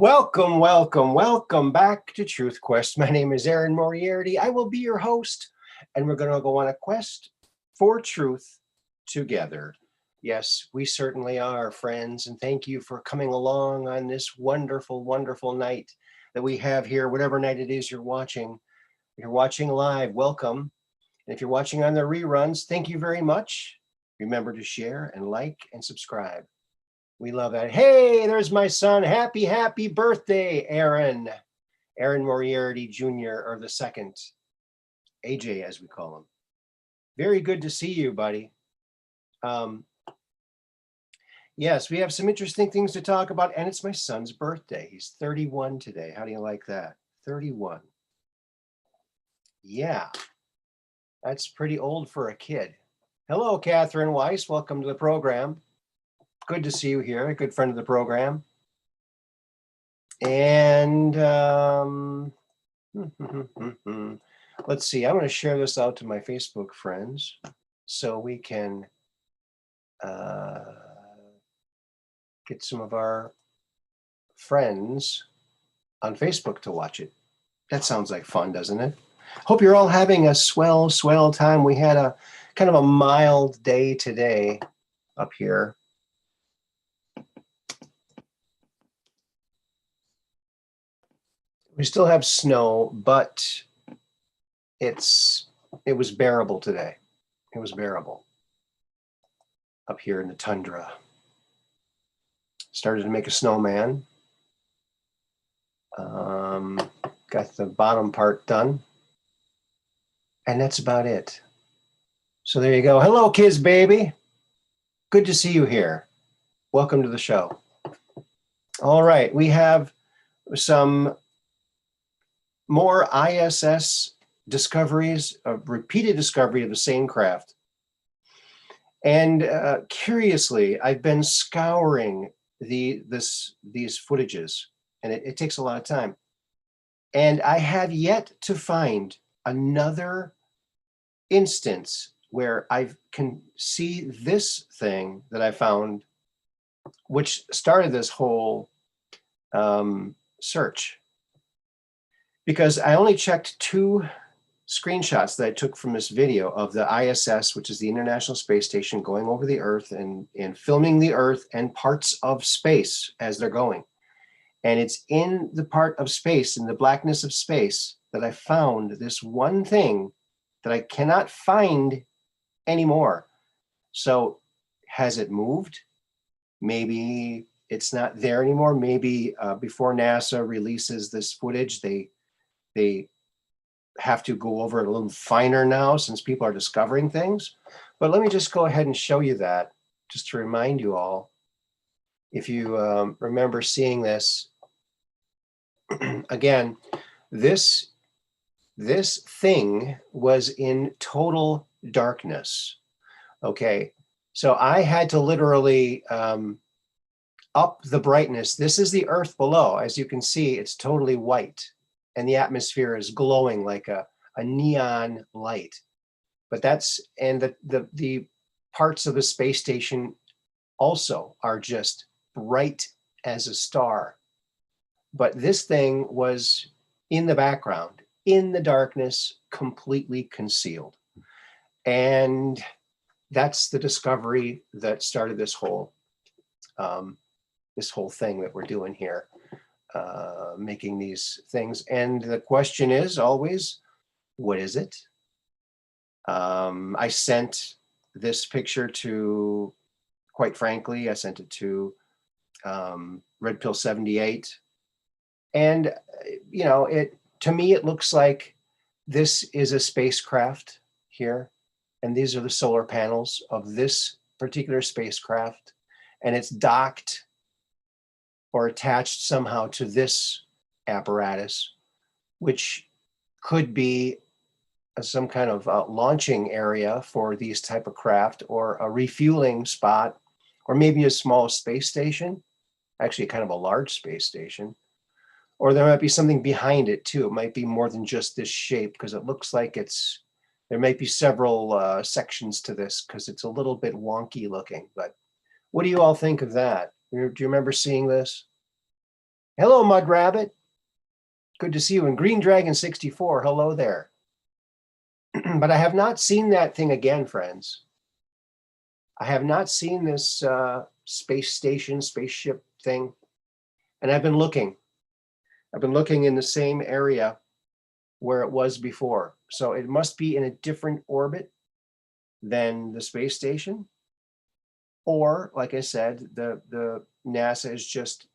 Welcome, welcome, welcome back to Truth Quest. My name is Aaron Moriarity. I will be your host, and we're going to go on a quest for truth together. Yes, we certainly are, friends, and thank you for coming along on this wonderful, wonderful night that we have here, whatever night it is you're watching. If you're watching live, welcome. And if you're watching on the reruns, thank you very much. Remember to share and like and subscribe. We love that. Hey, there's my son. Happy, happy birthday, Aaron. Aaron Moriarty Jr. or the second. AJ, as we call him. Very good to see you, buddy. Yes, we have some interesting things to talk about, and it's my son's birthday. He's 31 today. How do you like that? 31. Yeah, that's pretty old for a kid. Hello, Catherine Weiss. Welcome to the program. Good to see you here, a good friend of the program. And let's see, I'm going to share this out to my Facebook friends so we can get some of our friends on Facebook to watch it. That sounds like fun, doesn't it? Hope you're all having a swell time. We had a kind of a mild day today up here. We still have snow, but it was bearable today. It was bearable up here in the tundra. Started to make a snowman. Got the bottom part done. And that's about it. So there you go. Hello, kids, baby. Good to see you here. Welcome to the show. All right, we have some more ISS discoveries, a repeated discovery of the same craft. And curiously, I've been scouring these footages, and it takes a lot of time. And I have yet to find another instance where I can see this thing that I found, which started this whole search. Because I only checked 2 screenshots that I took from this video of the ISS, which is the International Space Station, going over the Earth and filming the Earth and parts of space as they're going. And it's in the part of space, in the blackness of space, that I found this one thing that I cannot find anymore. So has it moved? Maybe it's not there anymore. Maybe before NASA releases this footage, they have to go over it a little finer now since people are discovering things. But let me just go ahead and show you that, just to remind you all. If you remember seeing this, again, this thing was in total darkness. Okay, so I had to literally up the brightness. This is the Earth below. As you can see, it's totally white. And the atmosphere is glowing like a neon light. But the parts of the space station also are just bright as a star. But this thing was in the background, in the darkness, completely concealed. And that's the discovery that started this whole thing that we're doing here. Making these things. And the question is always, what is it? I sent this picture to, quite frankly, I sent it to Red Pill 78. And, you know, to me, it looks like this is a spacecraft here. And these are the solar panels of this particular spacecraft. And it's docked or attached somehow to this apparatus, which could be some kind of launching area for these type of craft, or a refueling spot, or maybe a small space station, actually kind of a large space station. Or there might be something behind it too. It might be more than just this shape, because it looks like there might be several sections to this, because it's a little bit wonky looking. But what do you all think of that? Do you remember seeing this? Hello, Mud Rabbit. Good to see you. And Green Dragon 64, hello there. But I have not seen that thing again, friends. I have not seen this space station, spaceship thing. And I've been looking. I've been looking in the same area where it was before. So it must be in a different orbit than the space station. Or, like I said, the NASA is just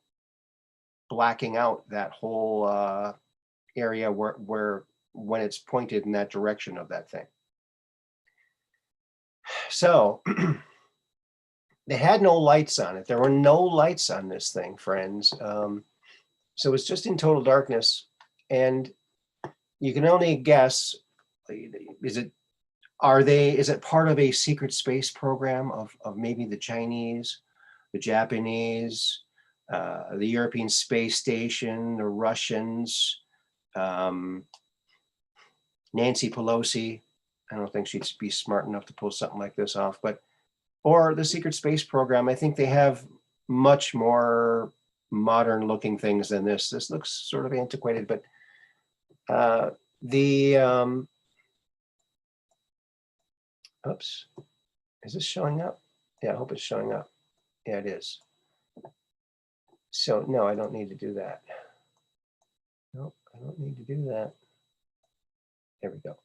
blacking out that whole area where when it's pointed in that direction of that thing. So they had no lights on it. There were no lights on this thing, friends. So it's just in total darkness. And you can only guess, is it part of a secret space program of maybe the Chinese, the Japanese, the European Space Station, the Russians, Nancy Pelosi? I don't think she'd be smart enough to pull something like this off, or the secret space program. I think they have much more modern looking things than this. This looks sort of antiquated, but oops, is this showing up? Yeah, I hope it's showing up. Yeah, it is. So no, I don't need to do that. Nope, I don't need to do that. There we go.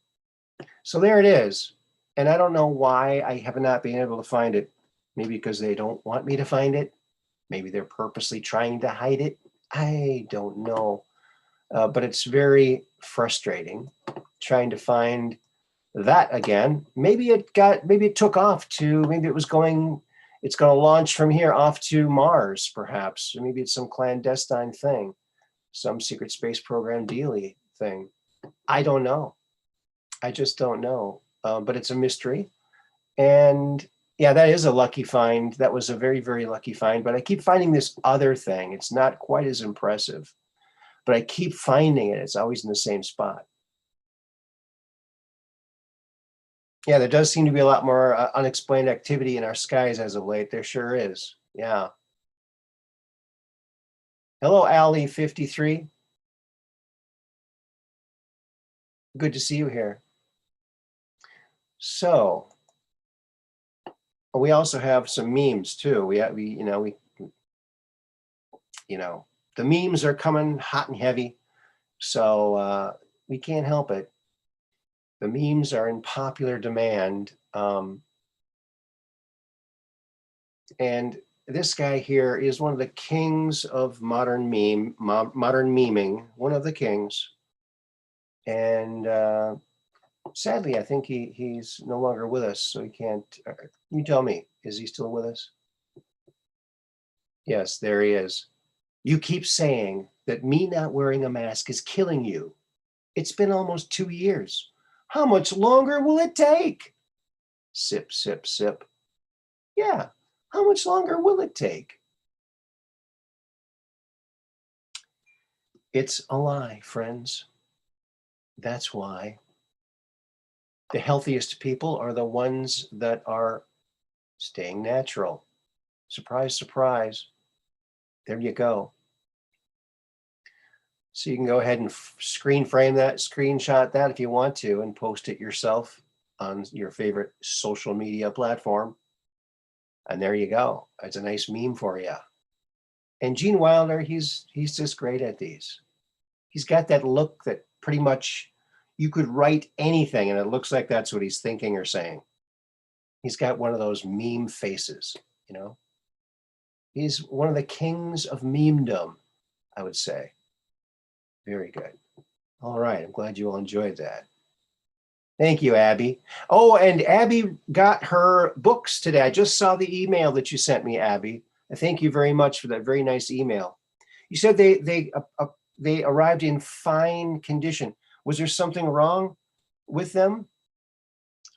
So there it is. And I don't know why I have not been able to find it. Maybe because they don't want me to find it. Maybe they're purposely trying to hide it. I don't know. But it's very frustrating trying to find that again. Maybe it took off maybe it's going to launch from here off to Mars, perhaps. Or maybe it's some clandestine thing, some secret space program dealy thing. I don't know. I just don't know. But it's a mystery. And yeah, that is a lucky find. That was a very, very lucky find. But I keep finding this other thing. It's not quite as impressive, but I keep finding it. It's always in the same spot. Yeah, there does seem to be a lot more unexplained activity in our skies as of late. There sure is. Yeah. Hello, Ali53. Good to see you here. So we also have some memes too. The memes are coming hot and heavy. So we can't help it. The memes are in popular demand. And this guy here is one of the kings of modern memeing, one of the kings. And sadly, I think he's no longer with us, so he can't. You tell me, is he still with us? Yes, there he is. You keep saying that me not wearing a mask is killing you. It's been almost 2 years. How much longer will it take? Sip, sip, sip. Yeah, how much longer will it take? It's a lie, friends. That's why the healthiest people are the ones that are staying natural. Surprise, surprise. There you go. So you can go ahead and screenshot that if you want to, and post it yourself on your favorite social media platform. And there you go. It's a nice meme for you. And Gene Wilder, he's just great at these. He's got that look that pretty much you could write anything and it looks like that's what he's thinking or saying. He's got one of those meme faces, you know. He's one of the kings of memedom, I would say. Very good. All right, I'm glad you all enjoyed that. Thank you, Abby. Oh, and Abby got her books today. I just saw the email that you sent me, Abby. Thank you very much for that very nice email. You said they arrived in fine condition. Was there something wrong with them?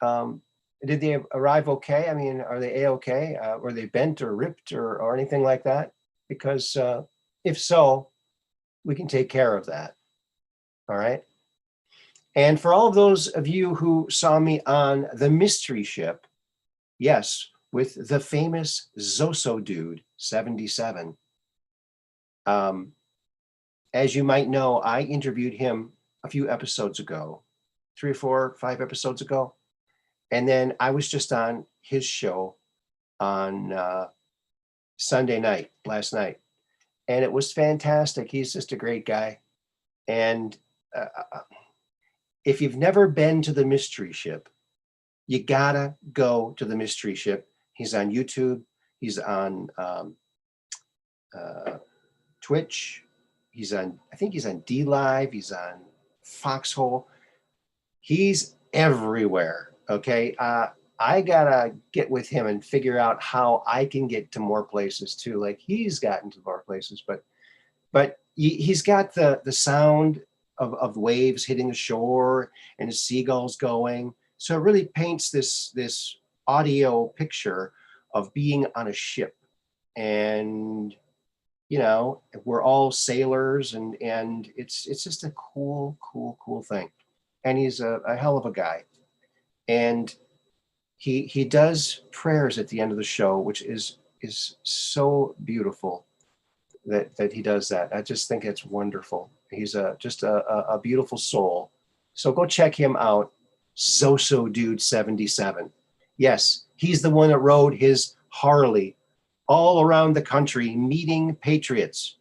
Did they arrive okay? I mean, are they a-okay? Were they bent or ripped or anything like that? Because if so, we can take care of that. All right. And for all of those of you who saw me on the mystery ship, yes, with the famous Zoso dude, 77. As you might know, I interviewed him a few episodes ago, 3 or 4, 5 episodes ago. And then I was just on his show on Sunday night, last night. And it was fantastic. He's just a great guy. And if you've never been to the Mystery Ship, you gotta go to the Mystery Ship. He's on YouTube. He's on Twitch. He's on, I think he's on D Live. He's on Foxhole. He's everywhere. Okay. I gotta get with him and figure out how I can get to more places too. Like he's gotten to more places, but he's got the sound of waves hitting the shore and the seagulls going. So it really paints this audio picture of being on a ship. And you know, we're all sailors, and it's just a cool thing. And he's a hell of a guy. And he does prayers at the end of the show, which is so beautiful that he does that. I just think it's wonderful. He's just a beautiful soul. So go check him out, Zoso Dude 77. Yes, he's the one that rode his Harley all around the country meeting patriots.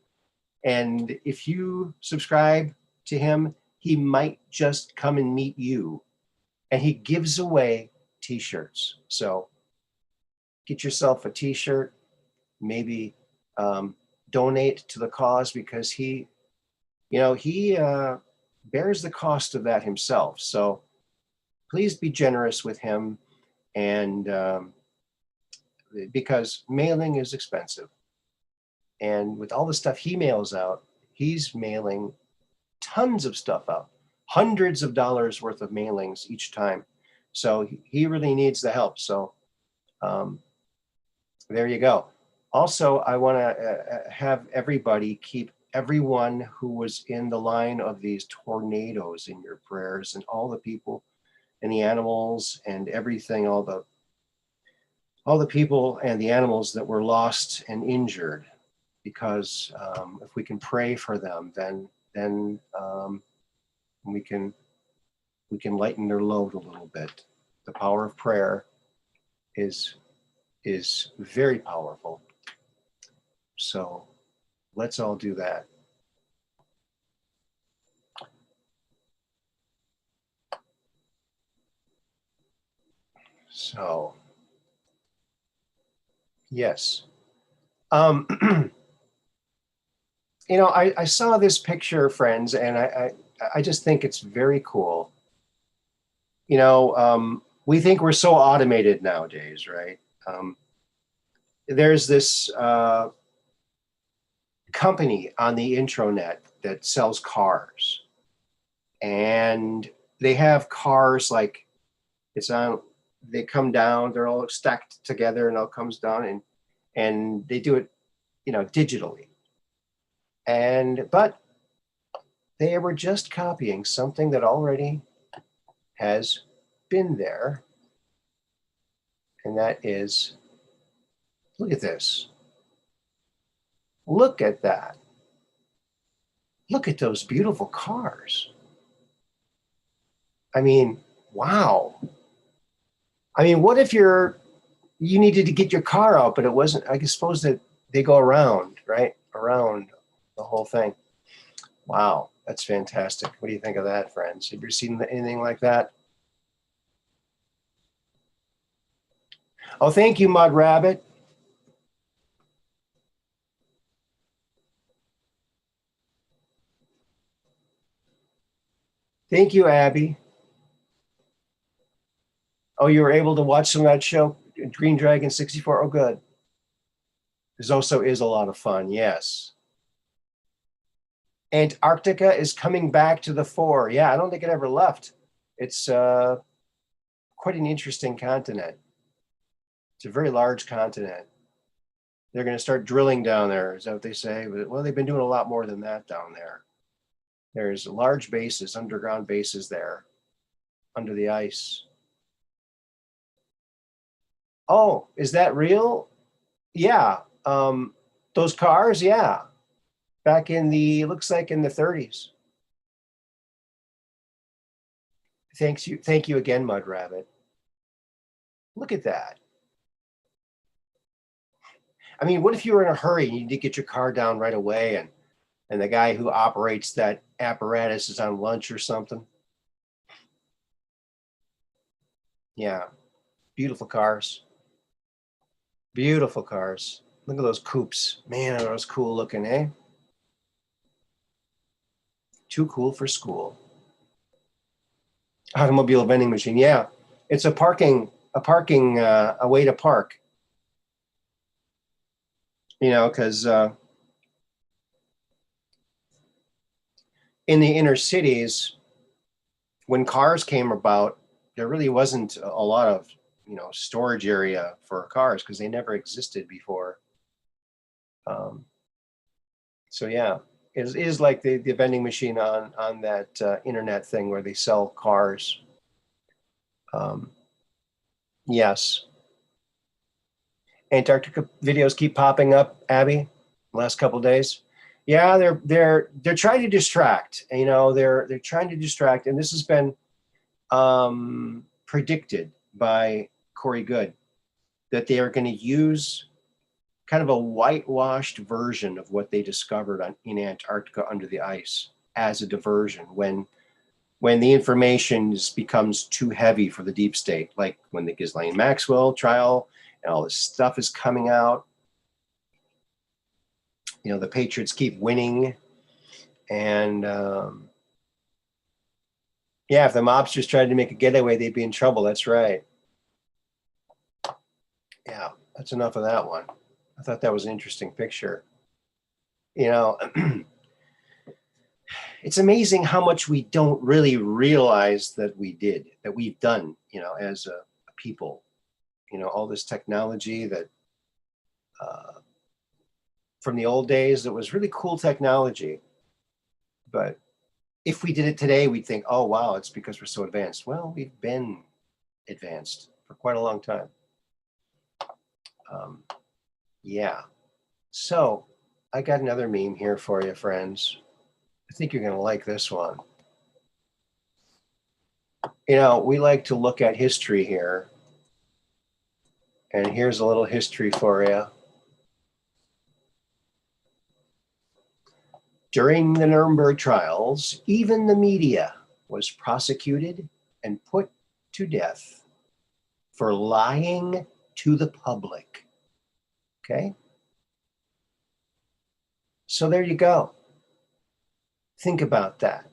And if you subscribe to him, he might just come and meet you. And he gives away t-shirts. So get yourself a t-shirt, maybe donate to the cause, because he bears the cost of that himself. So please be generous with him, and because mailing is expensive. And with all the stuff he mails out, he's mailing tons of stuff out, hundreds of dollars worth of mailings each time. So he really needs the help. So there you go. Also, I want to have everybody keep everyone who was in the line of these tornadoes in your prayers, and all the people and the animals and everything, all the people and the animals that were lost and injured. Because if we can pray for them, then we can lighten their load a little bit. The power of prayer is very powerful. So let's all do that. So yes. You know, I saw this picture, friends, and I just think it's very cool. You know, we think we're so automated nowadays, right? There's this company on the intranet that sells cars, and they have cars like they come down, they're all stacked together, and it all comes down, and they do it, you know, digitally. But they were just copying something that already has been there. And that is, look at this. Look at that. Look at those beautiful cars. I mean, wow. I mean, what if you needed to get your car out, but it wasn't, I suppose that they go around, right? Around the whole thing. Wow, that's fantastic. What do you think of that, friends? Have you seen anything like that? Oh, thank you, Mud Rabbit. Thank you, Abby. Oh, you were able to watch some of that show, Green Dragon 64? Oh, good. Zoso is a lot of fun, yes. Antarctica is coming back to the fore. Yeah, I don't think it ever left. It's quite an interesting continent. It's a very large continent. They're going to start drilling down there, is that what they say? Well, they've been doing a lot more than that down there. There's large bases, underground bases there, under the ice. Oh, is that real? Yeah. Those cars, yeah. back in the, looks like in the 30s. Thank you again, Mud Rabbit. Look at that. I mean, what if you were in a hurry and you need to get your car down right away, and the guy who operates that apparatus is on lunch or something? Yeah, beautiful cars. Beautiful cars. Look at those coupes. Man, are those cool looking, eh? Too cool for school. Automobile vending machine. Yeah, it's a way to park. You know, because in the inner cities, when cars came about, there really wasn't a lot of, storage area for cars because they never existed before. So yeah, it is like the vending machine on that internet thing where they sell cars. Yes. Antarctica videos keep popping up, Abby, last couple of days. Yeah, they're trying to distract. They're trying to distract, and this has been predicted by Corey Good that they are going to use kind of a whitewashed version of what they discovered in Antarctica under the ice as a diversion when the information becomes too heavy for the deep state, like when the Ghislaine Maxwell trial and all this stuff is coming out. The Patriots keep winning, and yeah, if the mobsters tried to make a getaway, they'd be in trouble. That's right. Yeah, that's enough of that one. I thought that was an interesting picture. It's amazing how much we don't really realize that we've done, as a people. All this technology that from the old days, that was really cool technology. But if we did it today, we'd think, oh, wow, it's because we're so advanced. Well, we've been advanced for quite a long time. Yeah. So I got another meme here for you, friends. I think you're going to like this one. We like to look at history here. And here's a little history for you. During the Nuremberg trials, even the media was prosecuted and put to death for lying to the public. Okay? So there you go. Think about that.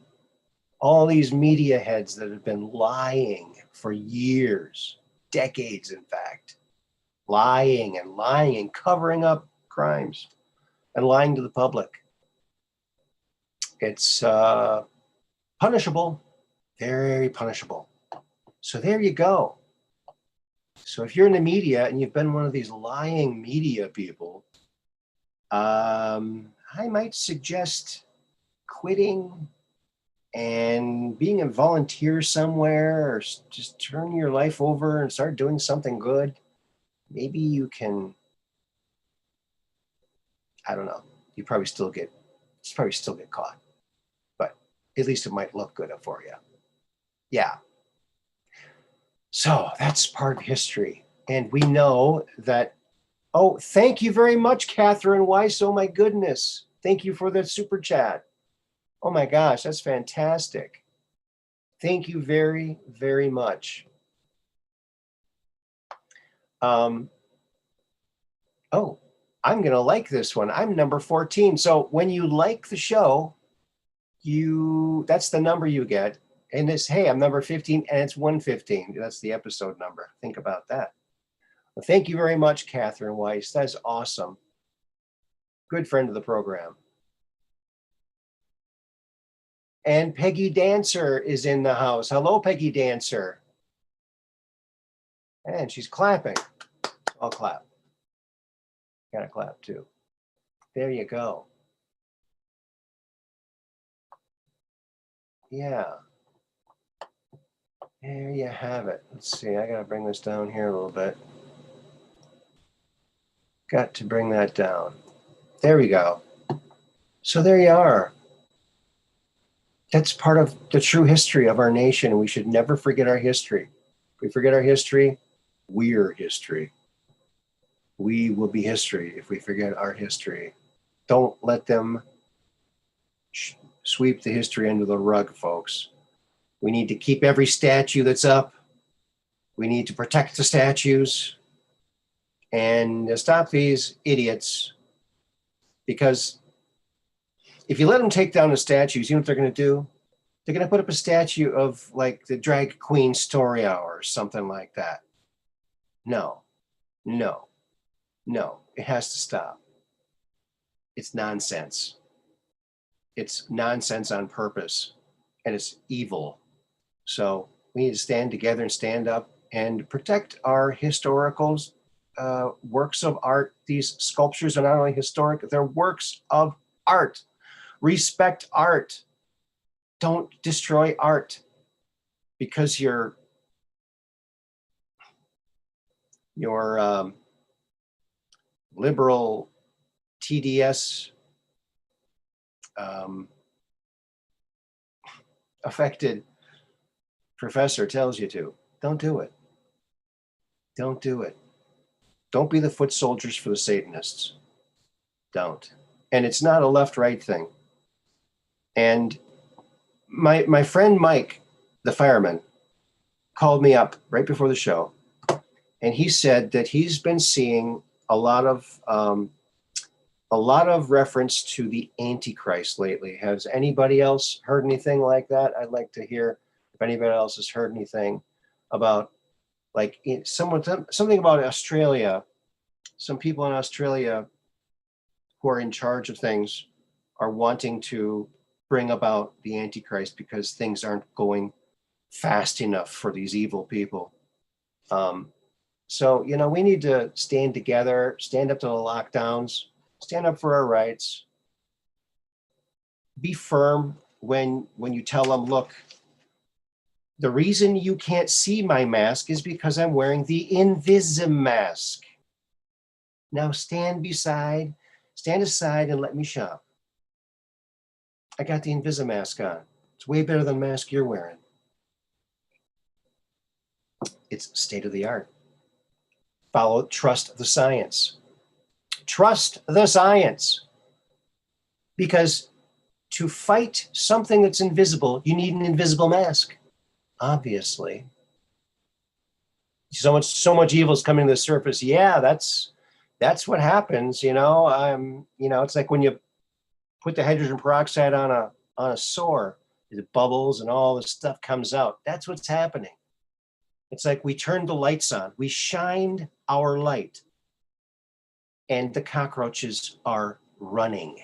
All these media heads that have been lying for years, decades, in fact, lying and covering up crimes and lying to the public. It's punishable, very punishable. So there you go. So if you're in the media and you've been one of these lying media people, I might suggest quitting and being a volunteer somewhere, or just turn your life over and start doing something good. Maybe you can, I don't know, you probably still get caught, but at least it might look good for you. Yeah. So that's part of history. And we know that, oh, thank you very much, Catherine Weiss. Oh my goodness. Thank you for the super chat. Oh my gosh, that's fantastic. Thank you very, very much. Oh, I'm going to like this one. I'm number 14. So when you like the show, that's the number you get. And it's, hey, I'm number 15 and it's 115. That's the episode number. Think about that. Well, thank you very much, Catherine Weiss. That's awesome. Good friend of the program. And Peggy Dancer is in the house. Hello, Peggy Dancer. And she's clapping. I'll clap. Gotta clap too. There you go. Yeah. There you have it. Let's see. I gotta bring this down here a little bit. Got to bring that down. There we go. So there you are. That's part of the true history of our nation. We should never forget our history. If we forget our history, we're history. We will be history if we forget our history. Don't let them sweep the history under the rug, folks. We need to keep every statue that's up. We need to protect the statues and stop these idiots, because if you let them take down the statues, you know what they're going to do? They're going to put up a statue of like the drag queen story hour or something like that. No, no, no, it has to stop. It's nonsense. It's nonsense on purpose, and it's evil. So we need to stand together and stand up and protect our historical works of art. These sculptures are not only historic, they're works of art. Respect art. Don't destroy art because your liberal TDS affected professor tells you to. Don't do it. Don't do it. Don't be the foot soldiers for the Satanists. Don't. And it's not a left-right thing. And my friend Mike, the fireman, called me up right before the show, and he said that he's been seeing a lot of reference to the Antichrist lately. Has anybody else heard anything like that? I'd like to hear if anybody else has heard anything about, like, something about Australia. Some people in Australia who are in charge of things are wanting to bring about the Antichrist because things aren't going fast enough for these evil people. So, we need to stand together, stand up to the lockdowns, stand up for our rights. Be firm when you tell them, look, the reason you can't see my mask is because I'm wearing the Invisimask. Now stand aside and let me shop. I got the Invisimask on. It's way better than the mask you're wearing. It's state of the art. Trust the science. Trust the science. Because to fight something that's invisible, you need an invisible mask. Obviously. So much evil is coming to the surface. Yeah, that's what happens, it's like when you put the hydrogen peroxide on a sore, it bubbles and all this stuff comes out. That's what's happening. It's like we turned the lights on. We shined our light, and the cockroaches are running.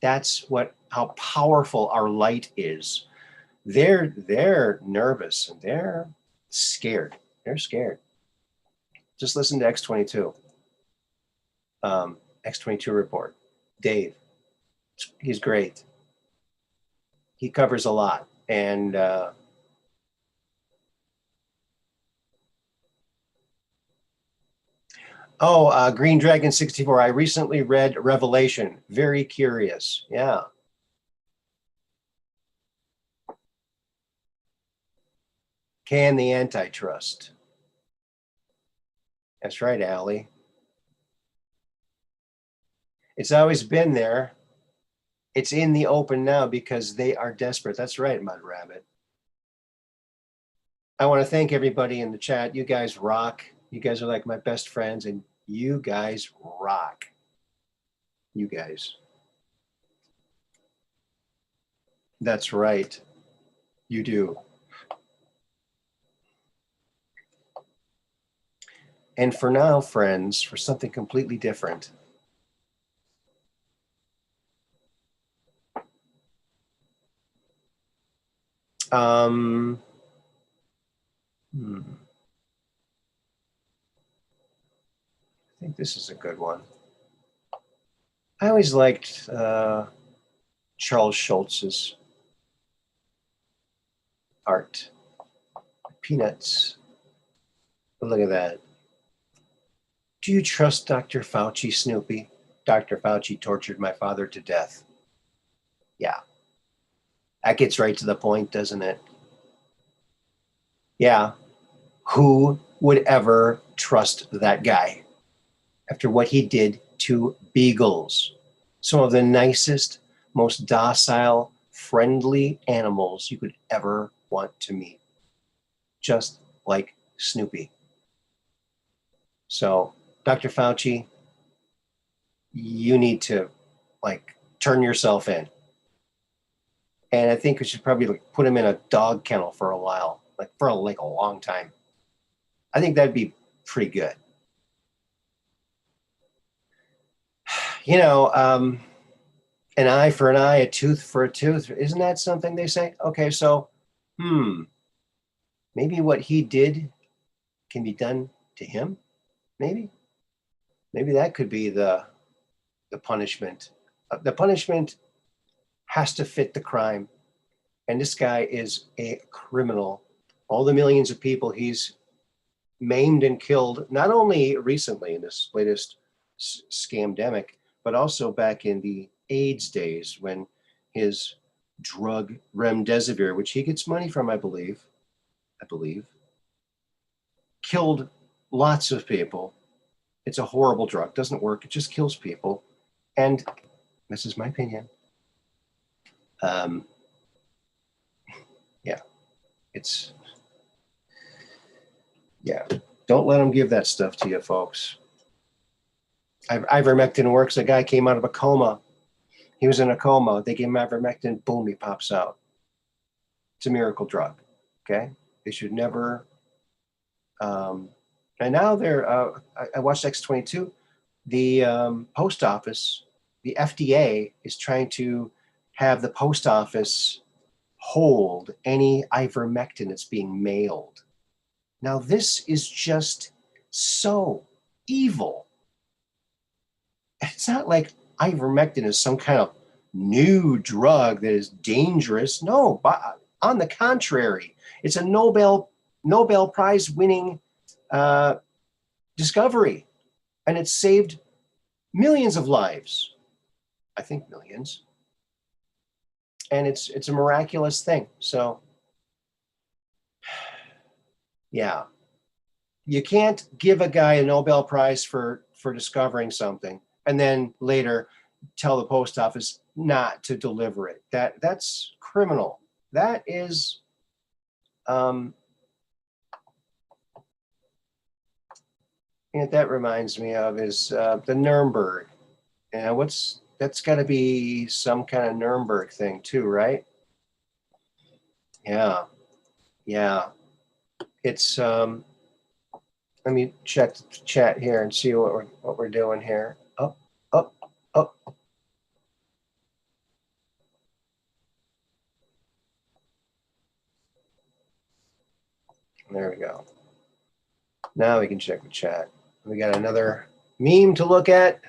That's how powerful our light is. They're nervous and they're scared. They're scared. Just listen to X22. X22 report. Dave. He's great. He covers a lot. And Green Dragon 64. I recently read Revelation. Very curious. Yeah. Can the Antitrust. That's right, Allie. It's always been there. It's in the open now because they are desperate. That's right, Mud Rabbit. I want to thank everybody in the chat. You guys rock. You guys are like my best friends, and you guys rock. You guys. That's right. You do. And for now, friends, for something completely different. I think this is a good one. I always liked Charles Schultz's art. Peanuts. Look at that. Do you trust Dr. Fauci, Snoopy? Dr. Fauci tortured my father to death. Yeah. That gets right to the point, doesn't it? Yeah. Who would ever trust that guy after what he did to beagles? Some of the nicest, most docile, friendly animals you could ever want to meet. Just like Snoopy. So, Dr. Fauci, you need to like turn yourself in. And I think we should probably like put him in a dog kennel for a while, like for like a long time. I think that'd be pretty good. You know, an eye for an eye, a tooth for a tooth. Isn't that something they say? Okay, so, maybe what he did can be done to him. Maybe that could be the punishment. The punishment has to fit the crime. And this guy is a criminal. All the millions of people he's maimed and killed, not only recently in this latest scamdemic, but also back in the AIDS days when his drug remdesivir, which he gets money from, I believe, killed lots of people. It's a horrible drug, doesn't work, it just kills people. And this is my opinion. Yeah, it's, yeah, don't let them give that stuff to you, folks. Ivermectin works. A guy came out of a coma. He was in a coma. They gave him ivermectin. Boom, he pops out. It's a miracle drug. Okay, they should never. And now they're. I watched X-22. The post office, the FDA is trying to have the post office hold any ivermectin that's being mailed. Now this is just so evil. It's not like ivermectin is some kind of new drug that is dangerous. No, but on the contrary, it's a Nobel Prize winning discovery, and it saved millions of lives. I think millions, and it's a miraculous thing. So, yeah, you can't give a guy a Nobel Prize for discovering something and then later tell the post office not to deliver it. That's criminal. That is, and that reminds me of is the Nuremberg. And that's got to be some kind of Nuremberg thing too, right? Yeah, yeah. It's let me check the chat here and see what we're doing here. Oh, oh, oh. There we go. Now we can check the chat. We got another meme to look at.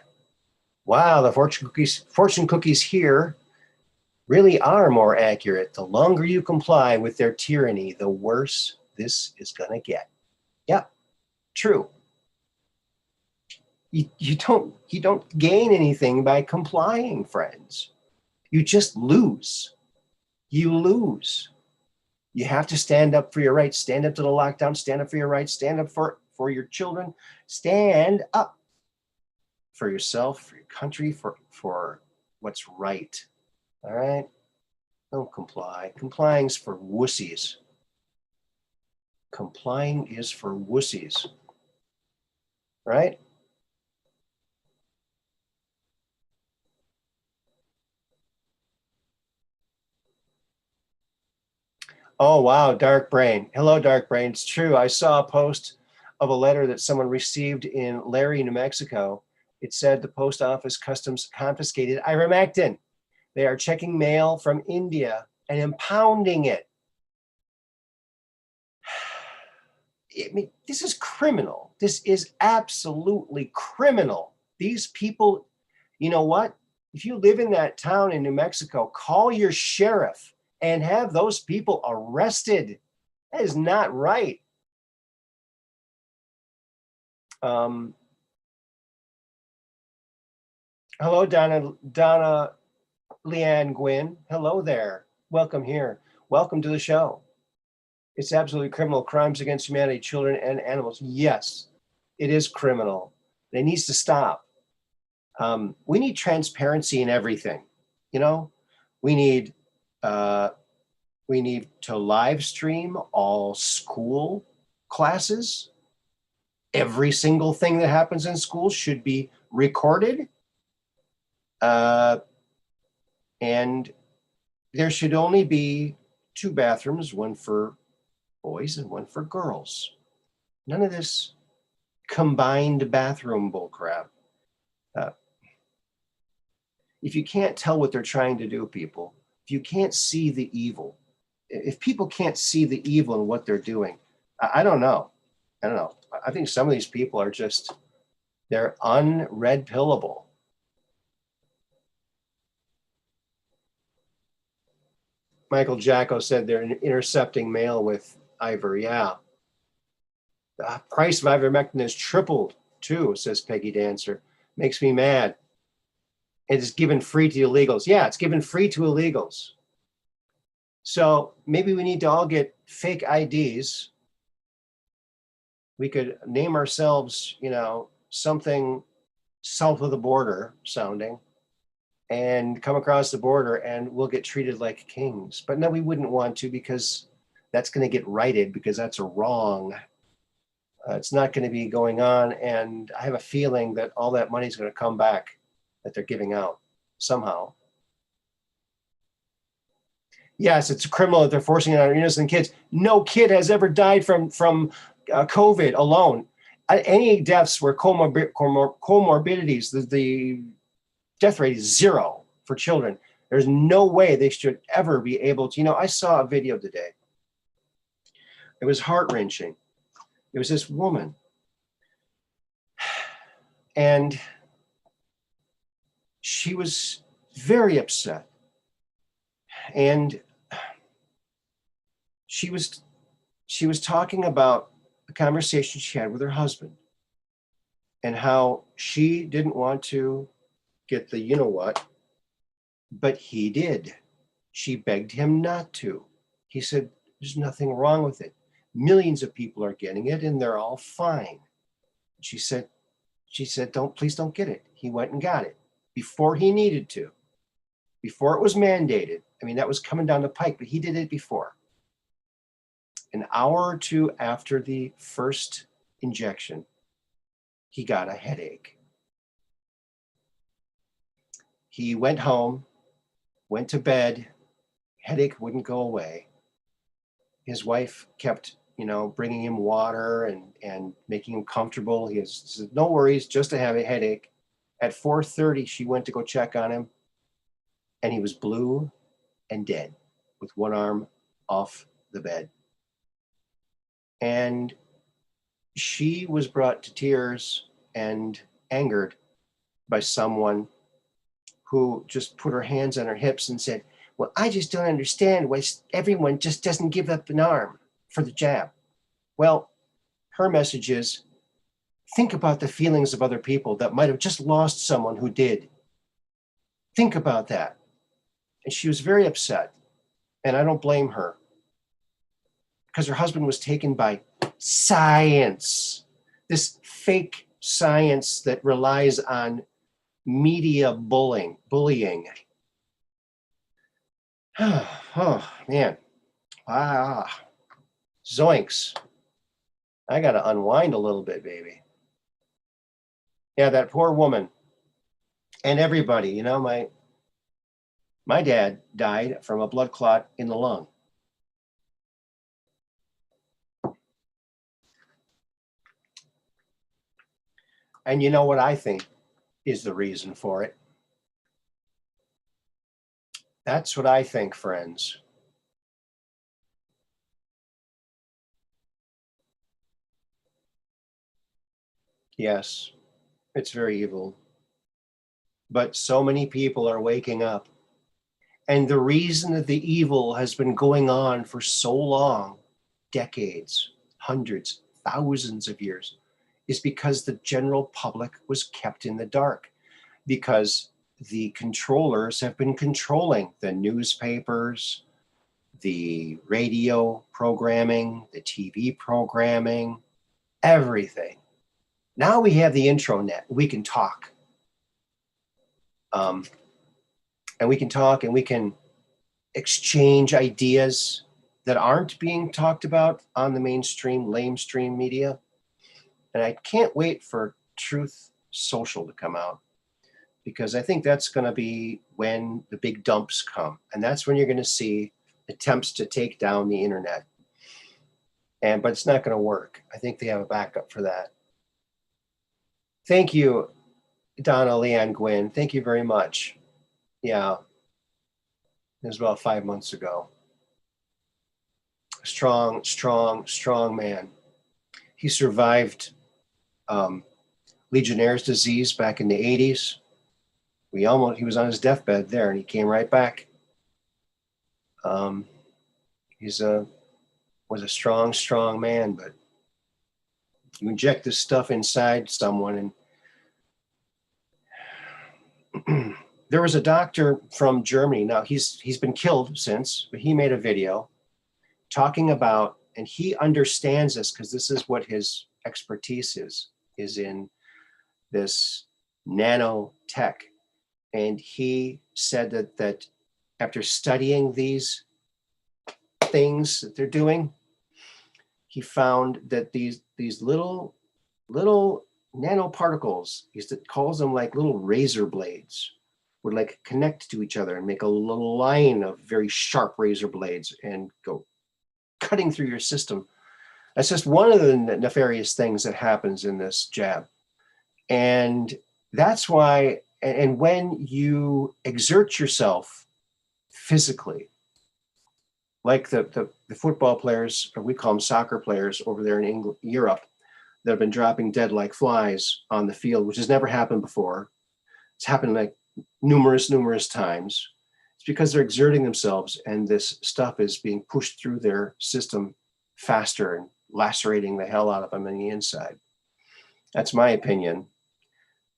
Wow, the fortune cookies here really are more accurate. The longer you comply with their tyranny, the worse this is gonna get. Yeah, true. You don't gain anything by complying, friends. You just lose. You lose. You have to stand up for your rights. Stand up to the lockdown. Stand up for your rights. Stand up for your children. Stand up for yourself, for your country, for what's right. All right? Don't comply. Complying's for wussies. Complying is for wussies. Right? Oh, wow, Dark Brain. Hello, Dark Brain. It's true. I saw a post of a letter that someone received in Larry, New Mexico. It said the post office customs confiscated ivermectin. They are checking mail from India and impounding it. I mean, this is criminal. This is absolutely criminal. These people, you know what? If you live in that town in New Mexico, call your sheriff and have those people arrested. That is not right. Hello, Donna Leanne Gwynn, hello there. Welcome here. Welcome to the show. It's absolutely criminal. Crimes against humanity, children and animals. Yes, it is criminal. It needs to stop. We need transparency in everything. You know, we need uh, we need to live stream all school classes. Every single thing that happens in school should be recorded. And there should only be 2 bathrooms, one for boys and one for girls. None of this combined bathroom bullcrap. If you can't tell what they're trying to do, people, if you can't see the evil, if people can't see the evil in what they're doing, I don't know. I don't know. I think some of these people are just, they're unred pillable. Michael Jacko said they're intercepting mail with Iver. Yeah. The price of ivermectin has tripled too, says Peggy Dancer. Makes me mad. It is given free to illegals. Yeah, it's given free to illegals. So maybe we need to all get fake IDs. We could name ourselves, something south of the border sounding, and come across the border and we'll get treated like kings. But no, we wouldn't want to, because that's going to get righted, because that's a wrong. It's not going to be going on. And I have a feeling that all that money is going to come back that they're giving out somehow. Yes, it's a criminal that they're forcing it on innocent kids. No kid has ever died from COVID alone. Any deaths were comorbidities. The death rate is 0 for children. There's no way they should ever be able to. I saw a video today. It was heart-wrenching. It was this woman, and she was very upset. And she was talking about the conversation she had with her husband, and how she didn't want to get the what, but he did. She begged him not to. He said, there's nothing wrong with it. Millions of people are getting it and they're all fine. She said, please don't get it. He went and got it before he needed to, before it was mandated. I mean, that was coming down the pike, but he did it before. An hour or 2 after the first injection, he got a headache. He went home, went to bed, headache wouldn't go away. His wife kept, bringing him water and making him comfortable. He said, no worries, just to have a headache. At 4:30, she went to go check on him, and he was blue and dead with one arm off the bed. And she was brought to tears and angered by someone who just put her hands on her hips and said, well, I just don't understand why everyone just doesn't give up an arm for the jab. Well, her message is, think about the feelings of other people that might have just lost someone who did. Think about that. And she was very upset. And I don't blame her, because her husband was taken by science, this fake science that relies on media bullying. Oh, man. Zoinks. I got to unwind a little bit, baby. Yeah, that poor woman. And everybody, my dad died from a blood clot in the lung. And you know what I think is the reason for it? That's what I think, friends. Yes, it's very evil. But so many people are waking up. And the reason that the evil has been going on for so long, decades, hundreds, thousands of years, is because the general public was kept in the dark. Because the controllers have been controlling the newspapers, the radio programming, the TV programming, everything. Now we have the intranet. We can talk. And we can talk and we can exchange ideas that aren't being talked about on the mainstream, lamestream media. And I can't wait for Truth Social to come out, because I think that's going to be when the big dumps come. And that's when you're going to see attempts to take down the internet. But it's not going to work. I think they have a backup for that. Thank you, Donna, Leanne, Gwynn. Thank you very much. Yeah. It was about 5 months ago. Strong, strong, strong man. He survived Legionnaire's disease back in the 80s. He was on his deathbed there, and he came right back. Was a strong, strong man, but you inject this stuff inside someone, and there was a doctor from Germany. Now he's been killed since, but he made a video talking about, and he understands this because this is what his expertise is in this nanotech. And he said that after studying these things that they're doing, he found that these little nanoparticles, he calls them like little razor blades, would like connect to each other and make a little line of very sharp razor blades and go cutting through your system. That's just one of the nefarious things that happens in this jab. And that's why, and when you exert yourself physically, like the football players, or we call them soccer players over there in England, Europe, that have been dropping dead like flies on the field, which has never happened before. It's happened like numerous times. It's because they're exerting themselves, and this stuff is being pushed through their system faster and lacerating the hell out of them on the inside. That's my opinion.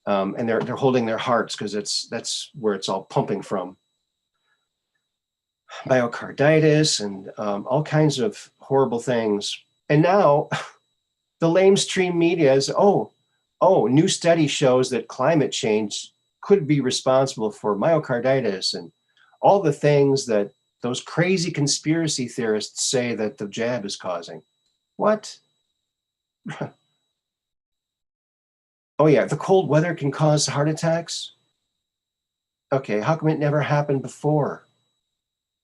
And they're holding their hearts because that's where it's all pumping from. Myocarditis and all kinds of horrible things. And now the lamestream media is, new study shows that climate change could be responsible for myocarditis and all the things that those crazy conspiracy theorists say that the jab is causing. What? Oh yeah, the cold weather can cause heart attacks? Okay, how come it never happened before?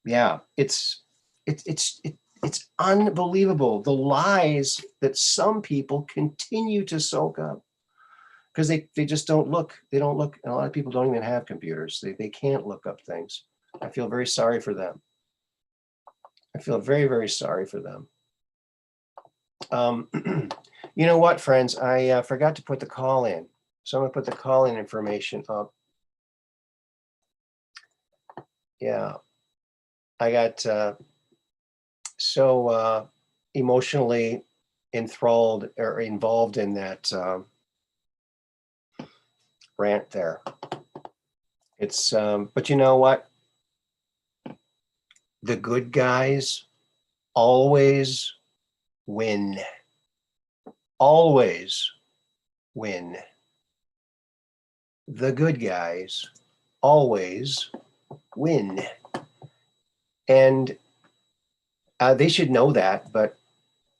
Yeah, it's unbelievable, the lies that some people continue to soak up because they just don't look. They don't look, and a lot of people don't even have computers. They can't look up things. I feel very sorry for them. I feel very, very sorry for them. You know what, friends? I forgot to put the call in. So I'm going to put the call-in information up. Yeah. I got so emotionally enthralled or involved in that rant there. It's, but you know what? The good guys always win. Always win. The good guys always win. And they should know that, but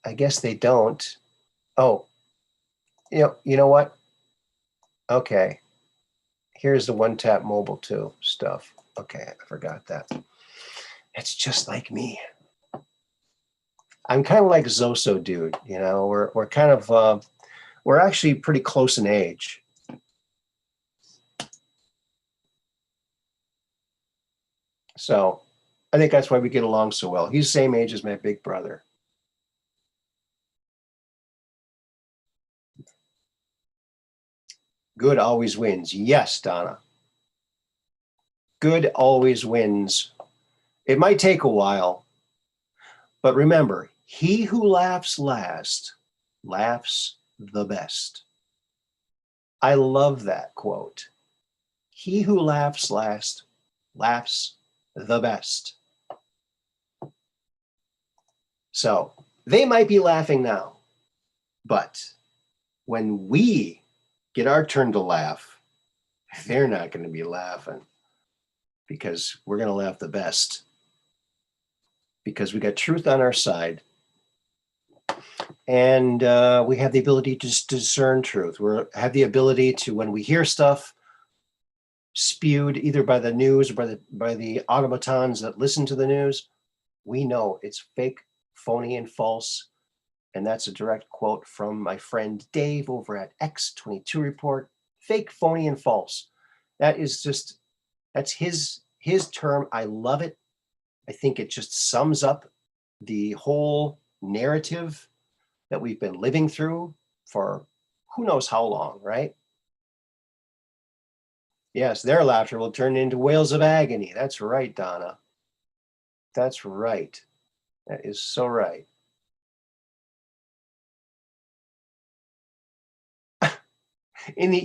I guess they don't. Oh, you know what? Okay. Here's the one tap mobile too stuff. Okay, I forgot that. It's just like me. I'm kind of like Zoso dude, you know. We're kind of we're actually pretty close in age. So I think that's why we get along so well. He's the same age as my big brother. Good always wins. Yes, Donna. Good always wins. It might take a while, but remember, he who laughs last laughs the best. I love that quote. He who laughs last laughs the best. So they might be laughing now, but when we get our turn to laugh, they're not going to be laughing, because we're going to laugh the best, because we got truth on our side, and we have the ability to discern truth. We have the ability to, when we hear stuff spewed either by the news or by the automatons that listen to the news, we know it's fake, phony, and false. And that's a direct quote from my friend Dave over at X22 Report. Fake, phony, and false. That is just, that's his term. I love it. I think it just sums up the whole narrative that we've been living through for who knows how long, right? Yes, their laughter will turn into wails of agony. That's right, Donna. That's right. That is so right. In the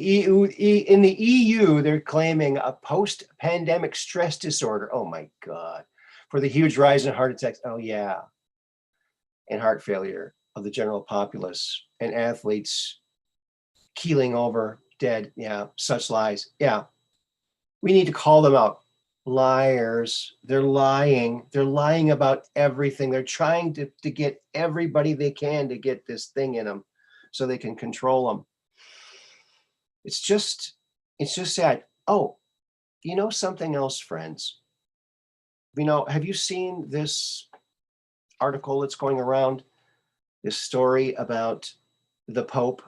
EU, they're claiming a post-pandemic stress disorder. Oh my God. For the huge rise in heart attacks. Oh yeah. And heart failure of the general populace, and athletes keeling over, dead. Yeah, such lies. Yeah. We need to call them out. Liars. They're lying. They're lying about everything. They're trying to get everybody they can to get this thing in them so they can control them. It's just sad. Oh, you know something else, friends? You know, have you seen this article that's going around? This story about the Pope,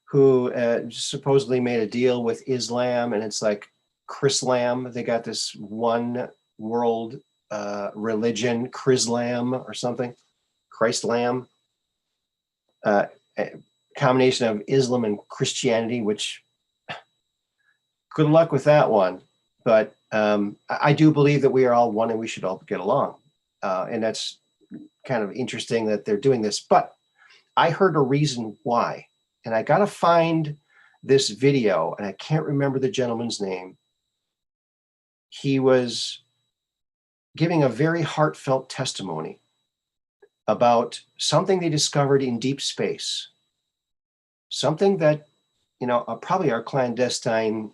who supposedly made a deal with Islam, and it's like Chrislam. They got this one world religion, Chrislam or something, Christlam. Combination of Islam and Christianity, which good luck with that one. But I do believe that we are all one and we should all get along. And that's kind of interesting that they're doing this. But I heard a reason why. And I got to find this video, and I can't remember the gentleman's name. He was giving a very heartfelt testimony about something they discovered in deep space. Something that, you know, probably our clandestine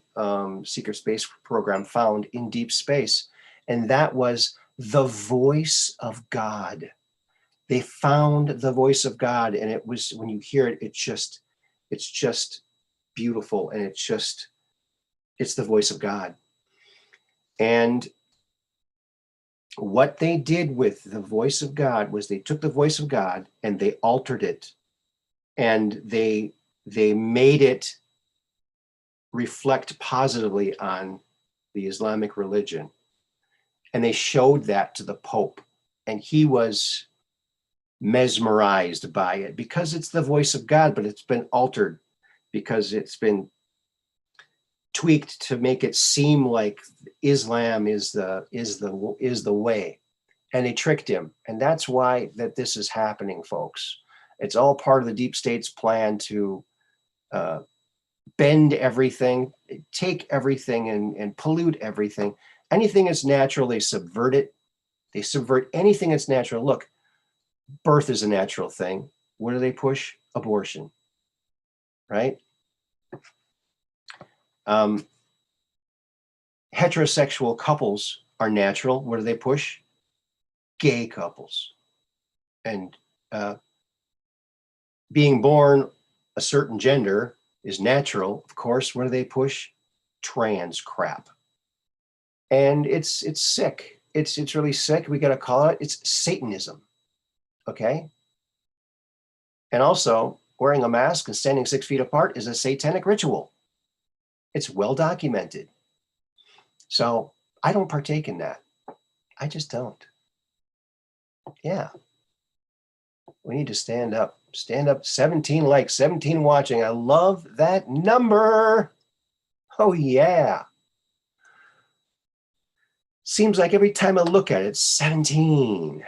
secret space program found in deep space. And that was the voice of God. They found the voice of God. And it was, when you hear it, it's just beautiful. And it's the voice of God. And what they did with the voice of God was they took the voice of God and they altered it. And they made it reflect positively on the Islamic religion. And they showed that to the Pope. And he was mesmerized by it, because it's the voice of God, but it's been altered, because it's been tweaked to make it seem like Islam is the way. And they tricked him. And that's why that this is happening, folks. It's all part of the deep state's plan to bend everything, take everything, and pollute everything. Anything that's natural, they subvert it. They subvert anything that's natural. Look, birth is a natural thing. What do they push? Abortion, right? Heterosexual couples are natural. What do they push? Gay couples. And being born a certain gender is natural. Of course, what do they push? Trans crap. And it's sick. It's really sick. We got to call it. It's Satanism. Okay. And also, wearing a mask and standing 6 feet apart is a satanic ritual. It's well documented. So I don't partake in that. I just don't. Yeah. We need to stand up. Stand up. 17 likes, 17 watching. I love that number. Oh, yeah. Seems like every time I look at it, it's 17.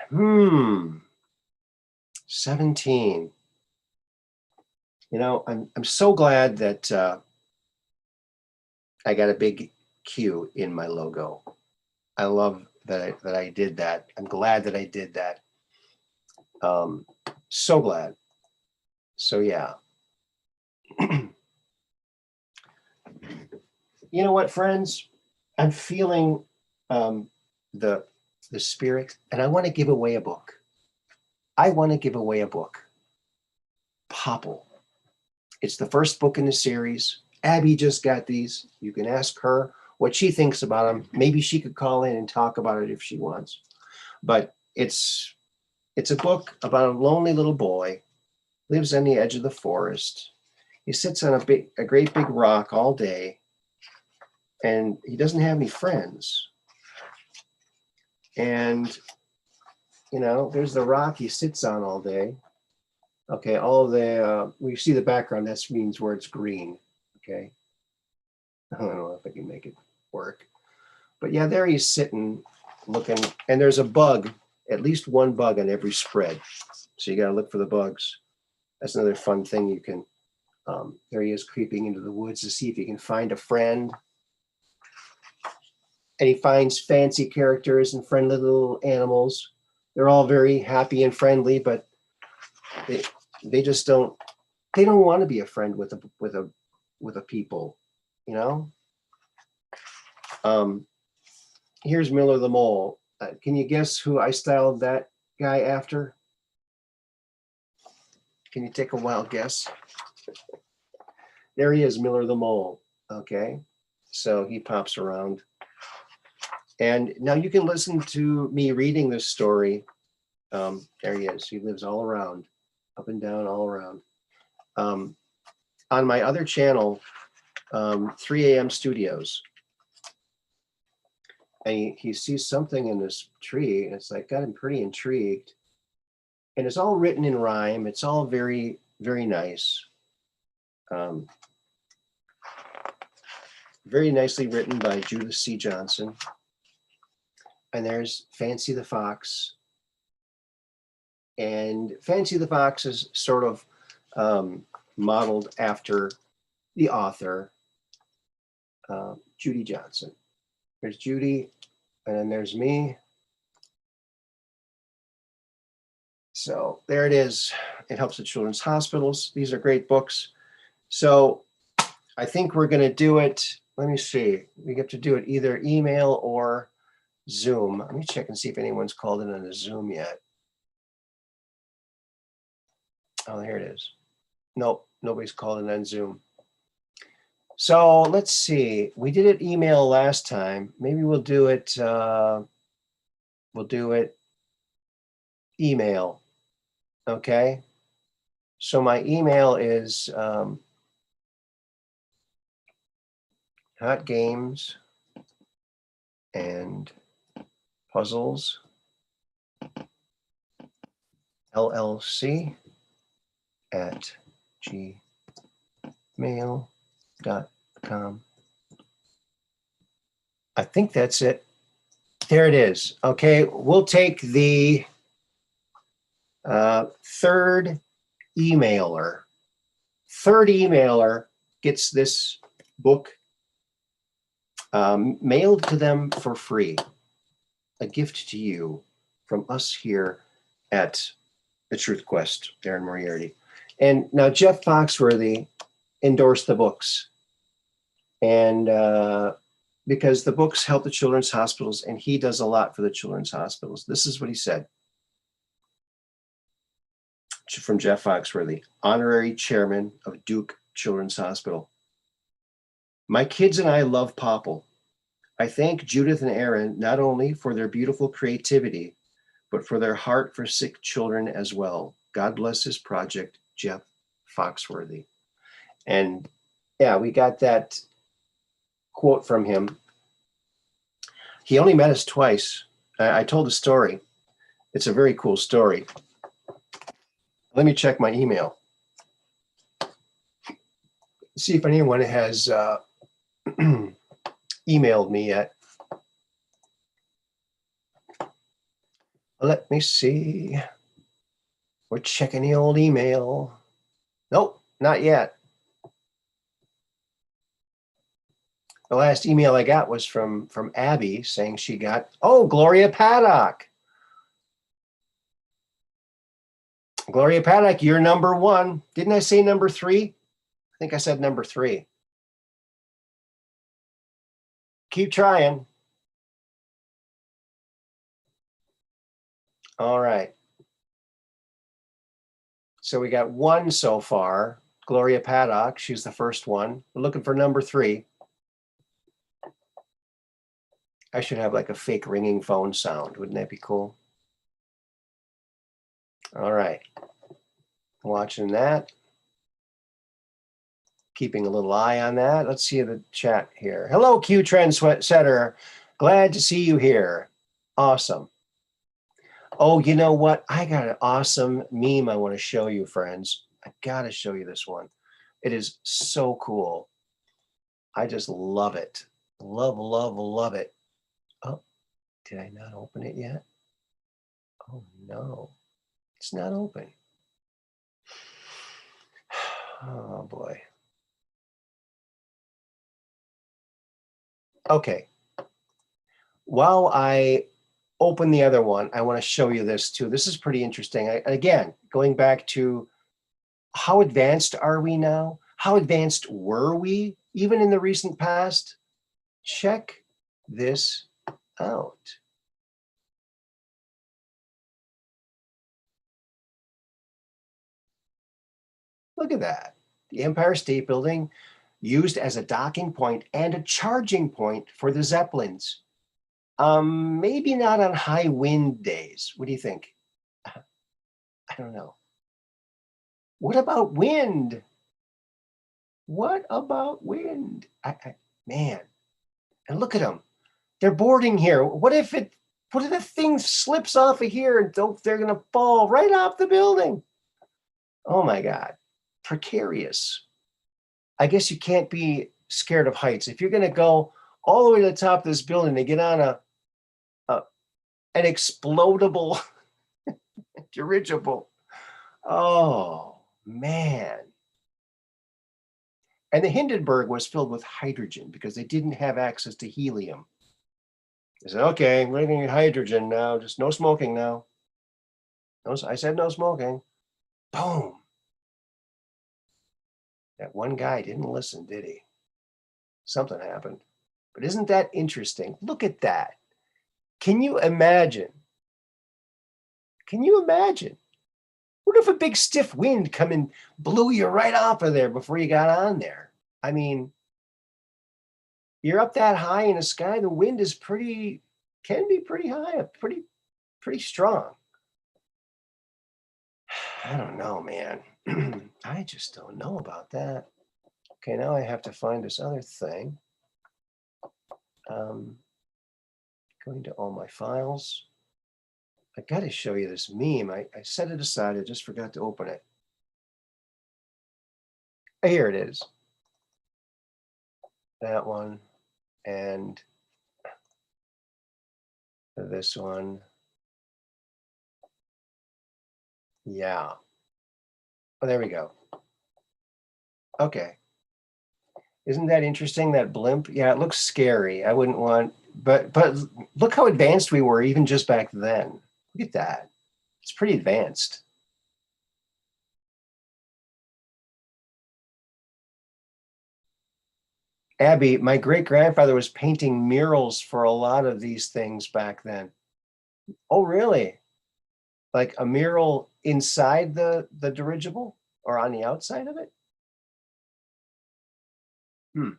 17. You know, I'm so glad that I got a big Q in my logo. I love that I did that. I'm glad that I did that. So glad. So yeah. You know what, friends? I'm feeling the spirit, and I want to give away a book. I want to give away a book. Popple. It's the first book in the series. Abby just got these. You can ask her what she thinks about them. Maybe she could call in and talk about it if she wants. But it's a book about a lonely little boy, lives on the edge of the forest. He sits on a great big rock all day, and he doesn't have any friends. And there's the rock he sits on all day. Okay, all the we see the background. That means where it's green. Okay, I don't know if I can make it work, but yeah, there he's sitting, looking, and there's a bug, at least one bug on every spread. So you got to look for the bugs. That's another fun thing you can. There he is creeping into the woods to see if he can find a friend. And he finds fancy characters and friendly little animals. They're all very happy and friendly, but they just don't want to be a friend with a people, Here's Miller the Mole. Can you guess who I styled that guy after? Can you take a wild guess? There he is, Miller the Mole. Okay, so he pops around. And now you can listen to me reading this story. There he is. He lives all around, up and down, all around. On my other channel, 3 a.m. Studios. And he sees something in this tree, and it's like got him pretty intrigued. And it's all written in rhyme. It's all very, very nice. Very nicely written by Judith C. Johnson. And there's Fancy the Fox. And Fancy the Fox is sort of modeled after the author, Judy Johnson. There's Judy, and then there's me. So there it is. It helps the children's hospitals. These are great books. So I think we're going to do it. Let me see. We get to do it either email or Zoom. Let me check and see if anyone's called in on a Zoom yet. Oh, here it is. Nope, nobody's called in on Zoom. So let's see. We did it email last time. Maybe we'll do it. Email. Okay. So my email is hot games and puzzles LLC at gmail.com. I think that's it. There it is. Okay, we'll take the third emailer. Third emailer gets this book mailed to them for free. A gift to you from us here at the Truth Quest, Darren Moriarty. And now Jeff Foxworthy endorsed the books. And because the books help the children's hospitals, and he does a lot for the children's hospitals. This is what he said from Jeff Foxworthy, honorary chairman of Duke Children's Hospital. My kids and I love Popple. I thank Judith and Aaron not only for their beautiful creativity, but for their heart for sick children as well. God bless this project, Jeff Foxworthy. And yeah, we got that quote from him. He only met us twice. I told the story. It's a very cool story. Let me check my email. See if anyone has emailed me yet. Let me see. We're checking the old email. Nope, not yet. The last email I got was from Abby saying she got, oh, Gloria Paddock. Gloria Paddock, you're number one. Didn't I say number 3? I think I said number 3. Keep trying. All right. So we got 1 so far. Gloria Paddock, she's the first one. We're looking for number 3. I should have like a fake ringing phone sound. Wouldn't that be cool? All right. Watching that. Keeping a little eye on that. Let's see the chat here. Hello, Q Trendsetter. Glad to see you here. Awesome. Oh, you know what? I got an awesome meme I want to show you, friends. I got to show you this one. It is so cool. I just love it. Love, love, love it. Oh, did I not open it yet? Oh, no. It's not open. Oh, boy. Okay. While I open the other one, I want to show you this too. This is pretty interesting. Again, going back to how advanced are we now? How advanced were we even in the recent past? Check this out. Look at that. The Empire State Building used as a docking point and a charging point for the Zeppelins. Maybe not on high wind days. What do you think? I don't know. What about wind? What about wind? Man, and look at them. They're boarding here. What if the thing slips off of here and they're going to fall right off the building? Oh my God, precarious. I guess you can't be scared of heights. If you're going to go all the way to the top of this building to get on an explodable dirigible. Oh man. And the Hindenburg was filled with hydrogen because they didn't have access to helium. They said, okay, we're going to get hydrogen now, just no smoking now. No, I said no smoking. Boom. That one guy didn't listen, did he? Something happened. But isn't that interesting? Look at that. Can you imagine? Can you imagine? What if a big stiff wind come and blew you right off of there before you got on there? I mean, you're up that high in the sky, the wind is can be pretty high, pretty strong. I don't know, man. I just don't know about that. Okay, now I have to find this other thing. Going to all my files. I got to show you this meme. I set it aside. I just forgot to open it. Here it is. That one and this one. Yeah. Oh, there we go. Okay. Isn't that interesting, that blimp? Yeah, it looks scary. I wouldn't want, but look how advanced we were even just back then. Look at that. It's pretty advanced. Abby, my great-grandfather was painting murals for a lot of these things back then. Oh, really? Like a mural inside the dirigible or on the outside of it? I'm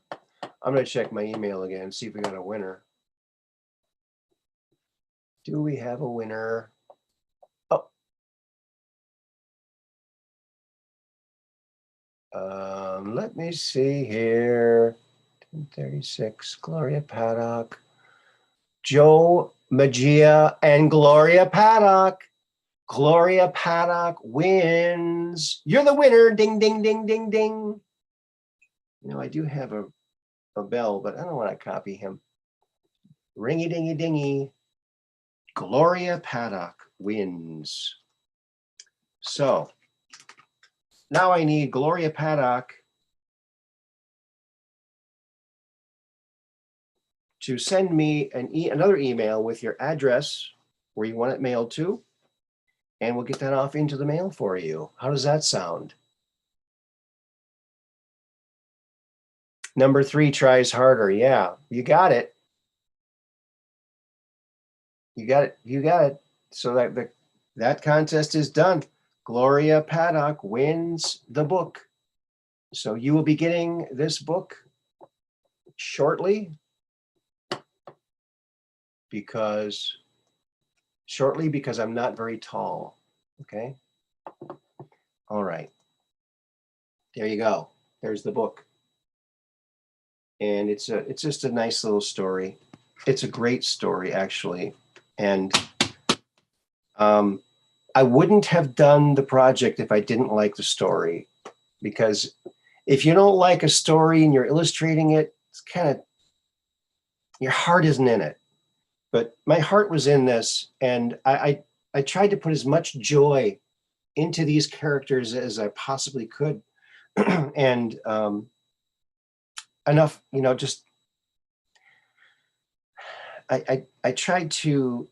going to check my email again, see if we got a winner. Do we have a winner? Oh. Let me see here. 1036, Gloria Paddock, Joe Magia, and Gloria Paddock. Gloria Paddock wins. You're the winner. Ding, ding, ding, ding, ding. You know, I do have a bell, but I don't want to copy him. Ringy, dingy, dingy. Gloria Paddock wins. So now I need Gloria Paddock to send me another email with your address where you want it mailed to, and we'll get that off into the mail for you. How does that sound? Number 3 tries harder. Yeah, you got it. You got it. You got it. So that contest is done. Gloria Paddock wins the book. So you will be getting this book shortly because I'm not very tall. Okay. All right. There you go. There's the book. And it's just a nice little story. It's a great story, actually. And I wouldn't have done the project if I didn't like the story, because if you don't like a story and you're illustrating it, it's kind of, your heart isn't in it. But my heart was in this, and I tried to put as much joy into these characters as I possibly could. And enough, just I tried to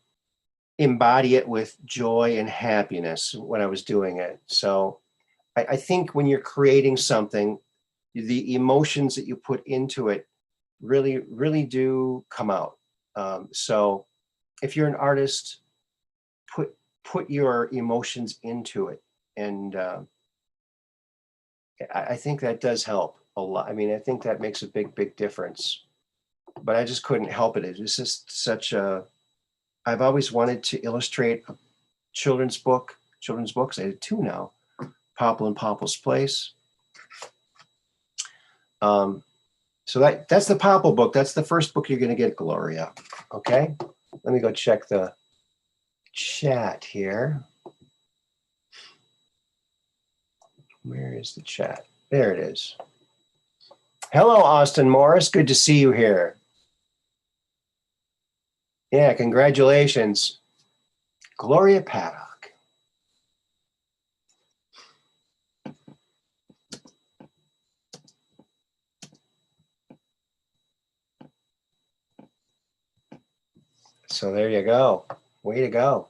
embody it with joy and happiness when I was doing it. So I think when you're creating something, the emotions that you put into it really, really do come out. So if you're an artist, put your emotions into it. And I think that does help a lot. I mean, I think that makes a big, big difference. But I just couldn't help it. It was just I've always wanted to illustrate a children's books. I did 2 now. Popple and Popple's Place. So that's the Popple book. That's the first book you're going to get, Gloria. Okay? Let me go check the chat here. Where is the chat? There it is. Hello, Austin Morris. Good to see you here. Yeah, congratulations. Gloria Paddock. So there you go. Way to go.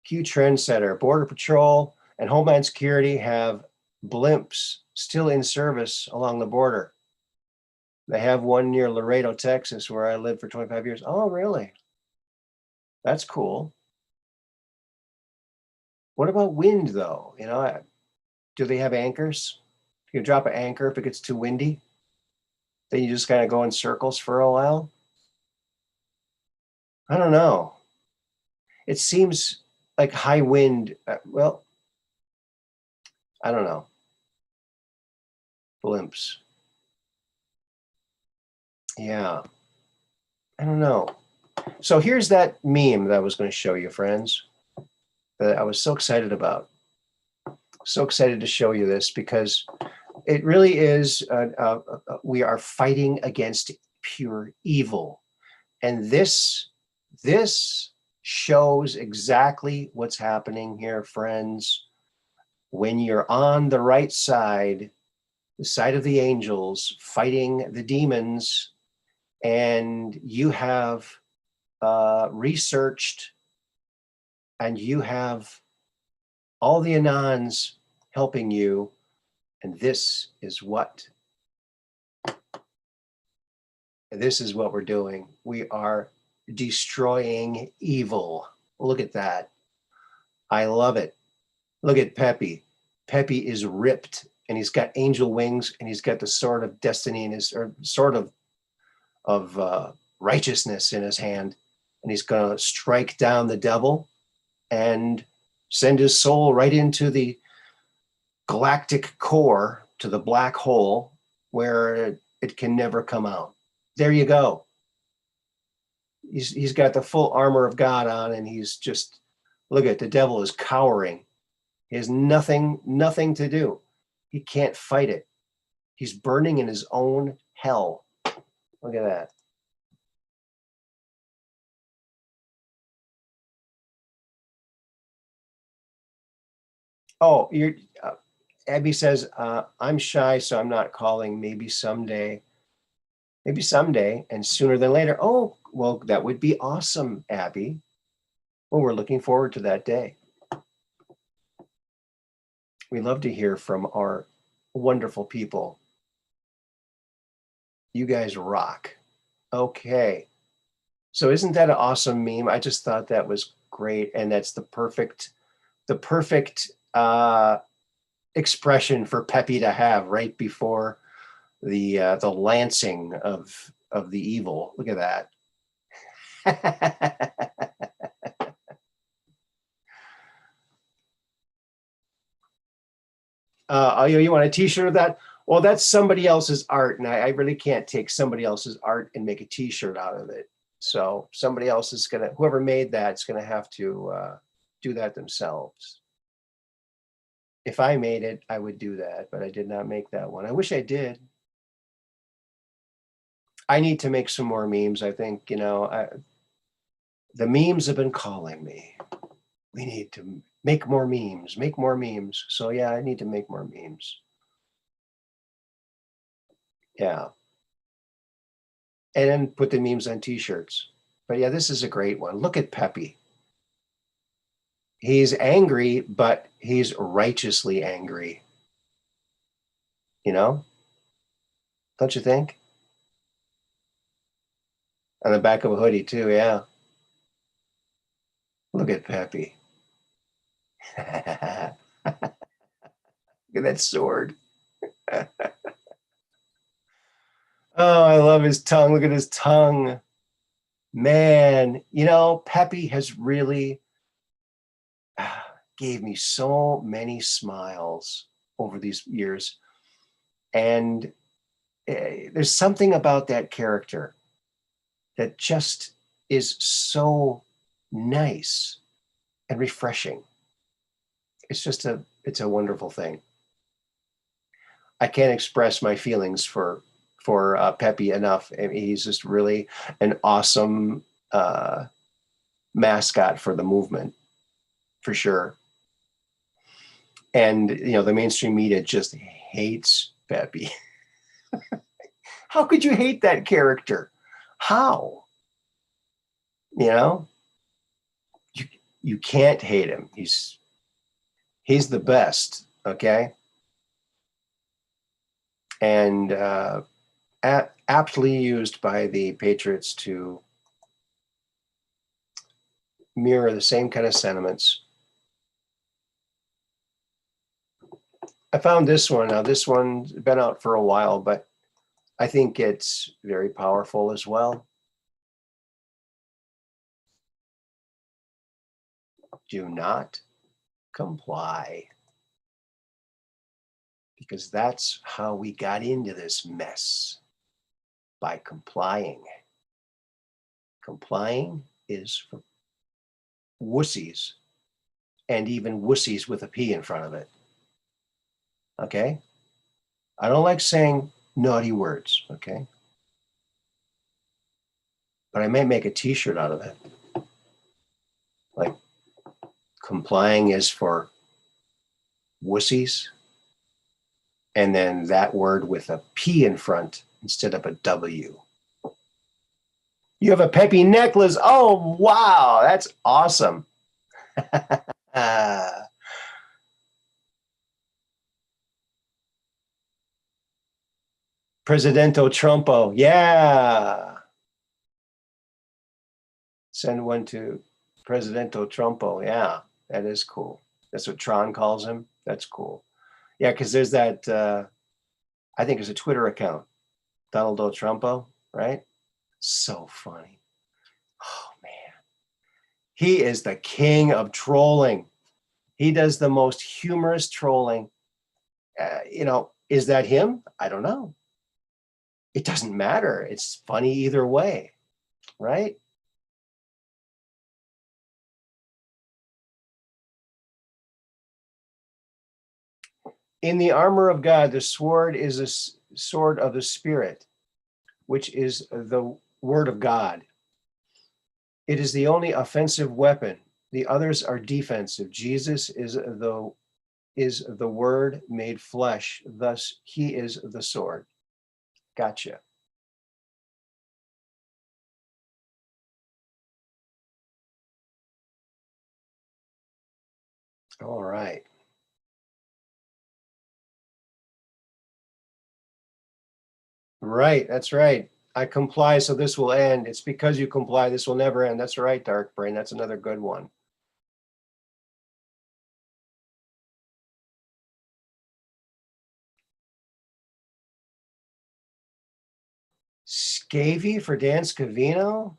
Q Trendsetter. Border Patrol and Homeland Security have blimps still in service along the border. They have one near Laredo, Texas, where I lived for 25 years. Oh, really? That's cool. What about wind, though? Do they have anchors? You drop an anchor if it gets too windy? Then you just kind of go in circles for a while? I don't know. It seems like high wind. Well, I don't know. Blimps. Yeah. I don't know. So here's that meme that I was going to show you, friends, that I was so excited about. So excited to show you this because it really is, we are fighting against pure evil. And this shows exactly what's happening here, friends. When you're on the right side, the side of the angels, fighting the demons, and you have researched and you have all the Anons helping you, and this is what we're doing. We are destroying evil. Look at that. I love it. Look at Peppy. Peppy is ripped, and he's got angel wings, and he's got the sword of destiny in his, or sword of righteousness in his hand, and he's going to strike down the devil and send his soul right into the galactic core, to the black hole, where it can never come out. There you go. He's got the full armor of God on, and he's just, look at, the devil is cowering. He has nothing to do. He can't fight it. He's burning in his own hell. Look at that. Oh, Abby says, I'm shy, so I'm not calling. Maybe someday. Maybe someday, and sooner than later. Oh, well, that would be awesome, Abby. Well, we're looking forward to that day. We love to hear from our wonderful people. You guys rock. Okay. So isn't that an awesome meme? I just thought that was great. And that's the perfect expression for Peppy to have right before the lancing of the evil. Look at that. Oh, you want a t-shirt of that? Well, that's somebody else's art, and I really can't take somebody else's art and make a t-shirt out of it. So somebody else is gonna, whoever made that is gonna have to do that themselves. If I made it, I would do that, but I did not make that one. I wish I did. I need to make some more memes. I think, you know, the memes have been calling me. We need to make more memes, make more memes. So yeah, I need to make more memes. Yeah. And then put the memes on t-shirts. But yeah, this is a great one. Look at Peppy. He's angry, but he's righteously angry. You know? Don't you think? On the back of a hoodie too, yeah. Look at Peppy. Look at that sword. Oh, I love his tongue. Look at his tongue. Man, you know, Peppy has really gave me so many smiles over these years. And there's something about that character that just is so nice and refreshing. It's just it's a wonderful thing. I can't express my feelings for Peppy enough. I mean, he's just really an awesome mascot for the movement, for sure. And you know, the mainstream media just hates Peppy. How could you hate that character? How? You know, you can't hate him. He's the best. Okay, and aptly used by the Patriots to mirror the same kind of sentiments. I found this one. Now, this one's been out for a while, but I think it's very powerful as well. Do not comply. Because that's how we got into this mess, by complying. Complying is for wussies, and even wussies with a P in front of it. Okay? I don't like saying naughty words, okay? But I may make a t-shirt out of it. Like, complying is for wussies, and then that word with a P in front instead of a W. You have a Peppy necklace. Oh, wow, that's awesome. Presidento Trumpo, yeah. Send one to Presidento Trumpo, yeah, that is cool. That's what Tron calls him. That's cool. Yeah, because there's that, I think there's a Twitter account, Donald Trumpo, right? So funny. Oh, man. He is the king of trolling. He does the most humorous trolling. You know, is that him? I don't know. It doesn't matter. It's funny either way, right? In the armor of God, the sword is a sword of the Spirit, which is the word of God. It is the only offensive weapon. The others are defensive. Jesus is the word made flesh. Thus, he is the sword. Gotcha. All right. Right, that's right. I comply, so this will end. It's because you comply, this will never end. That's right, Dark Brain. That's another good one. Scavy for Dan Scavino?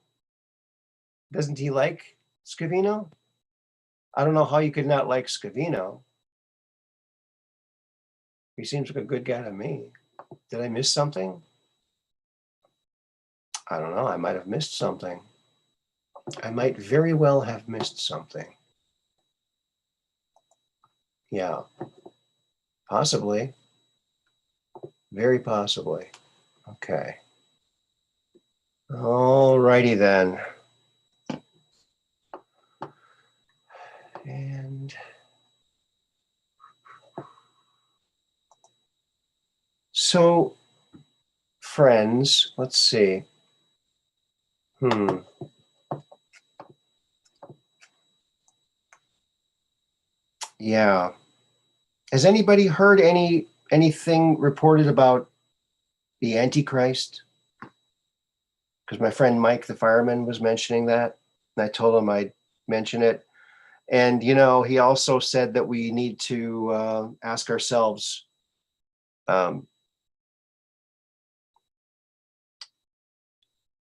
Doesn't he like Scavino? I don't know how you could not like Scavino. He seems like a good guy to me. Did I miss something? I don't know. I might have missed something. I might very well have missed something. Yeah, possibly. Very possibly. Okay. All righty then. And so, friends, let's see. Yeah. Has anybody heard anything reported about the Antichrist? Because my friend Mike, the fireman, was mentioning that, and I told him I'd mention it. And he also said that we need to ask ourselves, um,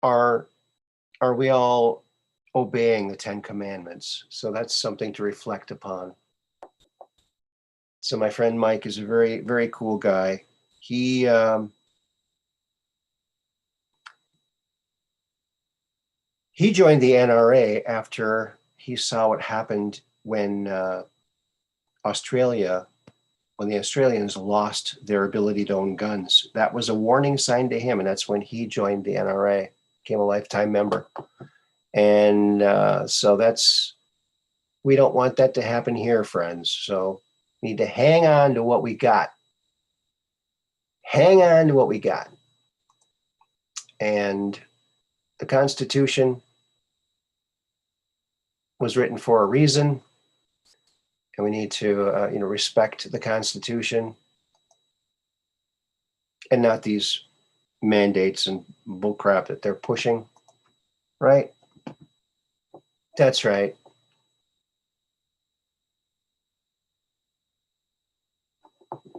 are we all obeying the Ten Commandments? So that's something to reflect upon. So my friend Mike is a very, very cool guy. He joined the NRA after he saw what happened when the Australians lost their ability to own guns. That was a warning sign to him, and that's when he joined the NRA, became a lifetime member. And so we don't want that to happen here, friends. So we need to hang on to what we got. Hang on to what we got. And the Constitution was written for a reason, and we need to respect the Constitution and not these mandates and bullcrap that they're pushing. Right? That's right.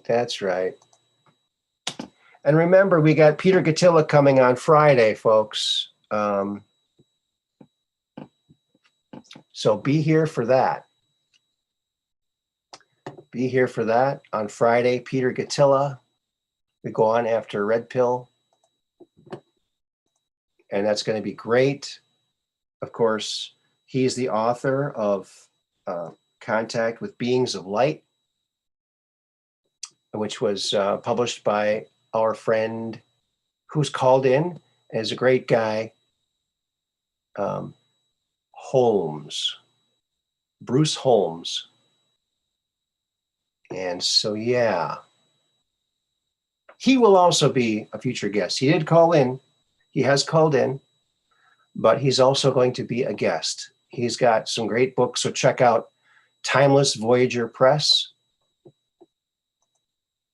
That's right. And remember, we got Peter Gattila coming on Friday, folks. So be here for that. Be here for that on Friday. Peter Gattila. We go on after Red Pill. And that's going to be great. Of course, he's the author of Contact with Beings of Light, which was published by our friend who's called in as a great guy, Holmes, Bruce Holmes. And so, yeah, he will also be a future guest. He did call in. He has called in, but he's also going to be a guest. He's got some great books, so check out Timeless Voyager Press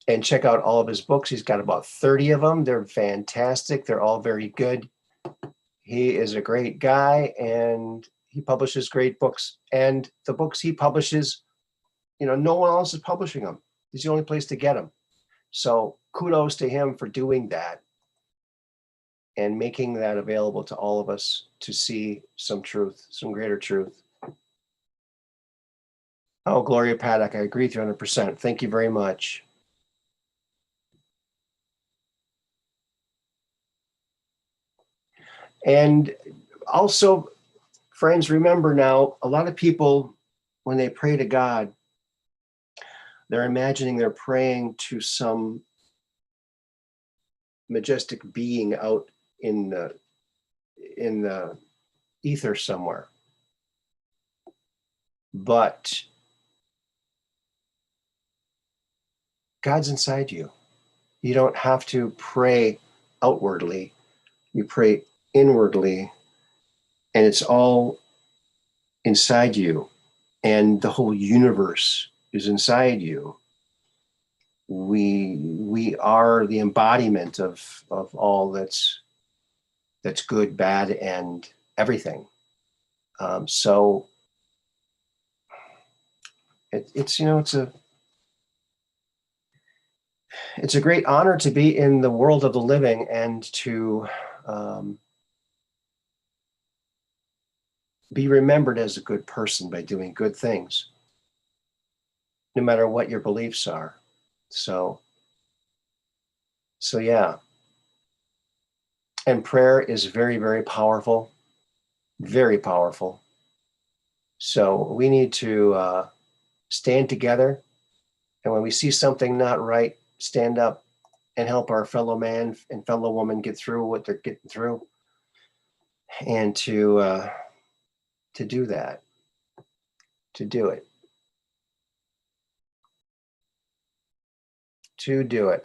and check out all of his books. He's got about 30 of them. They're fantastic. They're all very good. He is a great guy, and he publishes great books. And the books he publishes, no one else is publishing them. He's the only place to get them. So kudos to him for doing that and making that available to all of us to see some truth, some greater truth. Oh, Gloria Paddock, I agree with you 100%. Thank you very much. And also, friends, remember now, a lot of people, when they pray to God, they're imagining they're praying to some majestic being out in the ether somewhere. But God's inside you. You don't have to pray outwardly. You pray inwardly, and it's all inside you. and the whole universe is inside you. We are the embodiment of all that's good, bad, and everything. So it's it's a great honor to be in the world of the living and to be remembered as a good person by doing good things, no matter what your beliefs are. So yeah. And prayer is very, very powerful, very powerful. So we need to stand together. And when we see something not right, stand up and help our fellow man and fellow woman get through what they're getting through. And to do that, to do it.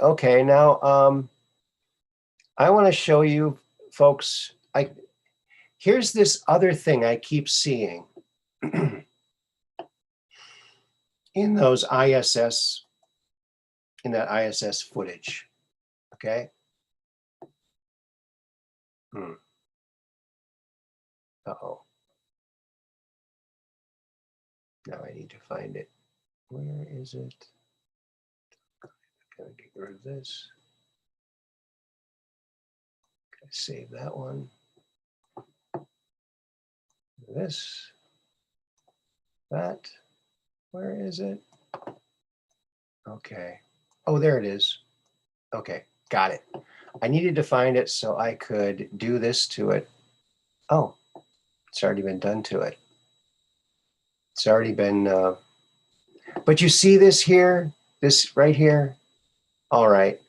Okay, now I want to show you folks, here's this other thing I keep seeing in those ISS, in that ISS footage, okay? Uh-oh. Now I need to find it. Where is it? Gotta get rid of this. Gotta save that one. This. That. Where is it? Okay. Oh, there it is. Okay, got it. I needed to find it so I could do this to it. Oh, it's already been done to it. It's already been, but you see this here, this right here? All right.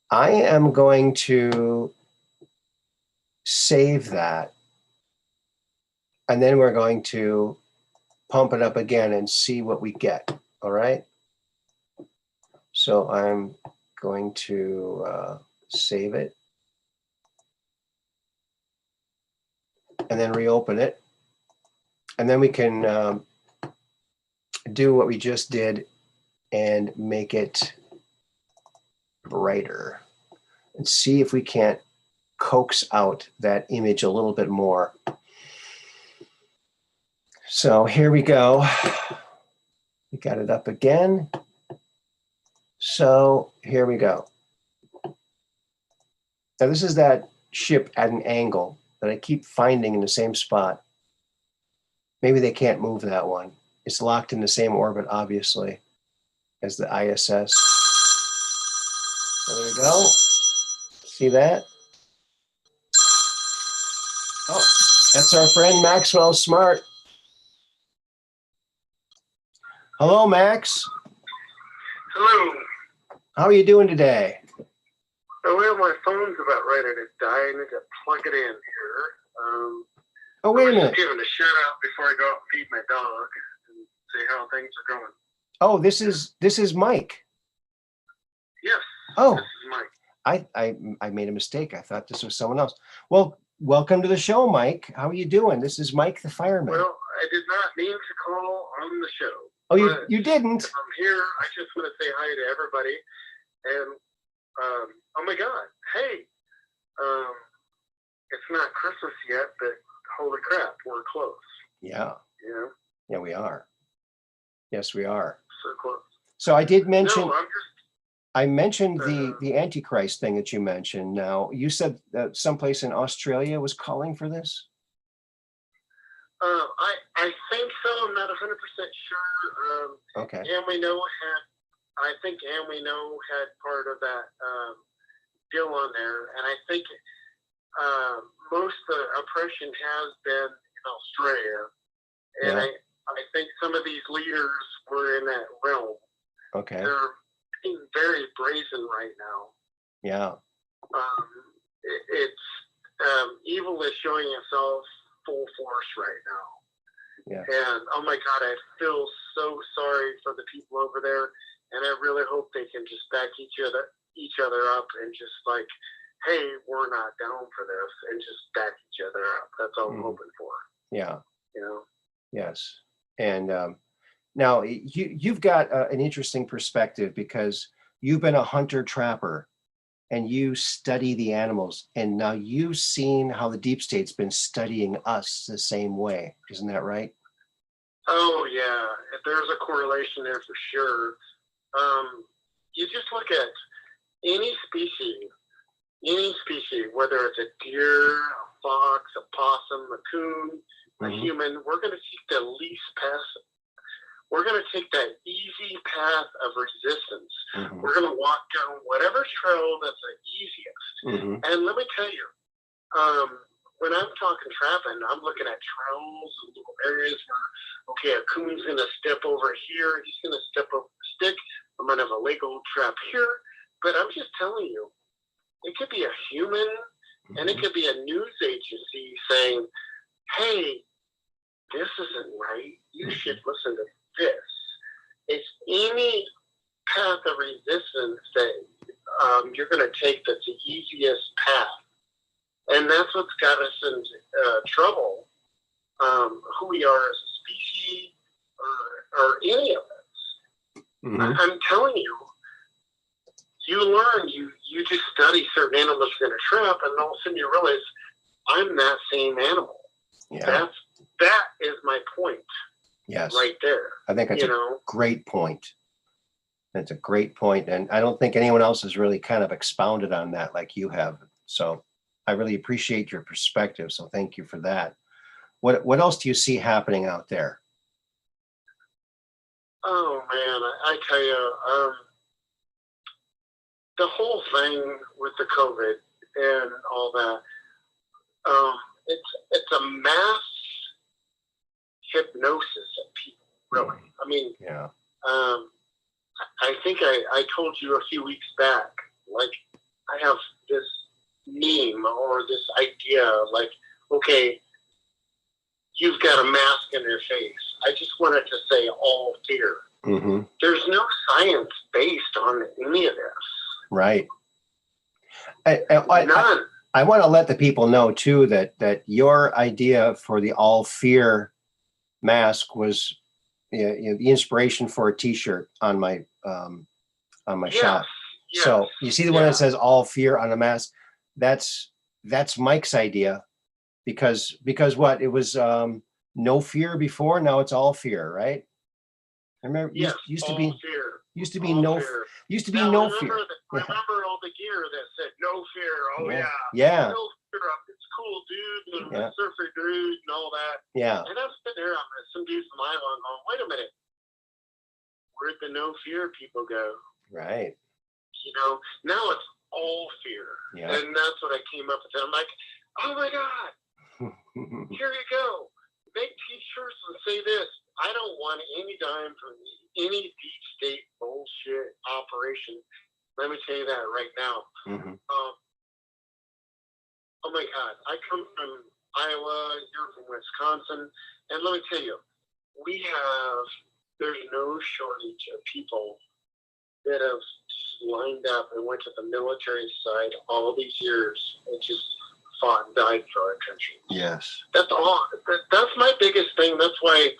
I am going to save that. And then we're going to pump it up again and see what we get. All right. So I'm going to save it. And then reopen it. And then we can do what we just did and make it brighter and see if we can't coax out that image a little bit more. So here we go. We got it up again. So here we go. Now this is that ship at an angle that I keep finding in the same spot. Maybe they can't move that one. It's locked in the same orbit, obviously, as the ISS. There we go. See that? Oh, that's our friend Maxwell Smart. Hello, Max. Hello. How are you doing today? Well, my phone's about ready to die. I need to plug it in here. Oh, wait a minute. Just giving a shout out before I go out and feed my dog and see how things are going. Oh, this is Mike. Yes. Oh, this is Mike. I made a mistake. I thought this was someone else. Well, welcome to the show, Mike. How are you doing? This is Mike the fireman. Well, I did not mean to call on the show. Oh, you didn't? If I'm here, I just want to say hi to everybody. And oh my God, hey, it's not Christmas yet, but holy crap, we're close. Yeah. Yeah. Yeah, we are. Yes, we are. So close. So I did mention. No, I mentioned the Antichrist thing that you mentioned. Now you said that someplace in Australia was calling for this. I think so. I'm not 100% sure. Okay. I think Amwino had part of that deal on there, and I think most of the oppression has been in Australia, and yeah. I think some of these leaders were in that realm. Okay. They're being very brazen right now. Yeah. It's evil is showing itself full force right now. Yeah. And oh my God, I feel so sorry for the people over there, and I really hope they can just back each other up and just like, hey, we're not down for this, and just back each other up. That's all I'm hoping for. Yeah. You know. Yes. And now you've got an interesting perspective because you've been a hunter trapper and you study the animals, and now you've seen how the deep state's been studying us the same way. Isn't that right? Oh yeah, there's a correlation there for sure. You just look at any species, whether it's a deer, a fox, a possum, a coon, a human, we're going to take the least path. We're going to take that easy path of resistance. We're going to walk down whatever trail that's the easiest. And let me tell you, when I'm talking trapping, I'm looking at trails and little areas where, okay, a coon's going to step over here. He's going to step over the stick. I'm going to have a legal trap here. But I'm just telling you, it could be a human and it could be a news agency saying, hey, this isn't right. You should listen to this. It's any path of resistance that you're going to take that's the easiest path. And that's what's got us in trouble, who we are as a species or any of us. I'm telling you, you learn, you just study certain animals you're going to trap, and all of a sudden you realize, I'm that same animal. Yeah. That is my point. Yes. Right there. I think that's a great point. That's a great point. And I don't think anyone else has really kind of expounded on that like you have. So I really appreciate your perspective. So thank you for that. What else do you see happening out there? Oh man, I tell you, the whole thing with the COVID and all that, it's a mass hypnosis of people, really. I mean, yeah. I think I told you a few weeks back, like, I have this meme or this idea, like, okay, you've got a mask in your face. I just wanted to say all fear. There's no science based on any of this. Right. None. I want to let the people know too that your idea for the all fear mask was the inspiration for a T-shirt on my shop. Yes. So you see the one that says all fear on a mask. That's Mike's idea because what it was no fear before. Now it's all fear, right? I remember used to be no fear. Remember all the gear that said no fear. Oh yeah. No fear. It's cool, dude. And the surfer dude and all that. Yeah. And I'm sitting there, some dudes from Iowa going, wait a minute. Where'd the no fear people go? Right. Now it's all fear. Yeah. And that's what I came up with. I'm like, oh my God, here you go. Make T-shirts and say this. I don't want any dime from any deep state bullshit operation. Let me tell you that right now. Oh my God, I come from Iowa, you're from Wisconsin, and let me tell you, there's no shortage of people that have just lined up and went to the military side all these years and just fought and died for our country. Yes. That's all. That's my biggest thing. That's why,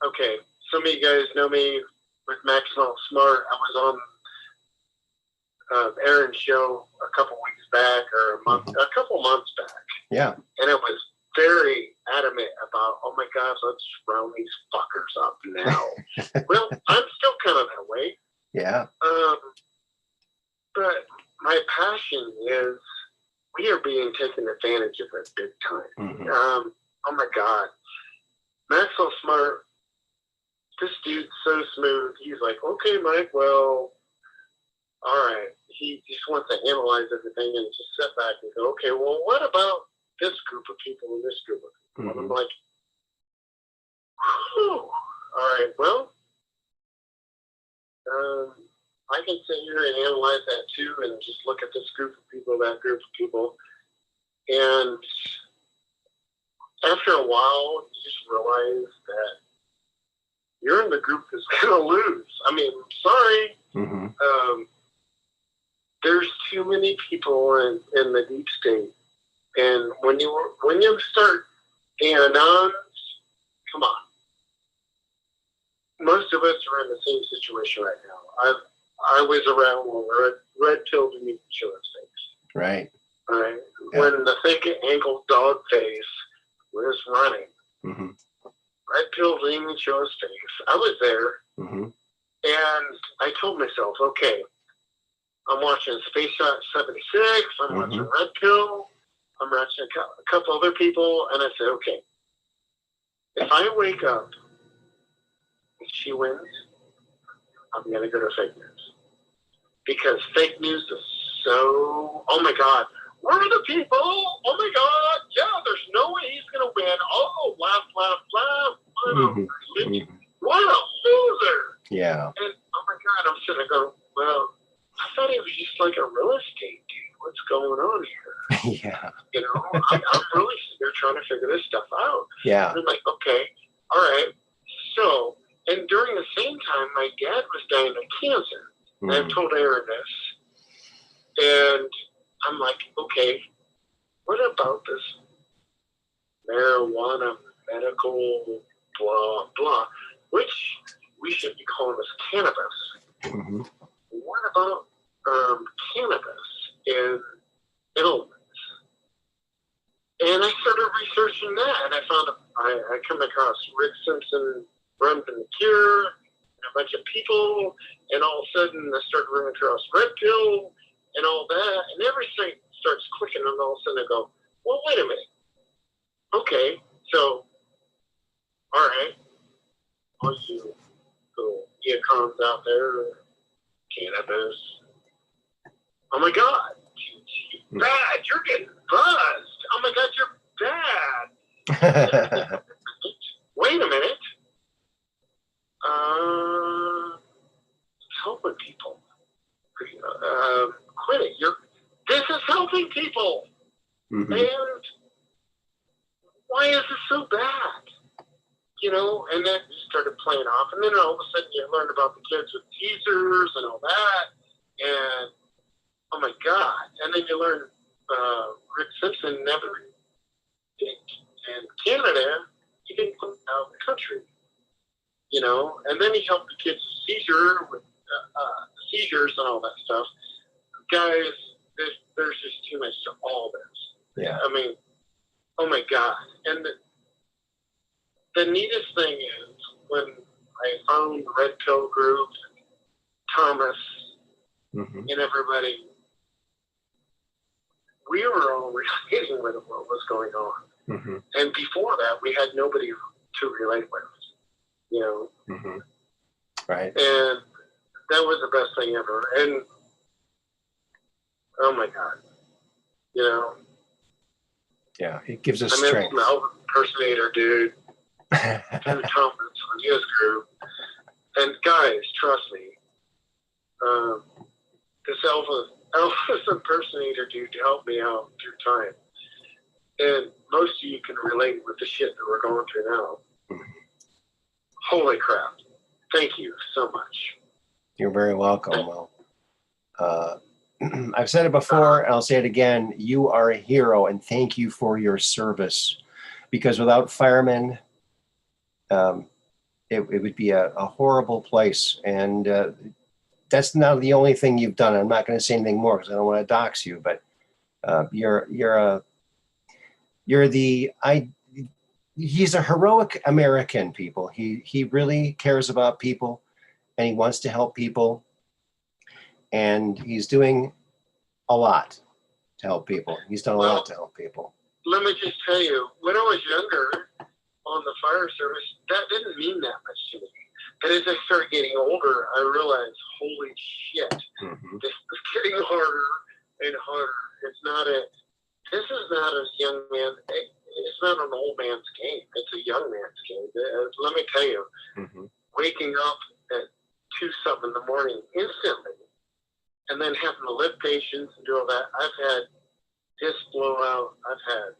okay. Some of you guys know me with Maxwell Smart. I was on Aaron's show a couple weeks back or a couple months back. Yeah. And it was very adamant about, oh my God, let's round these fuckers up now. Well, I'm still kind of that way. Yeah. But my passion is we are being taken advantage of it big time. Oh my God. Maxwell Smart, this dude's so smooth. He's like, okay, Mike, well, all right. He just wants to analyze everything and just sit back and go, okay, well, what about this group of people and this group of people? And I'm like, whew, all right, well, I can sit here and analyze that too and just look at this group of people, that group of people. And after a while, you just realize that you're in the group that's going to lose. I mean, sorry. There's too many people in the deep state. And when you start anons come on. Most of us are in the same situation right now. I was around when red pill didn't even show its face. Right. Right. Yeah. When the thick ankle dog face was running, Mm-hmm. red pill didn't even show its face. I was there, Mm-hmm. and I told myself, okay, I'm watching Space Shot 76. I'm watching Red Pill. I'm watching a couple other people, and I said, okay, if I wake up and she wins, I'm going to go to fake news. Because fake news is so, oh my God, we're the people. Oh my God, yeah, there's no way he's going to win. Oh, laugh, laugh, laugh. Wow, Mm-hmm. what a loser. Yeah. And oh my God, I'm sitting there going, well, I thought he was just like a real estate dude. What's going on here? Yeah. You know, I'm really sitting there trying to figure this stuff out. Yeah. And I'm like, okay, all right. So, and during the same time, my dad was dying of cancer. Mm. I've told Aaron this. And I'm like, okay, what about this marijuana medical blah, blah, which we should be calling this cannabis. Mm-hmm. What about cannabis in illness? And I started researching that, and I found I come across Rick Simpson run from the Cure, and a bunch of people, and all of a sudden I started running across Red Pill and all that, and everything starts clicking, and all of a sudden I go, well, wait a minute. Okay, so, all right, all you little eacons out there, cannabis. Oh my God, bad! You're getting buzzed. Oh my God, you're bad. Wait a minute. It's helping people. Quit it. This is helping people. Mm-hmm. And why is it so bad? You know, and then you started playing off, and then all of a sudden you learned about the kids with teasers and all that, and oh my God! And then you learn Rick Simpson never in Canada, he didn't come out of the country, you know, and then he helped the kids with seizures and all that stuff. Guys, there's just too much to all this. Yeah. I mean, oh my God! And the neatest thing is when I found the Red Pill group, Thomas, Mm-hmm. and everybody, we were all relating with what was going on. Mm-hmm. And before that, we had nobody to relate with, you know. Mm-hmm. Right. And that was the best thing ever. And oh my God, you know. Yeah, it gives us I met strength. some Elvis impersonator dude, Tim Thomas on his group. And guys, trust me, this Elvis impersonator dude helped me out through time. And most of you can relate with the shit that we're going through now. Mm-hmm. Holy crap. Thank you so much. You're very welcome. Well, I've said it before, and I'll say it again. You are a hero, and thank you for your service. Because without firemen, it would be a horrible place. And that's not the only thing you've done. I'm not going to say anything more because I don't want to dox you. But he's a heroic American, people. He really cares about people, and he wants to help people. And he's doing a lot to help people. He's done a lot to help people. Let me just tell you, when I was younger on the fire service, that didn't mean that much to me. But as I started getting older, I realized, holy shit, Mm-hmm. this is getting harder and harder. This is not a young man, it's not an old man's game. It's a young man's game. Let me tell you, Mm-hmm. waking up at 2-something in the morning instantly, and then having to lift patients and do all that. I've had disc blowout. I've had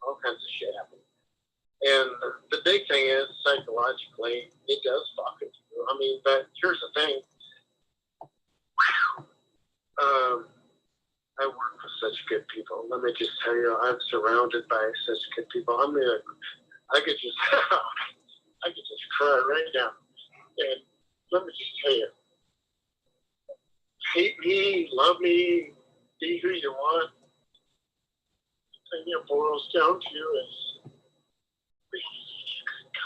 all kinds of shit happen. And the big thing is, psychologically, it does fuck with you. I mean, but here's the thing. I work with such good people. Let me just tell you, I'm surrounded by such good people. I mean, I could just, I could just cry right now. And let me just tell you, hate me, love me, be who you want. The thing it boils down to is this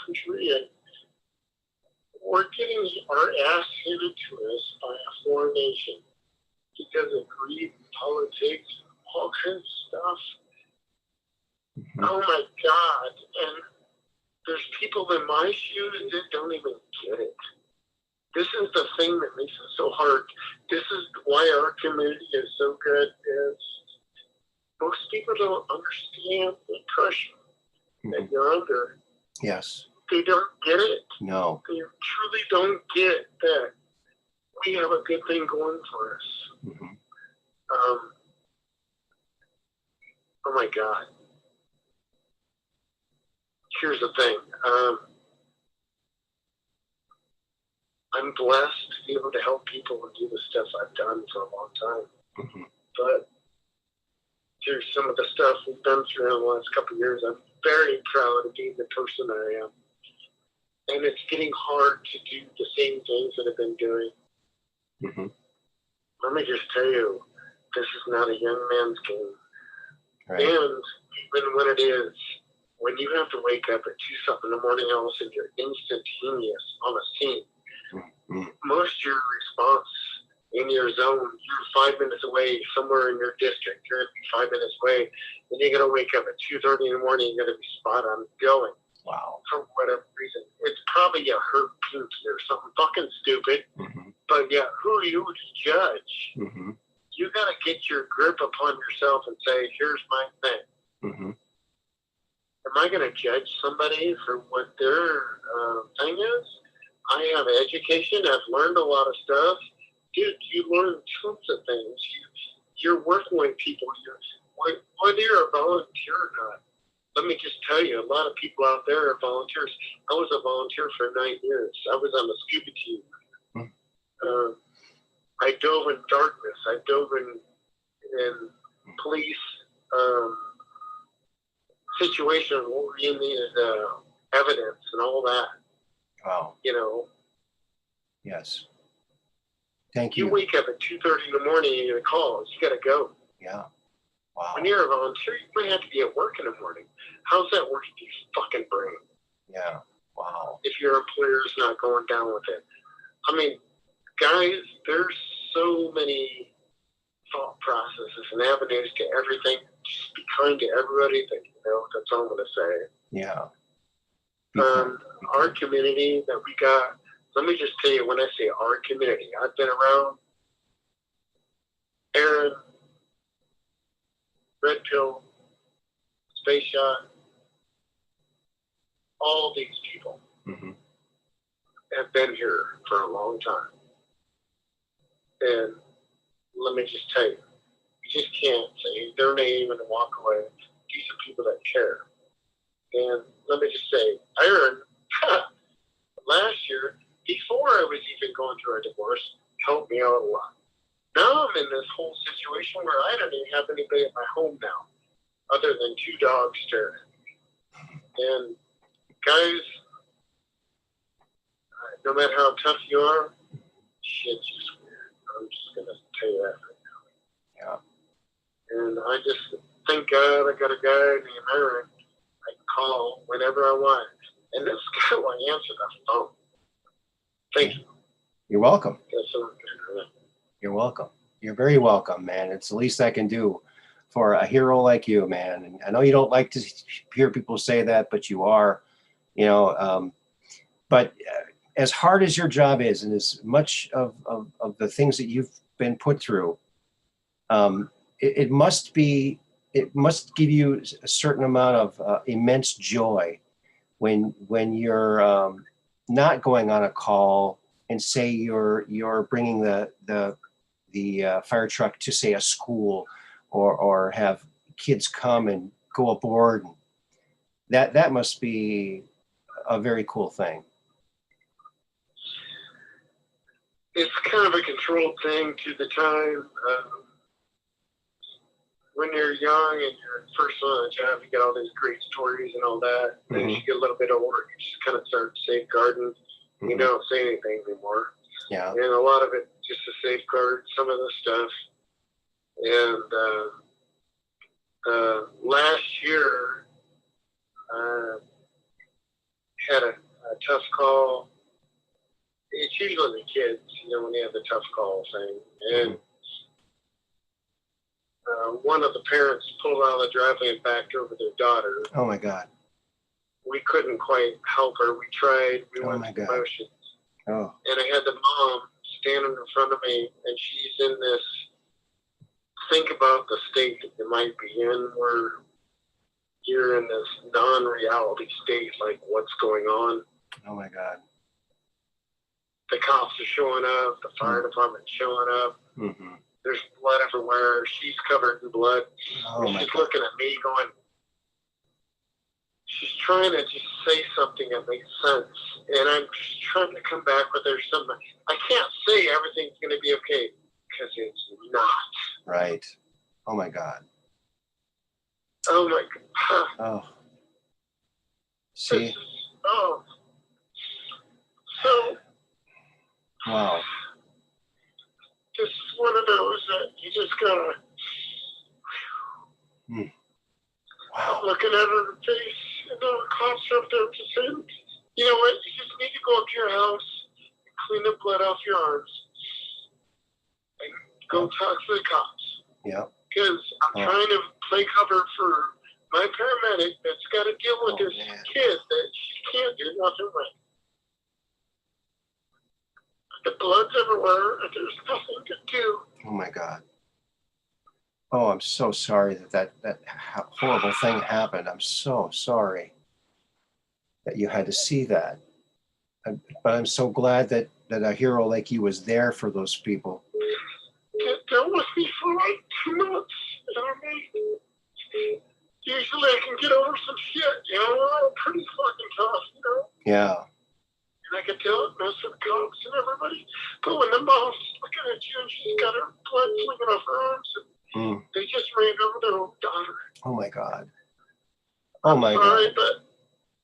country, and we're getting our ass handed to us by a foreign nation because of greed, politics, all kinds of stuff. Mm-hmm. Oh my God. And there's people in my shoes that don't even get it. This is the thing that makes it so hard. This is why our community is so good, is most people don't understand the pressure that you're under. Yes. They don't get it. No. They truly don't get that we have a good thing going for us. Mm-hmm. Oh my God. Here's the thing. I'm blessed to be able to help people and do the stuff I've done for a long time. Mm-hmm. But through some of the stuff we've been through in the last couple of years, I'm very proud of being the person I am. And it's getting hard to do the same things that I've been doing. Mm-hmm. Let me just tell you, this is not a young man's game. Right. And even when it is, when you have to wake up at 2 something in the morning, all of a sudden you're instantaneous on a scene. Mm-hmm. Most of your response in your zone, you're 5 minutes away somewhere in your district. You're 5 minutes away, and you're going to wake up at 2:30 in the morning. You're going to be spot on going. Wow. For whatever reason. It's probably a hurt pinky or something fucking stupid. Mm-hmm. But yeah, who are you to judge? Mm-hmm. You got to get your grip upon yourself and say, here's my thing. Mm-hmm. Am I going to judge somebody for what their thing is? I have education. I've learned a lot of stuff. Dude, you learn tons of things. You're working with people. Whether you're a volunteer or not, let me just tell you, a lot of people out there are volunteers. I was a volunteer for 9 years. I was on the scuba team. Mm-hmm. I dove in darkness. I dove in police situations where you needed evidence and all that. Wow. You know. Yes. Thank you. You wake up at 2:30 in the morning and you get a call. You got to go. Yeah. Wow. When you're a volunteer, you might have to be at work in the morning. How's that working your fucking brain? Yeah. Wow. If your employer's not going down with it. I mean, guys, there's so many thought processes and avenues to everything. Just be kind to everybody. That's all I'm going to say. Yeah. Our community that we got, let me just tell you, when I say our community, I've been around Aaron, Red Pill, Space Shot, all these people Mm-hmm. have been here for a long time. And let me just tell you, you just can't say their name and walk away. These are people that care. And let me just say, Aaron, last year, before I was even going through a divorce, helped me out a lot. Now I'm in this whole situation where I don't even have anybody at my home now, other than 2 dogs staring at me. And guys, no matter how tough you are, shit's just weird. I'm just going to tell you that right now. Yeah. And I just thank God I got a guy named Aaron I can call whenever I want. And this guy will answer the phone. Thank you. You're welcome. That's so good. You're welcome. You're very welcome, man. It's the least I can do for a hero like you, man. And I know you don't like to hear people say that, but you are, but as hard as your job is, and as much of the things that you've been put through, it must give you a certain amount of immense joy when you're not going on a call and say you're bringing the fire truck to, say, a school, or have kids come and go aboard. That must be a very cool thing. It's kind of a controlled thing to the time. when you're young and you're first on the job, you get all these great stories and all that. And as you get a little bit older, you just kind of start safeguarding. You don't say anything anymore. Yeah. And a lot of it just to safeguard some of the stuff. And last year, had a tough call. It's usually the kids, when they have the tough call thing. And one of the parents pulled out of the driveway and backed over their daughter. Oh my God. We couldn't quite help her. We tried. We went through motions. Oh. And I had the mom standing in front of me, and she's in this, think about the state that you might be in, where you're in this non-reality state, like what's going on. Oh my God. The cops are showing up, the fire department's showing up. There's blood everywhere. She's covered in blood. Oh my she's God. looking at me going, she's trying to just say something that makes sense. And I'm just trying to come back with her something. I can't say everything's going to be okay, because it's not. Right. Oh my God. Oh my God. Oh. See? So. Wow. Just one of those that you just gotta. Wow. I'm looking at her in the face, and the cops are up there just saying, you know what, you just need to go up to your house and clean the blood off your arms and go talk to the cops. Yeah. Because I'm trying to play cover for my paramedic that's got to deal with this kid that she can't do nothing with. The blood's everywhere, and there's nothing to do. Oh my God. Oh, I'm so sorry that horrible thing happened. I'm so sorry that you had to see that. But I'm so glad that a hero like you was there for those people. That was me for like 2 months. Usually I can get over some shit, I'm pretty fucking tough, Yeah. And I could tell it messed with the cops and everybody. But when the mom's looking at you and she's got her blood flinging off her arms, and they just ran over their own daughter. Oh my God. Oh my God. Sorry, but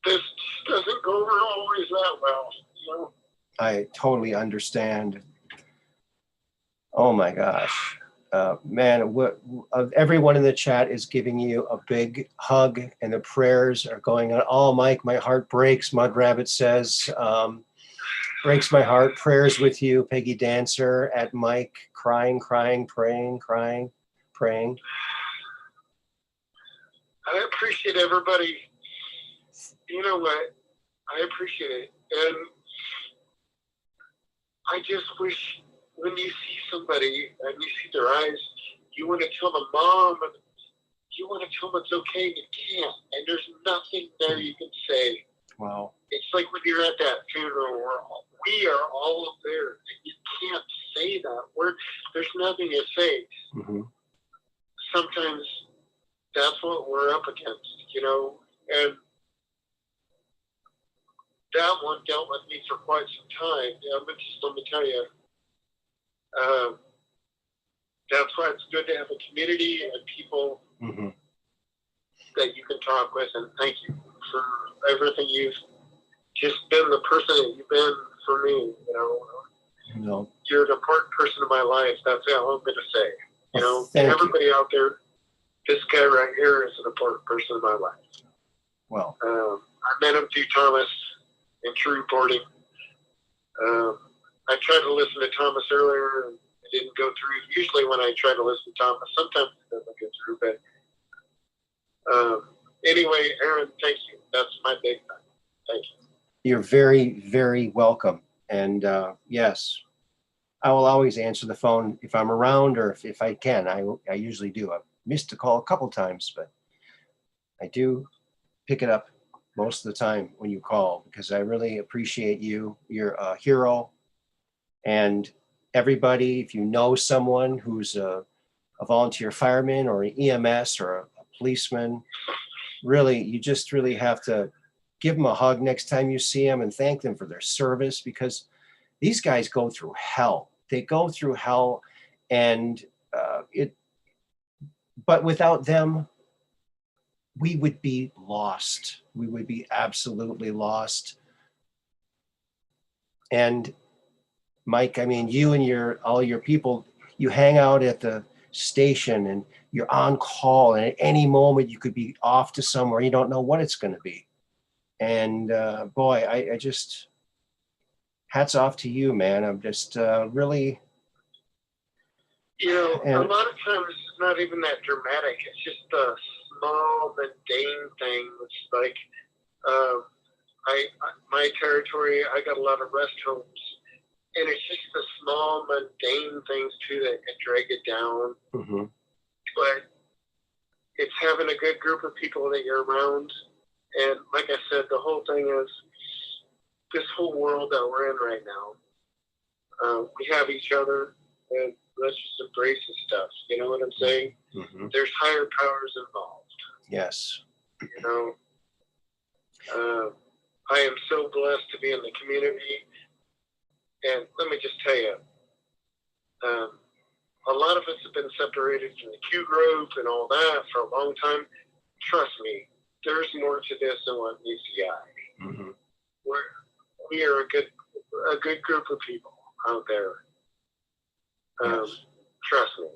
this doesn't go over always that well, I totally understand. Oh my gosh. Man, everyone in the chat is giving you a big hug, and the prayers are going on. Oh, Mike, my heart breaks. Mud Rabbit says, breaks my heart. Prayers with you, Peggy Dancer at Mike, crying, praying. I appreciate everybody. You know what? I appreciate it. And I just wish when you see somebody and you see their eyes, you want to tell the mom, and you want to tell them it's okay, and you can't. And there's nothing there you can say. Wow. It's like when you're at that funeral where we are all there, and you can't say that. There's nothing to say. Sometimes that's what we're up against, and that one dealt with me for quite some time. But just let me tell you, that's why it's good to have a community and people that you can talk with. And thank you for everything. You've just been the person that you've been for me. You're an important person in my life. That's all I'm going to say. And everybody out there, this guy right here is an important person in my life. Well, I met him through Thomas in True Reporting. I tried to listen to Thomas earlier, and it didn't go through. Usually when I try to listen to Thomas, sometimes it doesn't go through. But anyway, Aaron, thank you. That's my big thing. Thank you. You're very, very welcome. And yes, I will always answer the phone if I'm around, or if I can. I usually do. I've missed a call a couple times, but I do pick it up most of the time when you call, because I really appreciate you. You're a hero. And everybody, if you know someone who's a volunteer fireman or an EMS or a policeman, really, you just really have to give them a hug next time you see them and thank them for their service, because these guys go through hell. They go through hell, and but without them, we would be lost. We would be absolutely lost. And Mike, I mean, you and all your people, you hang out at the station and you're on call, and at any moment you could be off to somewhere. You don't know what it's going to be. And boy, I just, hats off to you, man. I'm just really. You know, And a lot of times it's not even that dramatic. It's just the small, mundane things. Like, my territory, I got a lot of rest homes, and it's just the small, mundane things too that can drag it down. mm-hmm. But it's having a good group of people that you're around, and like I said, the whole thing is this whole world that we're in right now. We have each other, and let's just embrace the stuff. You know what I'm saying? Mm-hmm. There's higher powers involved. Yes. You know, I am so blessed to be in the community, and let me just tell you, a lot of us have been separated from the Q group and all that for a long time. Trust me, there's more to this than what meets the eye. Mm-hmm. We are a good group of people out there. Yes. Trust me.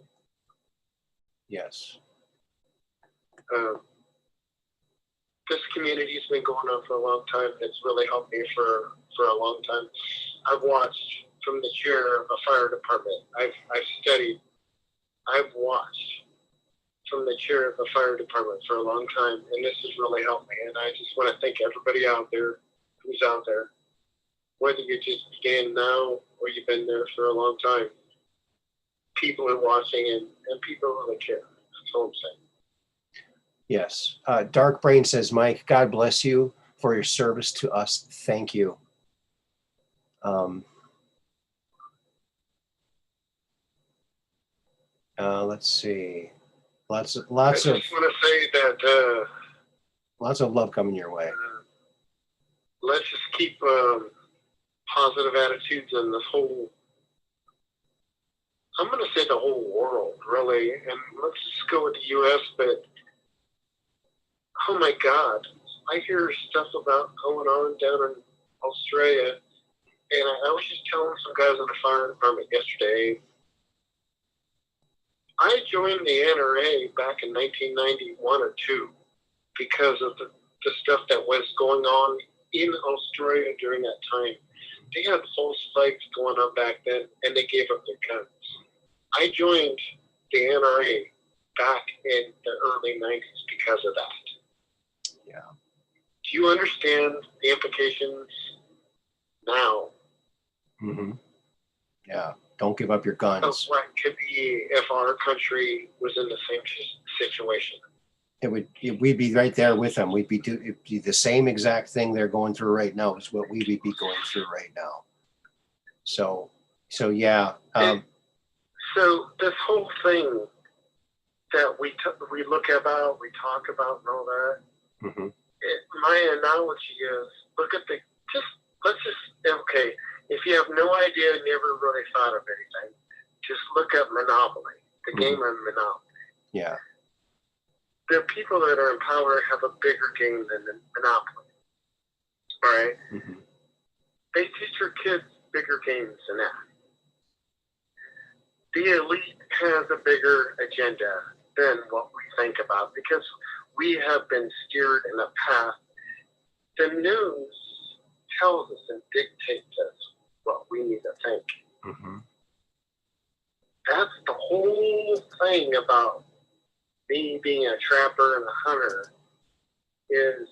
Yes. This community's been going on for a long time. It's really helped me for a long time. I've watched from the chair of a fire department. I've studied. I've watched from the chair of a fire department for a long time, and this has really helped me. And I just want to thank everybody out there who's out there, whether you're just beginning now or you've been there for a long time. People are watching, and people really care. That's all I'm saying. Yes. Dark Brain says, Mike, God bless you for your service to us. Thank you. Let's see. Lots I of just want to say that lots of love coming your way. let's just keep positive attitudes in this whole. I'm going to say the whole world, really, and let's just go with the U.S. But oh my God, I hear stuff about going on down in Australia, and I was just telling some guys in the fire department yesterday. I joined the NRA back in 1991 or 2 because of the stuff that was going on in Australia during that time. They had false flags going on back then, and they gave up their guns. I joined the NRA back in the early 90s because of that. Yeah. Do you understand the implications now? Mm-hmm. Yeah. Don't give up your guns. Of what could be if our country was in the same situation? We'd be right there with them. It'd be the same exact thing they're going through right now is what we would be going through right now. So yeah. So this whole thing that we look about, we talk about, and all that. Mm-hmm. My analogy is let's just okay. If you have no idea, never really thought of anything, just look up Monopoly, the Mm-hmm. game of Monopoly. Yeah. The people that are in power have a bigger game than the Monopoly. All right? Mm-hmm. They teach their kids bigger games than that. The elite has a bigger agenda than what we think about because we have been steered in a path. The news tells us and dictates us what we need to think. Mm-hmm. That's the whole thing about me being a trapper and a hunter is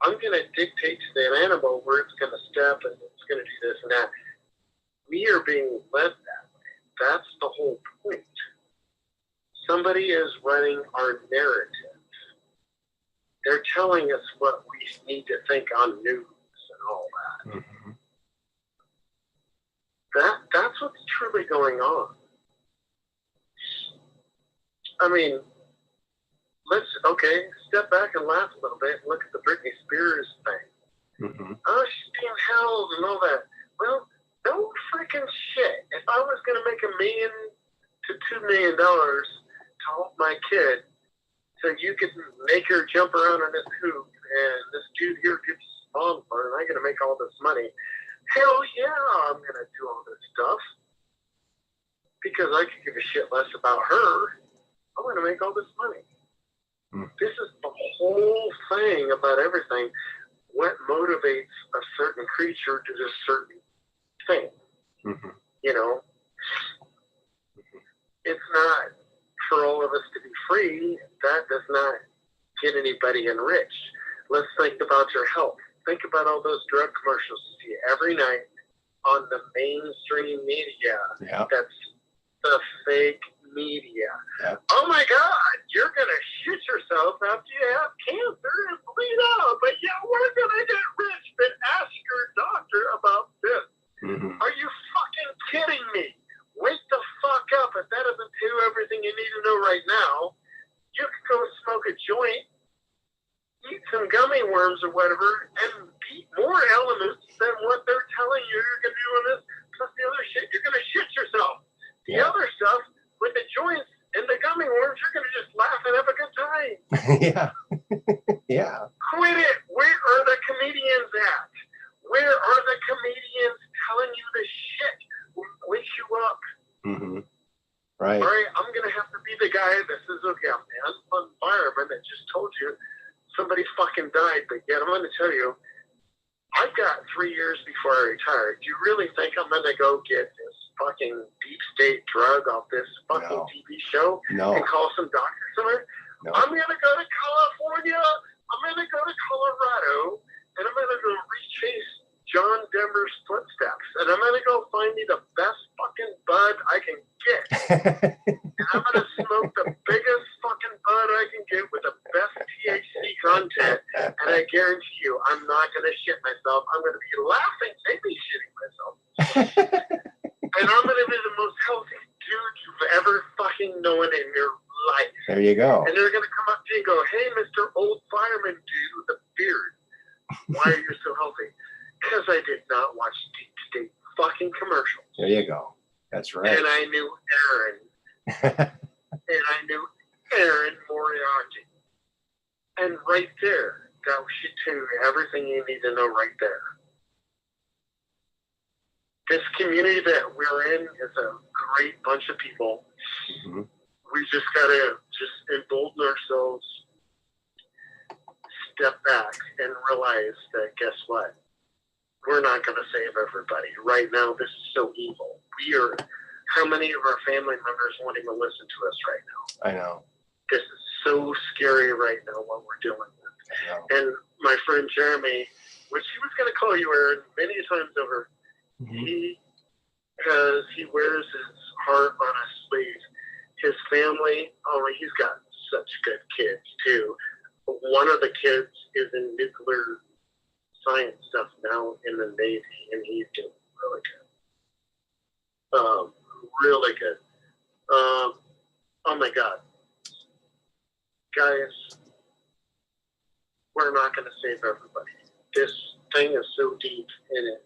I'm going to dictate to the animal where it's going to step and it's going to do this and that. We are being led that way. That's the whole point. Somebody is running our narrative. They're telling us what we need to think on news and all that. Mm-hmm. That's what's truly going on. I mean, let's step back and laugh a little bit and look at the Britney Spears thing. Mm-hmm. Oh, she's being held and all that. Well, no freaking shit. If I was going to make $1 million to $2 million, told my kid, so you can make her jump around in this hoop, and this dude here gets on for it, and I'm going to make all this money. Hell yeah, I'm going to do all this stuff. Because I could give a shit less about her. I'm going to make all this money. This is the whole thing about everything. What motivates a certain creature to do a certain thing? You know? It's not for all of us to be free. That does not get anybody enriched. Let's think about your health. Think about all those drug commercials you see every night on the mainstream media. Yeah. That's the fake media. Yep. Oh my God, you're going to shit yourself after you have cancer and bleed out. But yeah, we're going to get rich. But ask your doctor about this. Are you fucking kidding me? Wake the fuck up. If that doesn't do everything you need to know right now, you can go smoke a joint, eat some gummy worms or whatever, and eat more elements than what they're telling you you're going to do in this. Plus the other shit, you're going to shit yourself. The other stuff, with the joints and the gummy worms, you're going to just laugh and have a good time. Yeah. Yeah. Quit it. Where are the comedians at? Where are the comedians telling you the shit? Wake you up. Right. All right, I'm going to have to be the guy that says, okay, I'm an fireman that just told you somebody fucking died, but yet I'm going to tell you, I've got 3 years before I retire. Do you really think I'm going to go get this fucking deep state drug off this fucking TV show and call some doctor somewhere? No. I'm going to go to California. I'm going to go to Colorado, and I'm going to go retrace John Denver's footsteps, and I'm going to go find me the best fucking bud I can get. And I'm going to smoke the biggest fucking bud I can get with the best THC content, and I guarantee you, I'm not going to shit myself. I'm going to be laughing, maybe shitting myself. And I'm going to be the most healthy dude you've ever fucking known in your life. There you go. And they're going to come up to you and go, hey, Mr. Old Fireman dude with a beard, why are you so healthy? Because I did not watch deep state fucking commercials. There you go. That's right. And I knew Aaron. And I knew Aaron Moriarty. And right there, that should tell you everything you need to know right there. This community that we're in is a great bunch of people. We just got to just embolden ourselves, step back, and realize that, guess what? We're not going to save everybody. Right now, this is so evil. How many of our family members won't even listen to us right now? I know. This is so scary right now what we're dealing with. And my friend Jeremy, which he was going to call you, Aaron, many times over, he wears his heart on his sleeve. His family, he's got such good kids, too. One of the kids is in nuclear science stuff now in the Navy, and he's doing really good. Really good. Oh my God. Guys, we're not going to save everybody. This thing is so deep, and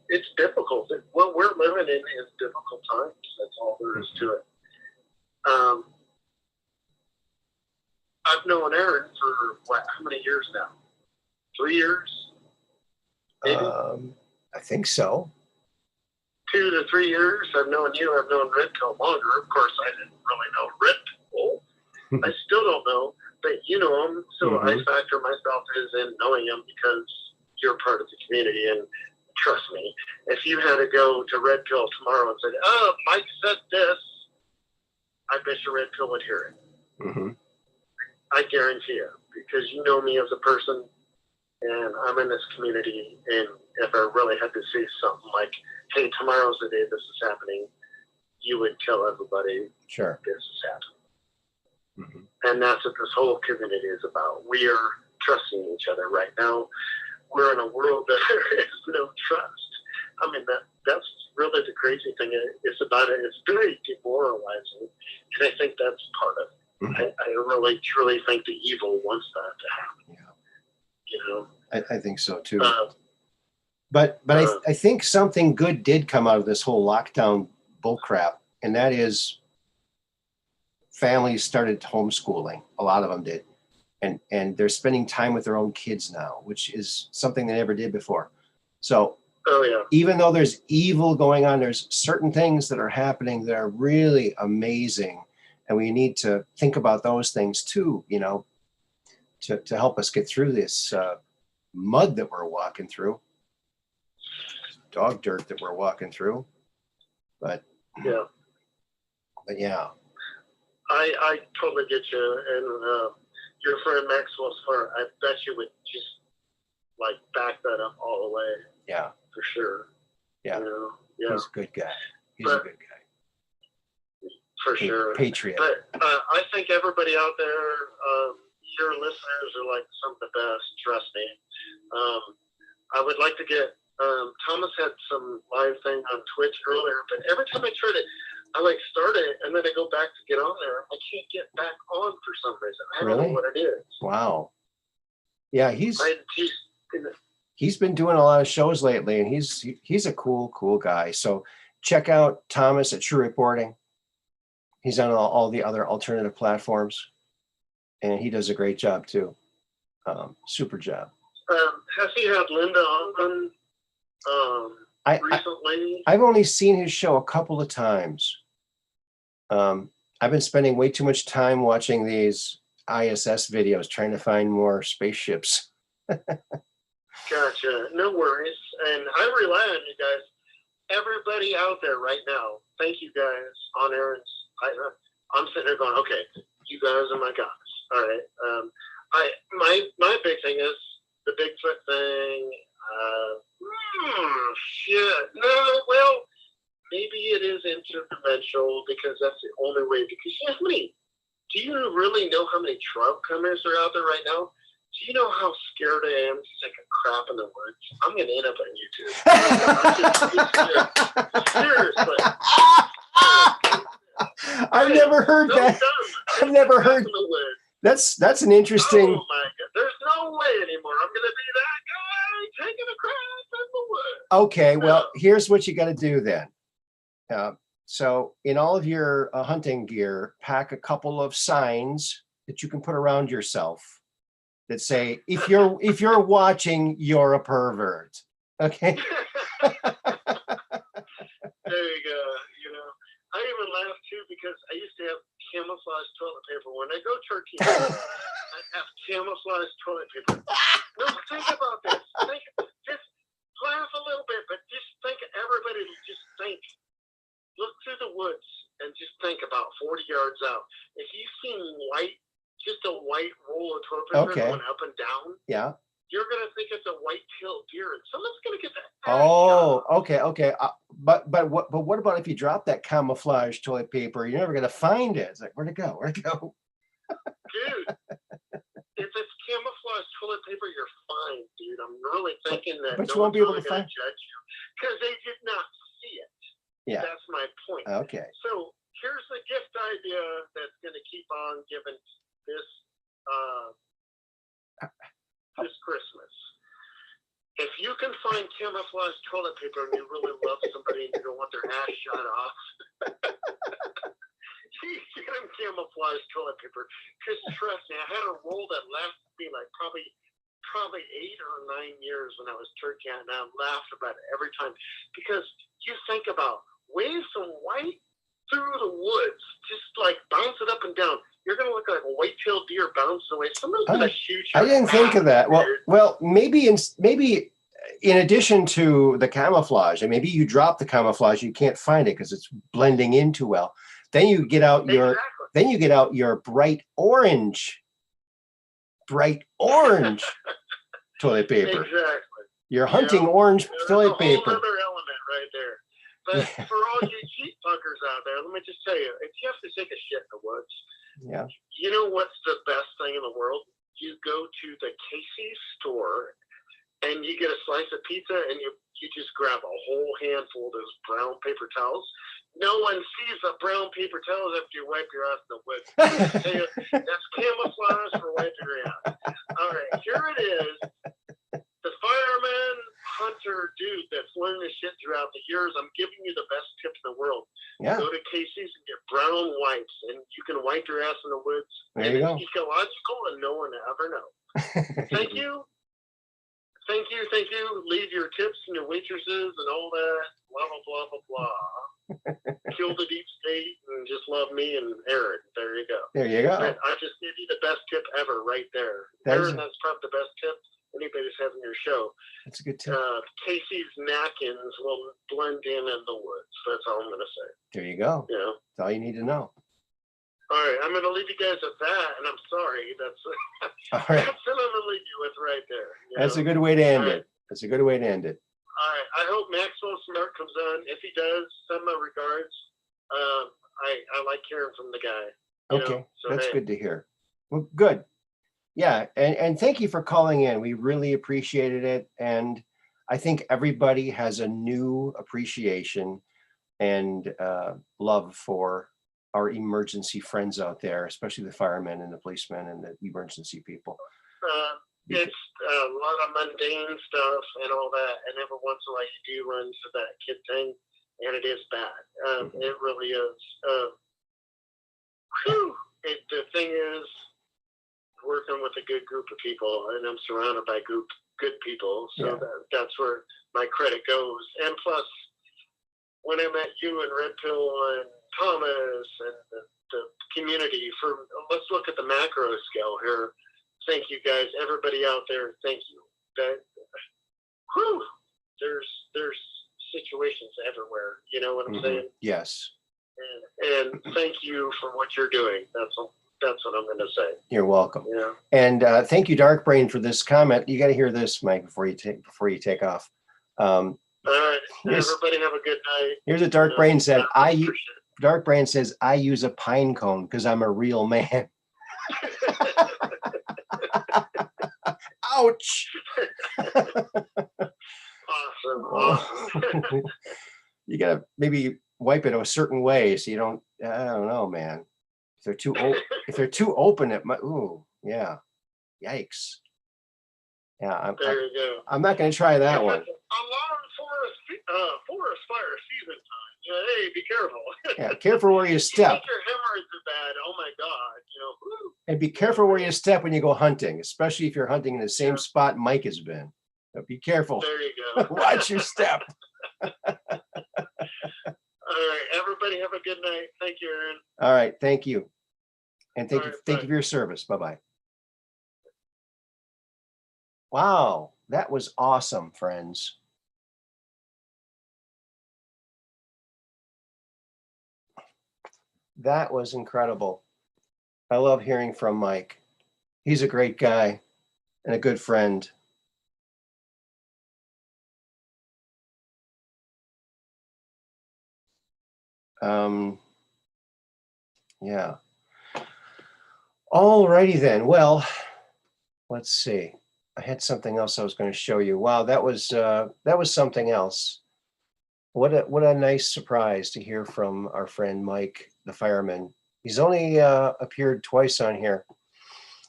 it's difficult. What we're living in is difficult times. That's all there is to it. I've known Aaron for, how many years now? 3 years? Maybe? I think so. 2 to 3 years. I've known you. I've known Red Pill longer. Of course, I didn't really know Red Pill. I still don't know, but you know him. So I factor myself as in knowing him because you're part of the community. And trust me, if you had to go to Red Pill tomorrow and said, "Oh, Mike said this," I bet your Red Pill would hear it. I guarantee you, because you know me as a person, and I'm in this community, and if I really had to say something like, hey, tomorrow's the day this is happening, you would tell everybody Sure. this is happening. And that's what this whole community is about. We are trusting each other right now. We're in a world that there is no trust. I mean, that's really the crazy thing is about it. It's very demoralizing, and I think that's part of it. I really, truly think the evil wants that to happen. You know? I think so too. But I think something good did come out of this whole lockdown bullcrap, and that is families started homeschooling. A lot of them did. And they're spending time with their own kids now, which is something they never did before. So even though there's evil going on, there's certain things that are happening that are really amazing. And we need to think about those things too, you know, to help us get through this mud that we're walking through, dog dirt that we're walking through. But yeah, I totally get you. And your friend Maxwell's smart. I bet you would just like back that up all the way. Yeah, for sure. Yeah, you know? Yeah. He's a good guy. He's a good guy. For sure. Patriot. But I think everybody out there, your listeners are like some of the best. Trust me. I would like to get. Thomas had some live thing on Twitch earlier, but every time I try to, I like start it and then I go back to get on there. I can't get back on for some reason. I don't know what it is. Wow. Yeah, he's been doing a lot of shows lately, and he's a cool guy. So check out Thomas at True Reporting. He's on all the other alternative platforms, and he does a great job too. Super job. Has he had Linda on recently? I've only seen his show a couple of times. I've been spending way too much time watching these ISS videos, trying to find more spaceships. Gotcha. No worries. And I rely on you guys. Everybody out there right now, thank you guys on air. I'm sitting there going, okay, you guys are my guys. All right. My big thing is the Bigfoot thing. Shit. No, well, maybe it is interdimensional because that's the only way. Because do you really know how many trout comers are out there right now? Do you know how scared I am to take a crap in the woods? I'm going to end up on YouTube. Seriously. I've never heard that. I've never heard. That's an interesting. Oh my God! There's no way anymore. I'm going to be that guy taking a crap in the woods. Okay, well, here's what you got to do then. So in all of your hunting gear, pack a couple of signs that you can put around yourself that say, if you're watching, you're a pervert. Okay. There you go. You know, I even laugh too because I used to have camouflage toilet paper. When I go turkey, I have camouflage toilet paper. No, think about this. Just laugh a little bit, but just think. Everybody, just think. Look through the woods and just think about 40 yards out. If you see just a white roll of toilet paper going up and down, you're going to think it's a white-tailed deer, and someone's going to get that. Okay. But what about if you drop that camouflage toilet paper? You're never going to find it. It's like, where'd it go? Dude, if it's camouflage toilet paper, you're fine, dude. I'm really thinking that but you won't be able to find judge you because they did not see it. Yeah, that's my point. Okay. So here's the gift idea that's going to keep on giving this this Christmas. If you can find camouflage toilet paper and you really love somebody and you don't want their ass shot off, you get them camouflage toilet paper. Because trust me, I had a roll that lasted me like probably 8 or 9 years when I was turkey hunting, and I laughed about it every time because you think about wave some white through the woods, just like bounce it up and down. You're going to look like a white-tailed deer bouncing away. Someone's going to shoot you. I didn't think of that. Well, maybe in addition to the camouflage, and maybe you drop the camouflage, you can't find it because it's blending in too well. Then you get out your bright orange toilet paper. Exactly. Your hunting orange toilet paper. Another element right there. But for all you cheap fuckers out there, let me just tell you, if you have to take a shit in the woods, you know what's the best thing in the world? You go to the Casey's store and you get a slice of pizza and you just grab a whole handful of those brown paper towels. No one sees the brown paper towels after you wipe your ass in the woods. That's camouflage for wiping your ass. All right, here it is. The fireman, hunter dude that's learned this shit throughout the years, I'm giving you the best tip in the world. Go to Casey's and get brown wipes, and you can wipe your your ass in the woods. There you go. It's ecological, and no one will ever know. Thank you. Thank you. Thank you. Leave your tips and your waitresses and all that. Blah, blah, blah, blah, blah. Kill the deep state and just love me and Aaron. There you go. There you go. I just gave you the best tip ever right there. Aaron, that's probably the best tip anybody's having your show. That's a good tip. Casey's napkins will blend in the woods. That's all I'm going to say. There you go. You know? That's all you need to know. All right, I'm going to leave you guys at that, and I'm sorry. That's All right. that's what I'm going to leave you with right there. That's a good way to end it. That's a good way to end it. All right, I hope Maxwell Smart comes on. If he does, send my regards. I like hearing from the guy. Okay, so that's good to hear. Well, good. Yeah, and thank you for calling in. We really appreciated it, and I think everybody has a new appreciation and love for our emergency friends out there, especially the firemen and the policemen and the emergency people. It's a lot of mundane stuff and all that, and every once in a while you do run into that kid thing, and it is bad. It really is. The thing is, working with a good group of people, and I'm surrounded by good people, so that's where my credit goes. And plus, when I met you and Red Pill and Thomas and the community, let's look at the macro scale here. Thank you guys, everybody out there. Thank you. There's situations everywhere. You know what I'm saying? Yes. And thank you for what you're doing. That's what I'm going to say. You're welcome. Yeah. And thank you, Dark Brain, for this comment. You got to hear this, Mike, before you take off. All right. Everybody have a good night. Here's what Dark Brain said. Dark Brain says, I use a pine cone because I'm a real man. Ouch. Awesome. You got to maybe wipe it a certain way so you don't, I don't know, man. If they're too open, it might, yeah. Yikes. Yeah. There you go. I'm not going to try that one. Alarm forest fire season time. Yeah, hey, be careful. Yeah, careful where you step. Your hemorrhoids are bad. Oh my God, And be careful where you step when you go hunting, especially if you're hunting in the same spot Mike has been. So be careful. There you go. Watch your step. All right, everybody have a good night. Thank you, Aaron. All right, thank you. And thank you for your service. Bye-bye. Wow, that was awesome, friends. That was incredible. I love hearing from Mike. He's a great guy and a good friend. Yeah. All righty then. Well, let's see. I had something else I was going to show you. Wow, that was something else. What a nice surprise to hear from our friend Mike, the fireman. He's only appeared twice on here.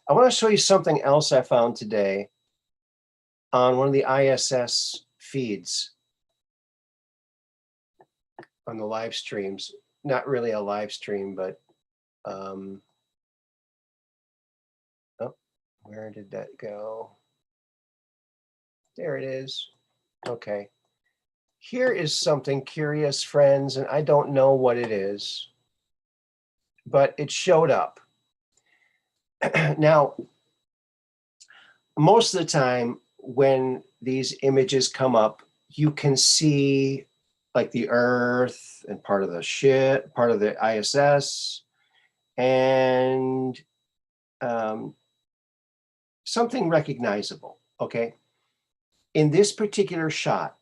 I want to show you something else I found today on one of the ISS feeds on the live streams. Not really a live stream, but oh, where did that go? There it is. Okay. Here is something curious, friends, and I don't know what it is, but it showed up. Now, most of the time when these images come up, you can see like the Earth and part of the ship, part of the ISS, and something recognizable, okay? In this particular shot,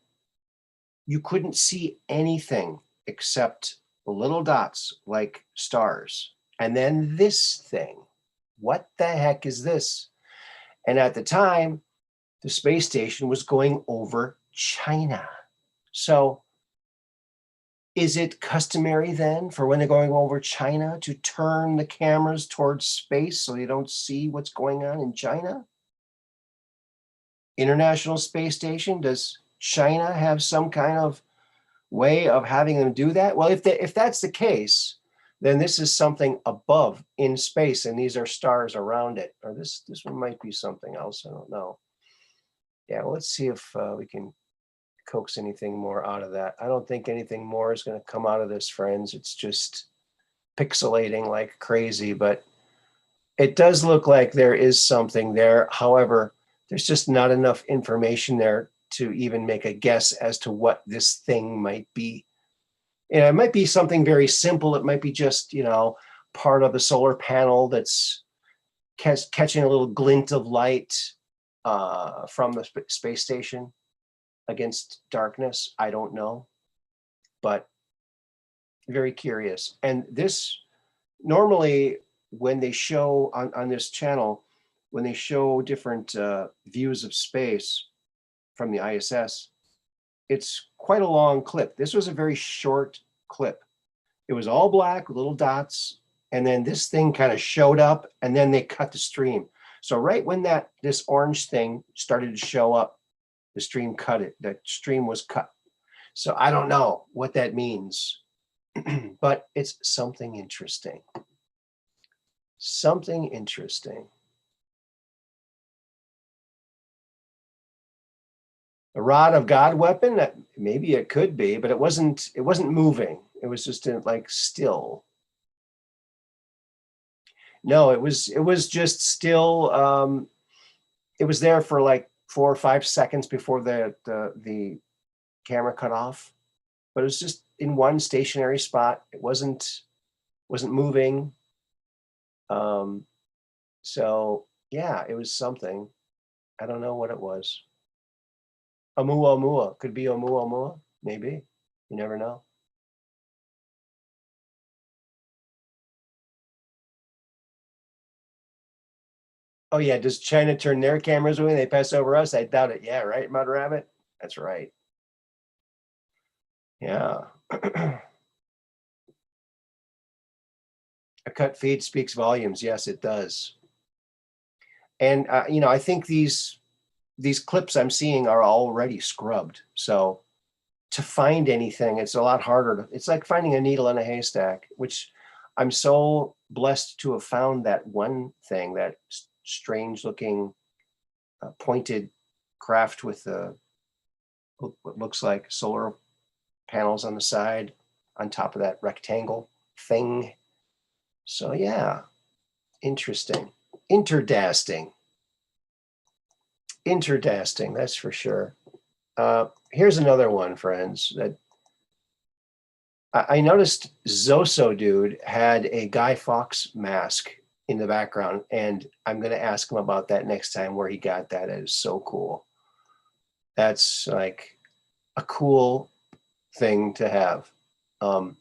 you couldn't see anything except little dots like stars. And then this thing, what the heck is this? And at the time, the space station was going over China. So is it customary then for when they're going over China to turn the cameras towards space so you don't see what's going on in China? International Space Station, does China have some kind of way of having them do that? Well, if that's the case, then this is something above in space, and these are stars around it. Or this one might be something else. I don't know. Yeah, well, let's see if we can coax anything more out of that. I don't think anything more is going to come out of this, friends. It's just pixelating like crazy, but it does look like there is something there. However, there's just not enough information there to even make a guess as to what this thing might be. It might be something very simple. It might be just, part of the solar panel that's catching a little glint of light from the space station against darkness. I don't know, but very curious. And this, normally when they show on this channel, when they show different views of space from the ISS, it's quite a long clip. This was a very short clip. It was all black with little dots, and then this thing kind of showed up, and then they cut the stream. So right when this orange thing started to show up, the stream cut it. That stream was cut. So I don't know what that means, but it's something interesting. Something interesting. A rod of God weapon? Maybe it could be, but it wasn't moving. It was just like still. No, it was just still. It was there for like 4 or 5 seconds before the camera cut off, but it was just in one stationary spot. It wasn't moving. So yeah, it was something. I don't know what it was. Oumuamua. Could be Oumuamua, maybe. You never know. Oh yeah, does China turn their cameras away when they pass over us? I doubt it. Yeah, right, Mud Rabbit? That's right. Yeah. A cut feed speaks volumes. Yes, it does. And I think these clips I'm seeing are already scrubbed. So to find anything, it's a lot harder. It's like finding a needle in a haystack, which I'm so blessed to have found that one thing, that strange looking pointed craft with what looks like solar panels on the side on top of that rectangle thing. So yeah, interesting. Interdasting, that's for sure. Here's another one, friends, that I noticed Zoso Dude had a Guy Fawkes mask in the background, and I'm going to ask him about that next time, where he got that. It is so cool. That's like a cool thing to have. I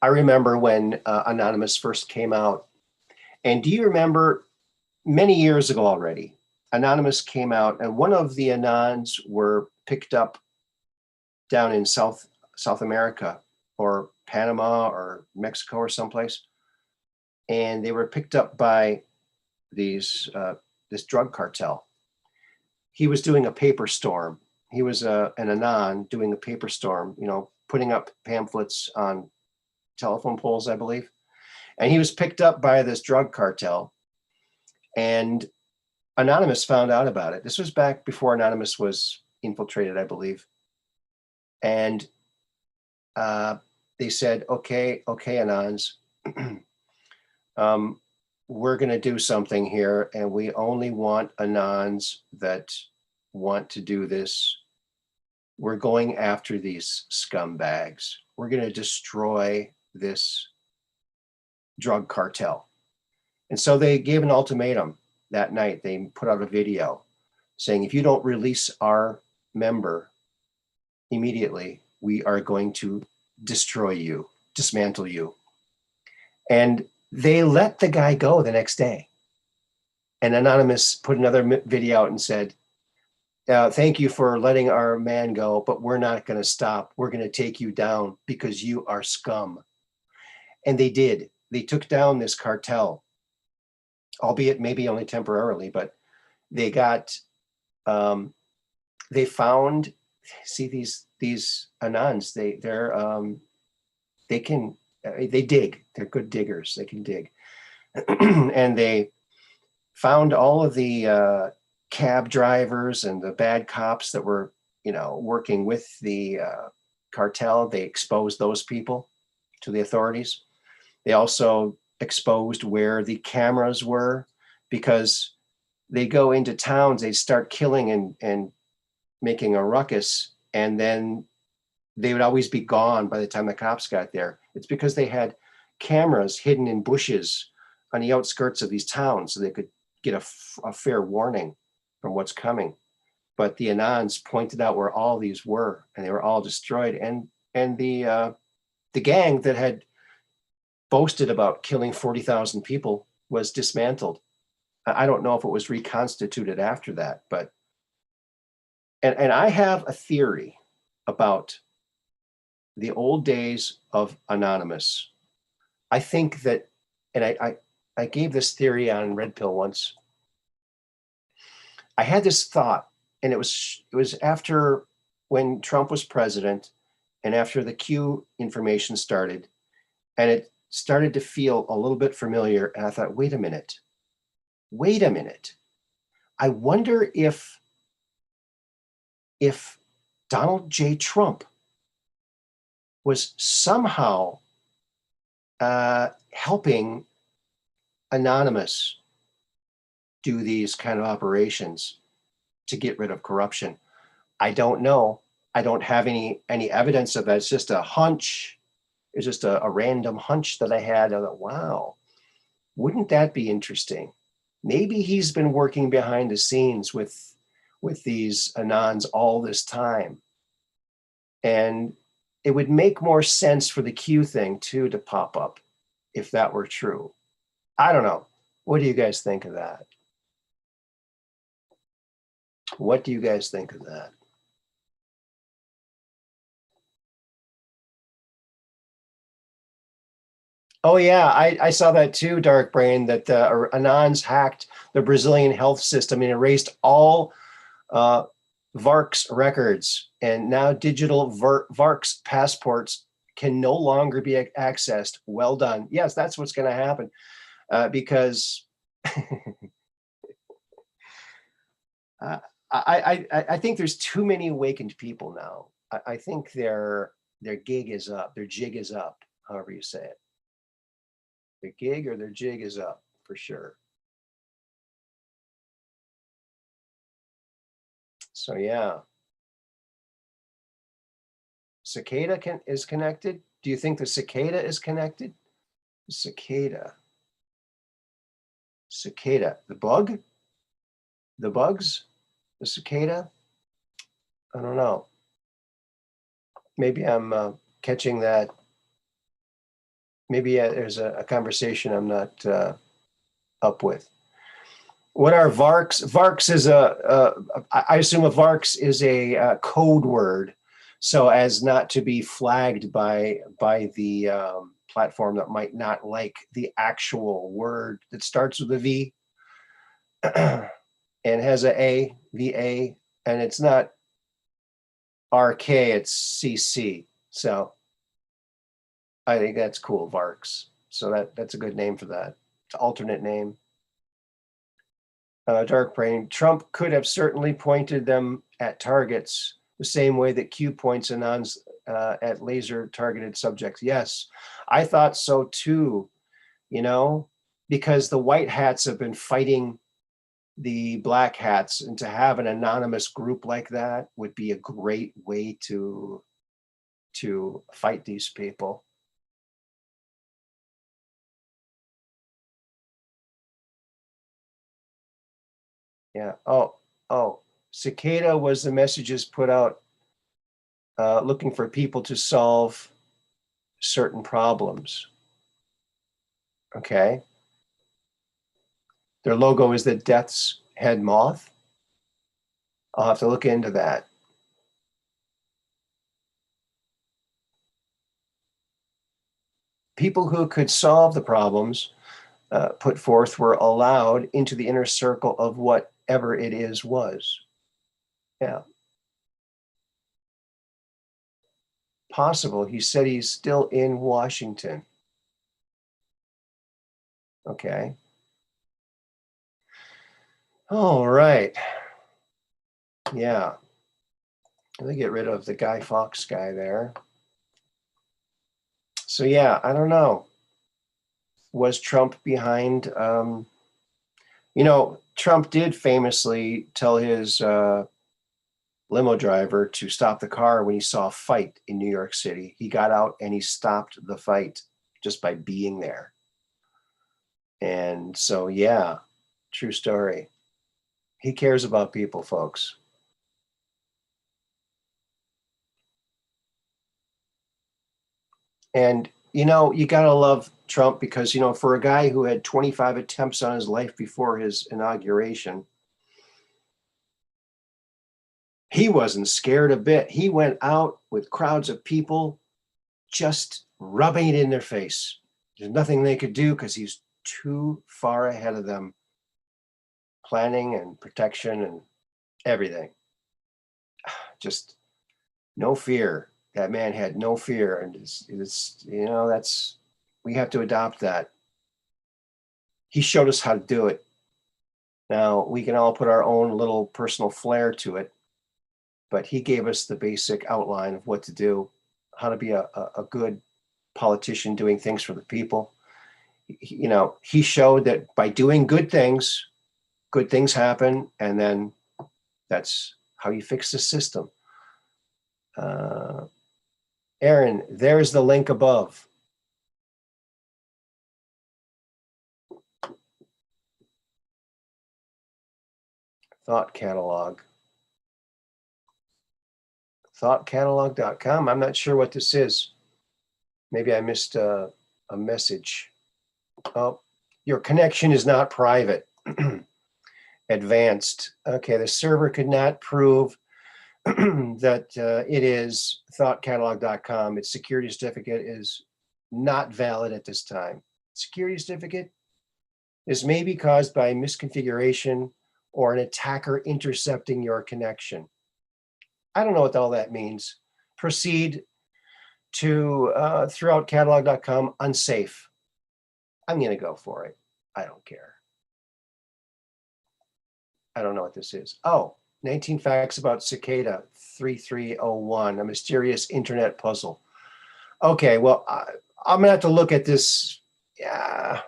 remember when Anonymous first came out, and do you remember many years ago already, Anonymous came out, and one of the Anons were picked up down in South America, or Panama or Mexico or someplace, and they were picked up by this drug cartel. He was doing a paper storm. He was an Anon doing a paper storm, putting up pamphlets on telephone poles, I believe. And he was picked up by this drug cartel, and Anonymous found out about it. This was back before Anonymous was infiltrated, I believe. And they said, okay, Anons, we're going to do something here, and we only want Anons that want to do this. We're going after these scumbags. We're going to destroy this drug cartel. And so they gave an ultimatum that night. They put out a video saying, if you don't release our member immediately, we are going to destroy you, dismantle you. And they let the guy go the next day. And Anonymous put another video out and said, thank you for letting our man go, but we're not going to stop. We're going to take you down because you are scum. And they did. They took down this cartel, albeit maybe only temporarily, but they got, they found, see these Anons, they They dig. They're good diggers. They can dig. And they found all of the cab drivers and the bad cops that were, working with the cartel. They exposed those people to the authorities. They also exposed where the cameras were, because they go into towns, they start killing and making a ruckus, and then they would always be gone by the time the cops got there. It's because they had cameras hidden in bushes on the outskirts of these towns, so they could get a fair warning from what's coming. But the Anons pointed out where all these were, and they were all destroyed. And the gang that had boasted about killing 40,000 people was dismantled. I don't know if it was reconstituted after that, but and I have a theory about the old days of Anonymous. I think that, and I gave this theory on Red Pill once. I had this thought, and it was after when Trump was president, and after the Q information started, and it started to feel a little bit familiar. And I thought, wait a minute. I wonder if Donald J. Trump was somehow helping Anonymous do these kind of operations to get rid of corruption. I don't know. I don't have any evidence of that. It's just a hunch. It's just a random hunch that I had. I thought, wow, wouldn't that be interesting? Maybe he's been working behind the scenes with these Anons all this time. And it would make more sense for the Q thing too to pop up if that were true. I don't know. What do you guys think of that? What do you guys think of that? Oh yeah, I saw that too, Dark Brain, that Anons hacked the Brazilian health system and erased all VARC's records. And now digital VARC's passports can no longer be accessed. Well done. Yes, that's what's going to happen because I think there's too many awakened people now. I think their gig is up. Their jig is up, however you say it. Their gig or their jig is up for sure. So yeah. Cicada is connected. Do you think the cicada is connected? Cicada. Cicada. The bug? The bugs? The cicada? I don't know. Maybe I'm catching that. Maybe there's a conversation I'm not up with. What are VARCs? VARCs is I assume a VARCs is a code word, so as not to be flagged by the platform that might not like the actual word that starts with a V and has a VA, and it's not RK, it's CC. So I think that's cool, VARCs. So that's a good name for that. It's an alternate name. Dark Brain, Trump could have certainly pointed them at targets the same way that Q points Anons at laser targeted subjects. Yes, I thought so too, because the white hats have been fighting the black hats, and to have an anonymous group like that would be a great way to fight these people. Yeah. Oh, Cicada was the messages put out looking for people to solve certain problems. Okay. Their logo is the Death's Head Moth. I'll have to look into that. People who could solve the problems put forth were allowed into the inner circle of whatever it is was. Yeah. Possible. He said he's still in Washington. Okay. All right. Yeah. Let me get rid of the Guy Fawkes guy there. So yeah, I don't know. Was Trump behind? Trump did famously tell his limo driver to stop the car when he saw a fight in New York City. He got out and he stopped the fight just by being there. And so, yeah, true story. He cares about people, folks. And, you got to love Trump because, for a guy who had 25 attempts on his life before his inauguration, he wasn't scared a bit. He went out with crowds of people just rubbing it in their face. There's nothing they could do because he's too far ahead of them, planning and protection and everything. Just no fear. That man had no fear, and that's we have to adopt that. He showed us how to do it. Now we can all put our own little personal flair to it, but he gave us the basic outline of what to do, how to be a good politician doing things for the people. He showed that by doing good things happen, and then that's how you fix the system. Aaron, there's the link above. Thought catalog. Thoughtcatalog.com. I'm not sure what this is. Maybe I missed a message. Oh, your connection is not private. Advanced. Okay, the server could not prove that it is thoughtcatalog.com. Its security certificate is not valid at this time. Security certificate is maybe caused by misconfiguration or an attacker intercepting your connection. I don't know what all that means. Proceed to throughoutcatalog.com, unsafe. I'm going to go for it. I don't care. I don't know what this is. Oh, 19 facts about Cicada 3301, a mysterious internet puzzle. Okay, well, I'm going to have to look at this. Yeah.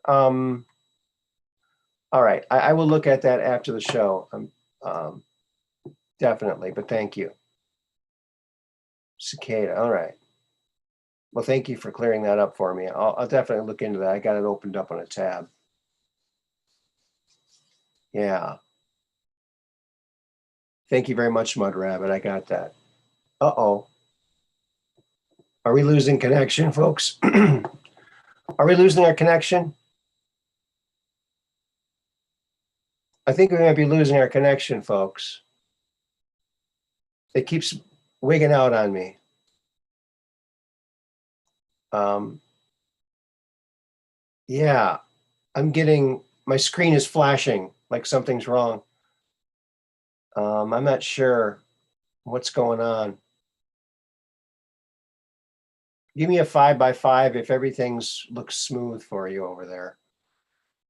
All right, I will look at that after the show. Definitely, but thank you. Cicada, all right. Well, thank you for clearing that up for me. I'll definitely look into that. I got it opened up on a tab. Yeah. Thank you very much, Mud Rabbit. I got that. Uh-oh. Are we losing connection, folks? Are we losing our connection? I think we might be losing our connection, folks. It keeps wigging out on me. Yeah, my screen is flashing like something's wrong. I'm not sure what's going on. Give me a 5x5 if everything's looks smooth for you over there.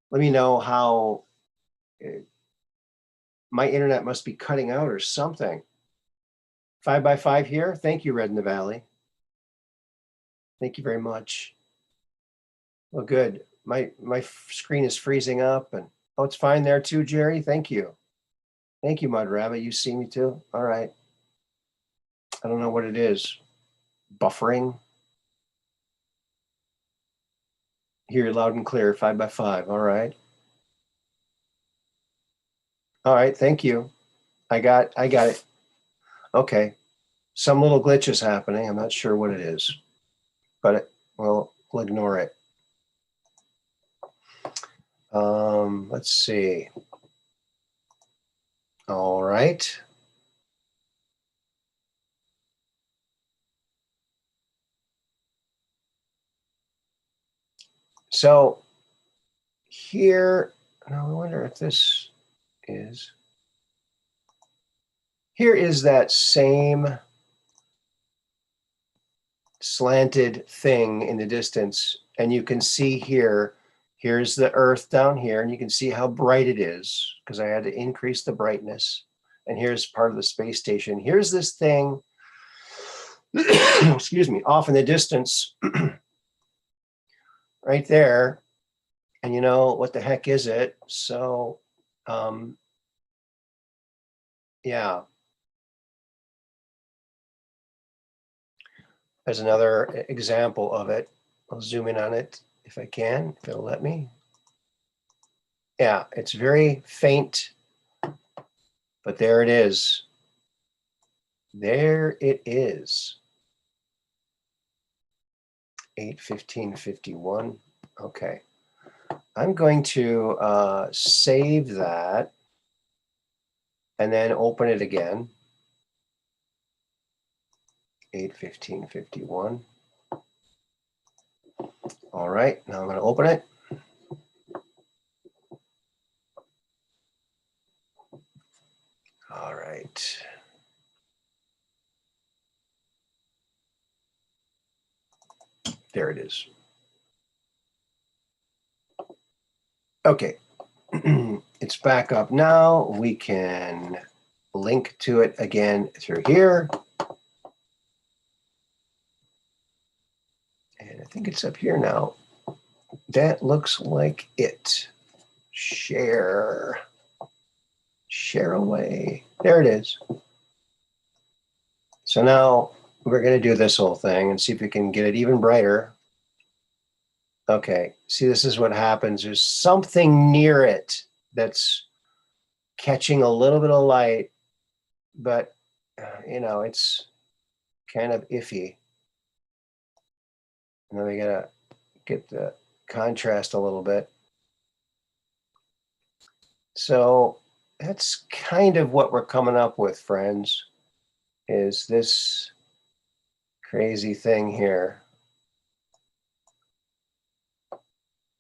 Let me know how my internet must be cutting out or something. 5x5 here. Thank you, Red in the Valley. Thank you very much. Well, good. My screen is freezing up, and oh, it's fine there too, Jerry. Thank you. Thank you, Mud Rabbit. You see me too? All right. I don't know what it is. Buffering. Hear you loud and clear, 5x5. All right. All right, thank you. I got it. Okay. Some little glitch is happening. I'm not sure what it is, but we'll ignore it. Let's see. All right. So here, now I wonder if this is, here is that same slanted thing in the distance. And you can see here Here's the Earth down here, and you can see how bright it is because I had to increase the brightness. And here's part of the space station. Here's this thing, excuse me, off in the distance, right there. And you know, what the heck is it? So, yeah. There's another example of it. I'll zoom in on it if I can, if it'll let me. Yeah, it's very faint, but there it is. There it is. 8:15:51. Okay. I'm going to save that and then open it again. 8:15:51. All right, now I'm going to open it. All right. There it is. Okay. It's back up now. We can link to it again through here. And I think it's up here now. That looks like it. Share. Share away. There it is. So now we're going to do this whole thing and see if we can get it even brighter. Okay, see, this is what happens. There's something near it that's catching a little bit of light, but, you know, it's kind of iffy. And then we got to get the contrast a little bit. So that's kind of what we're coming up with, friends, is this crazy thing here.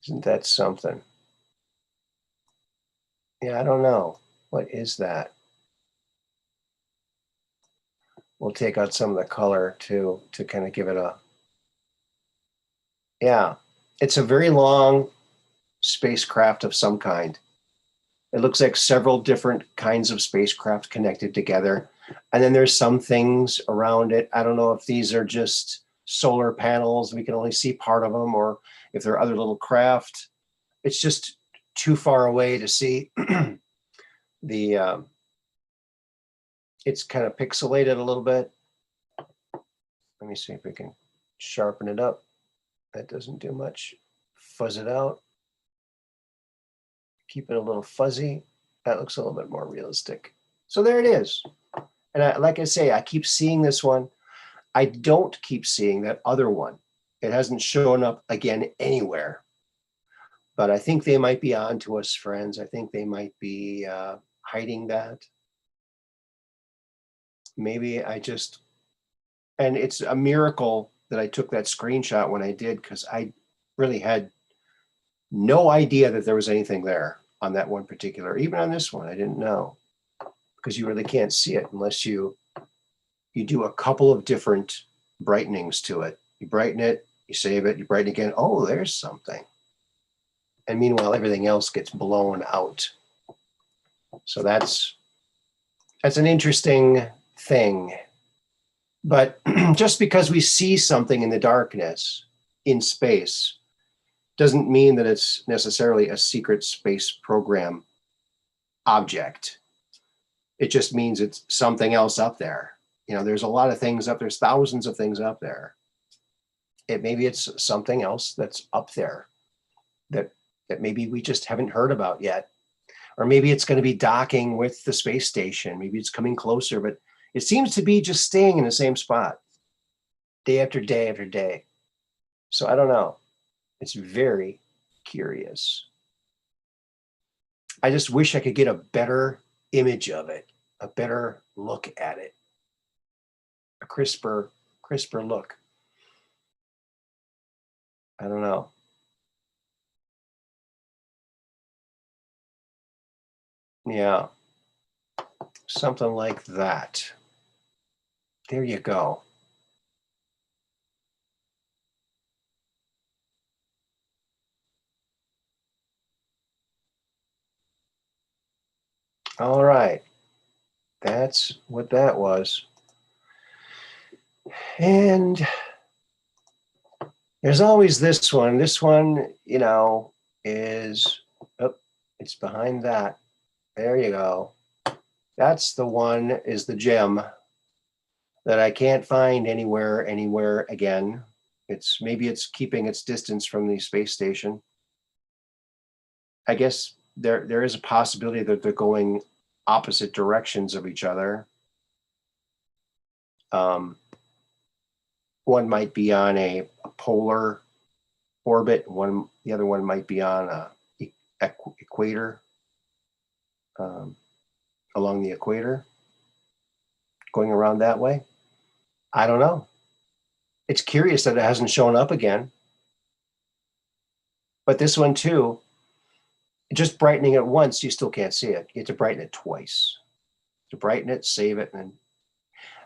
Isn't that something? Yeah, I don't know. What is that? We'll take out some of the color to kind of give it a, yeah, it's a very long spacecraft of some kind. It looks like several different kinds of spacecraft connected together. And then there's some things around it. I don't know if these are just solar panels, we can only see part of them, or if there are other little craft. It's just too far away to see. The it's kind of pixelated a little bit. Let me see if we can sharpen it up. That doesn't do much. Fuzz it out. Keep it a little fuzzy. That looks a little bit more realistic. So there it is. And like I say, I keep seeing this one. I don't keep seeing that other one. It hasn't shown up again anywhere. But I think they might be on to us, friends. I think they might be hiding that. Maybe I just, and it's a miracle that I took that screenshot when I did, because I really had no idea that there was anything there on that one particular, even on this one, I didn't know, because you really can't see it unless you do a couple of different brightenings to it. You brighten it, you save it, you brighten again. Oh, there's something. And meanwhile, everything else gets blown out. So that's an interesting thing. But just because we see something in the darkness in space doesn't mean that it's necessarily a secret space program object. It just means it's something else up there. You know, there's a lot of things up, there's thousands of things up there. Maybe it's something else that's up there that maybe we just haven't heard about yet. Or maybe it's going to be docking with the space station. Maybe it's coming closer, but it seems to be just staying in the same spot day after day after day. So I don't know. It's very curious. I just wish I could get a better image of it, a better look at it, a crisper look. I don't know. Yeah, something like that. There you go. All right. That's what that was. And there's always this one. This one, you know, is, oh, it's behind that. There you go. That's the one, is the gem that I can't find anywhere again. Maybe it's keeping its distance from the space station. I guess there is a possibility that they're going opposite directions of each other. One might be on a polar orbit. The other one might be on a equator, along the equator, going around that way. I don't know. It's curious that it hasn't shown up again. But this one too, just brightening it once, you still can't see it. You have to brighten it twice. To brighten it, save it, and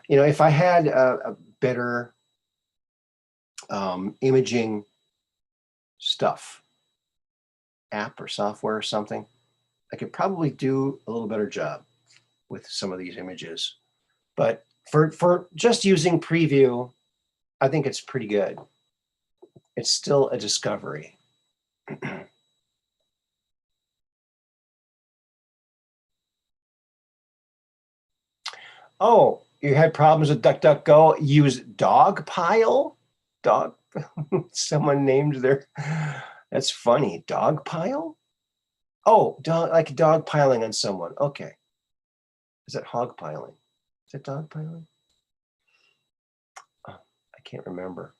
you know, if I had a better imaging stuff, app or software or something, I could probably do a little better job with some of these images. But for just using preview, I think it's pretty good. It's still a discovery. Oh, you had problems with DuckDuckGo? Use Dogpile? Dog? Someone named their. That's funny. Dogpile? Oh, like dog piling on someone. Okay. Is that hog piling? Is it dog piling? Oh, I can't remember.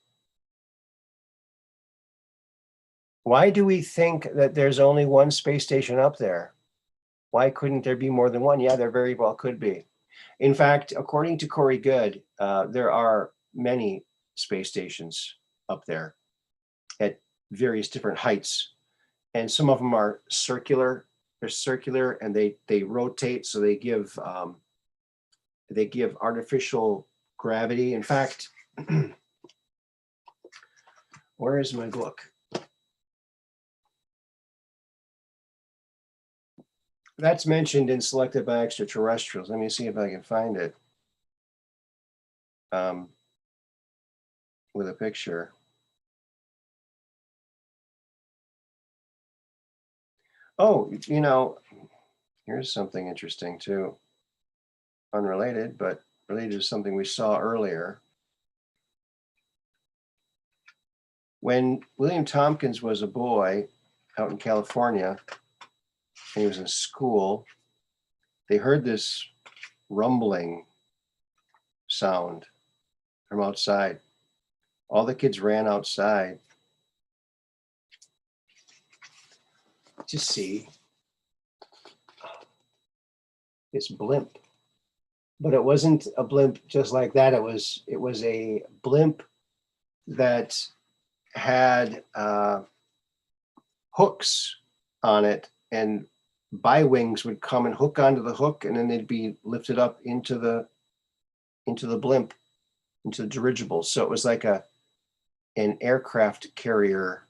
Why do we think that there's only one space station up there? Why couldn't there be more than one? Yeah, there very well could be. In fact, according to Corey Good, there are many space stations up there at various different heights. And some of them are circular. They're circular and they rotate, so they give artificial gravity. In fact, where is my book? That's mentioned in Selected by Extraterrestrials. Let me see if I can find it with a picture. Oh, you know, here's something interesting too. Unrelated, but related to something we saw earlier. When William Tompkins was a boy out in California, and he was in school, they heard this rumbling sound from outside. All the kids ran outside to see this blimp. But it wasn't a blimp just like that. It was a blimp that had hooks on it, and bi-wings would come and hook onto the hook, and then they'd be lifted up into the blimp, into the dirigible. So it was like an aircraft carrier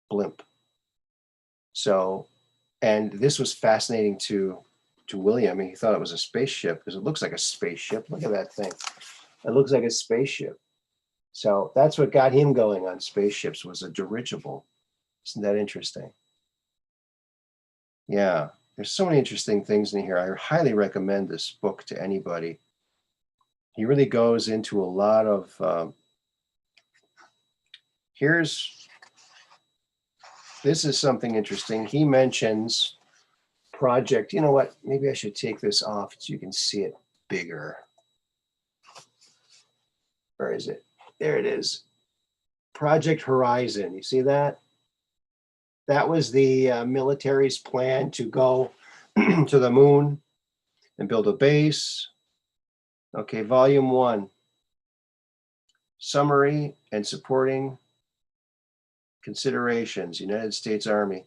blimp. So, and this was fascinating to William. He thought it was a spaceship because it looks like a spaceship. Look at that thing. It looks like a spaceship. So that's what got him going on spaceships, was a dirigible. Isn't that interesting? Yeah, there's so many interesting things in here. I highly recommend this book to anybody. He really goes into a lot of, this is something interesting. He mentions project, you know what, maybe I should take this off so you can see it bigger. Where is it? There it is. Project Horizon. You see that? That was the military's plan to go to the moon and build a base. Okay, volume 1. Summary and supporting considerations, United States Army.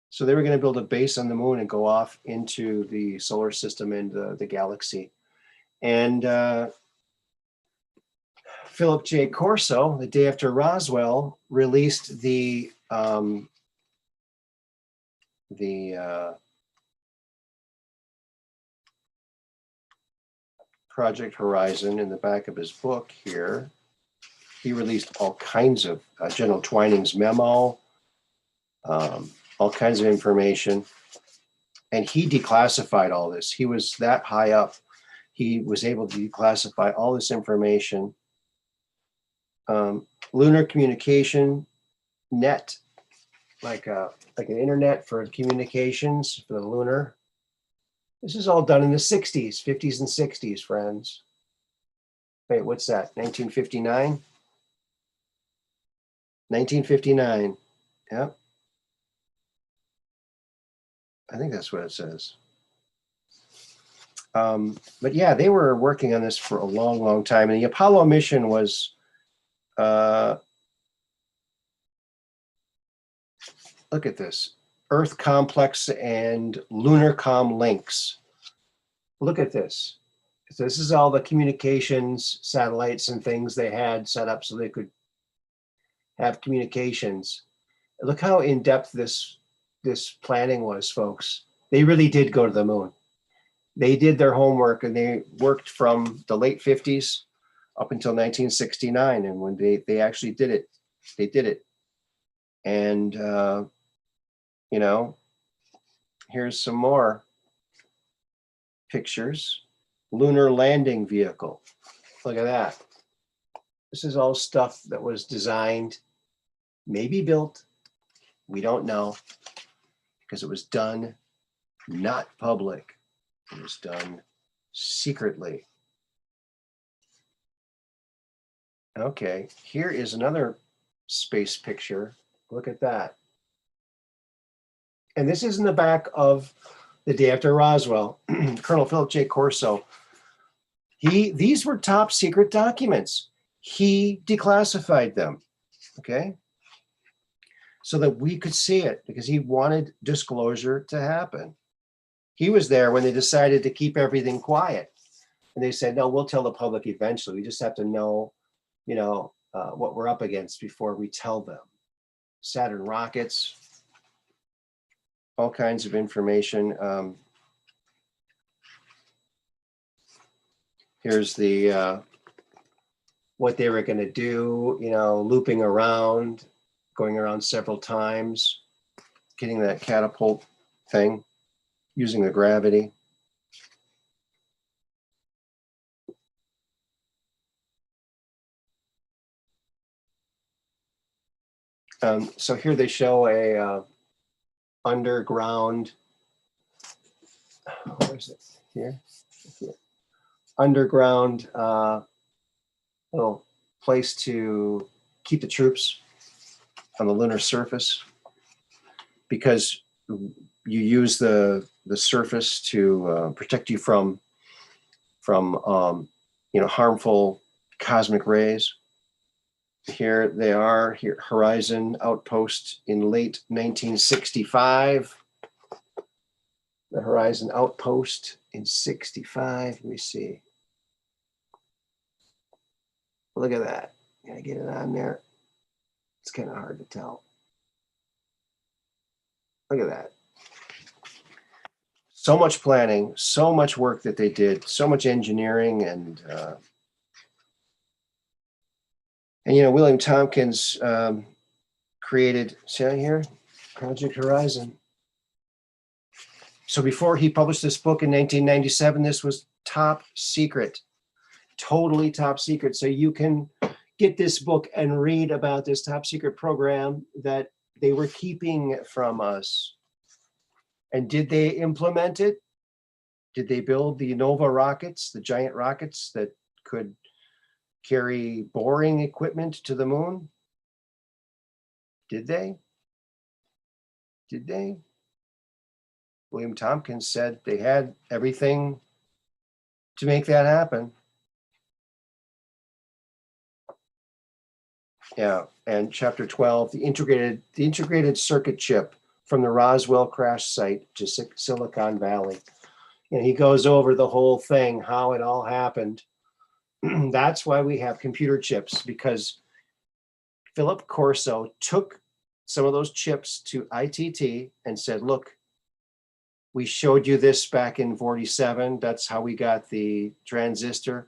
So they were going to build a base on the moon and go off into the solar system and the galaxy. And Philip J. Corso, the day after Roswell, released the Project Horizon in the back of his book here. He released all kinds of General Twining's memo, all kinds of information. And he declassified all this. He was that high up. He was able to declassify all this information. Lunar Communication net, like an internet for communications for the lunar. This is all done in the 60s, 50s and 60s, friends. Wait, what's that? 1959? 1959. Yep. I think that's what it says. But yeah, they were working on this for a long, long time. And the Apollo mission was, look at this, Earth complex and lunar com links. Look at this. So this is all the communications satellites and things they had set up so they could have communications. Look how in-depth this planning was, folks. They really did go to the moon. They did their homework, and they worked from the late 50s up until 1969. And when they actually did it, they did it. And, you know, here's some more pictures. Lunar landing vehicle. Look at that. This is all stuff that was designed, maybe built. We don't know, because it was done not public. It was done secretly. Okay, here is another space picture. Look at that. And this is in the back of the day after Roswell. Colonel Philip J. Corso. These were top secret documents. He declassified them, okay? So that we could see it, because he wanted disclosure to happen. He was there when they decided to keep everything quiet. And they said, no, we'll tell the public eventually. We just have to know, you know, what we're up against before we tell them. Saturn rockets, all kinds of information. Here's the what they were going to do, you know, looping around, going around several times, getting that catapult thing, using the gravity. So here they show a underground, where is it? Here? Underground little place to keep the troops on the lunar surface, because you use the surface to protect you from you know, harmful cosmic rays. Here they are, here, Horizon Outpost in late 1965. The Horizon Outpost in 65. Let me see. Look at that. Can I get it on there? It's kind of hard to tell. Look at that. So much planning, so much work that they did, so much engineering, and you know, William Tompkins created, see out here, Project Horizon. So before he published this book in 1997, this was top secret, totally top secret. So you can get this book and read about this top secret program that they were keeping from us. And did they implement it? Did they build the Nova rockets, the giant rockets that could carry boring equipment to the moon? Did they? Did they? William Tompkins said they had everything to make that happen. Yeah, and chapter 12, the integrated circuit chip from the Roswell crash site to Silicon Valley. And he goes over the whole thing, how it all happened. That's why we have computer chips, because Philip Corso took some of those chips to ITT and said, look, We showed you this back in 47. That's how we got the transistor.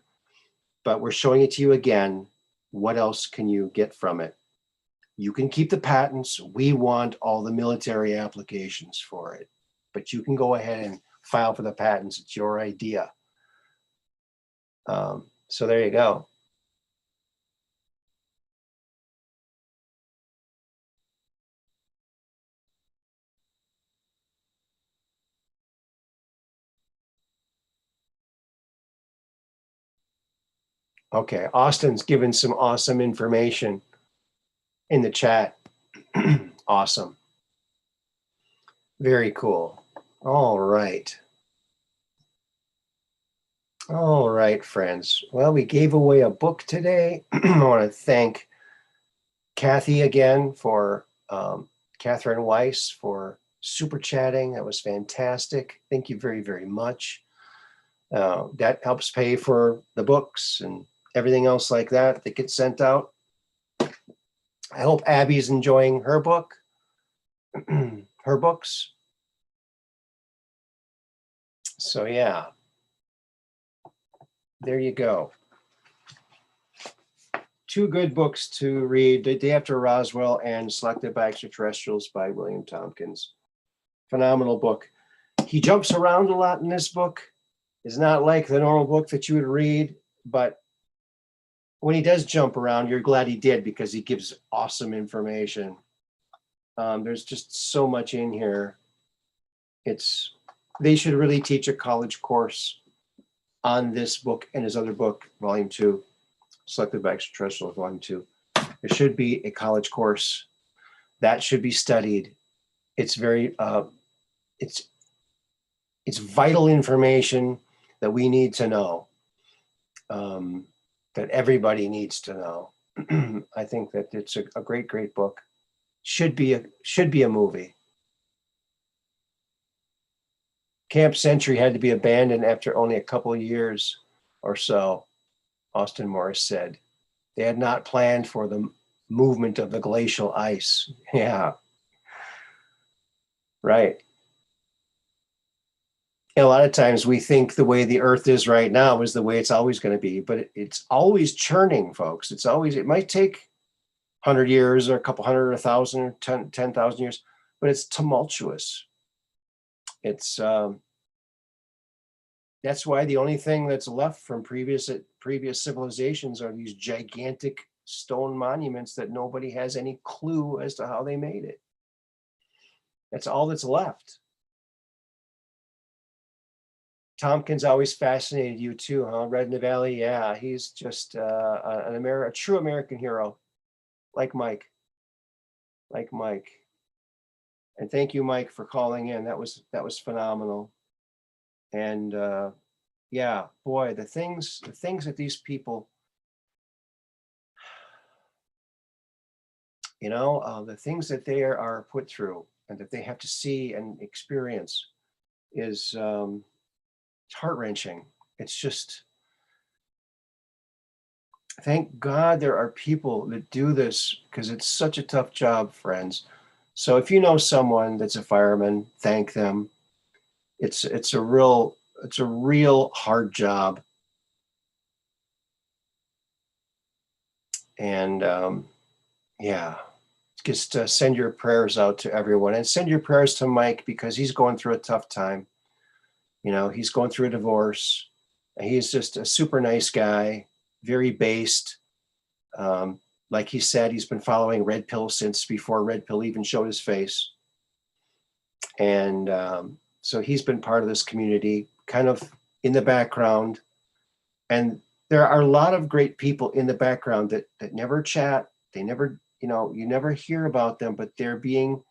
But we're showing it to you again. What else can you get from it? You can keep the patents. We want all the military applications for it. But you can go ahead and file for the patents. It's your idea. So there you go. Okay, Austin's given some awesome information in the chat. Awesome. Very cool. All right. All right, friends. Well, we gave away a book today. I want to thank Kathy again for Catherine Weiss for super chatting. That was fantastic. Thank you very, very much. That helps pay for the books and everything else like that that gets sent out. I hope Abby's enjoying her book, her books. So yeah, there you go. 2 good books to read: The Day After Roswell and Selected by Extraterrestrials by William Tompkins. Phenomenal book. He jumps around a lot in this book. It's not like the normal book that you would read, but when he does jump around, you're glad he did because he gives awesome information. There's just so much in here. They should really teach a college course on this book and his other book, Volume 2, Selected by Extraterrestrials, Volume 2. There should be a college course that should be studied. It's very, it's vital information that we need to know, that everybody needs to know. I think that it's a great, great book. Should be a movie. Camp Century had to be abandoned after only a couple of years or so, Austin Morris said. They had not planned for the movement of the glacial ice. Yeah. Right. And a lot of times we think the way the Earth is right now is the way it's always going to be, but it's always churning, folks. It might take 100 years or a couple hundred or 1,000 or 10,000 years, but it's tumultuous. That's why the only thing that's left from previous civilizations are these gigantic stone monuments that nobody has any clue as to how they made it. That's all that's left. Tompkins always fascinated you too, huh? Red in the Valley, yeah, he's just a true American hero, like Mike. And thank you, Mike, for calling in. That was phenomenal. And yeah, boy, the things that these people, the things that they are put through and that they have to see and experience is heart-wrenching. It's just, thank God there are people that do this because it's such a tough job, friends. So if you know someone that's a fireman, thank them. It's a real hard job. And yeah, just send your prayers out to everyone and send your prayers to Mike because he's going through a tough time. He's going through a divorce. He's just a super nice guy, very based. Like he said, he's been following Red Pill since before Red Pill even showed his face. And so he's been part of this community, kind of in the background. And there are a lot of great people in the background that never chat. They never, you never hear about them, but they're being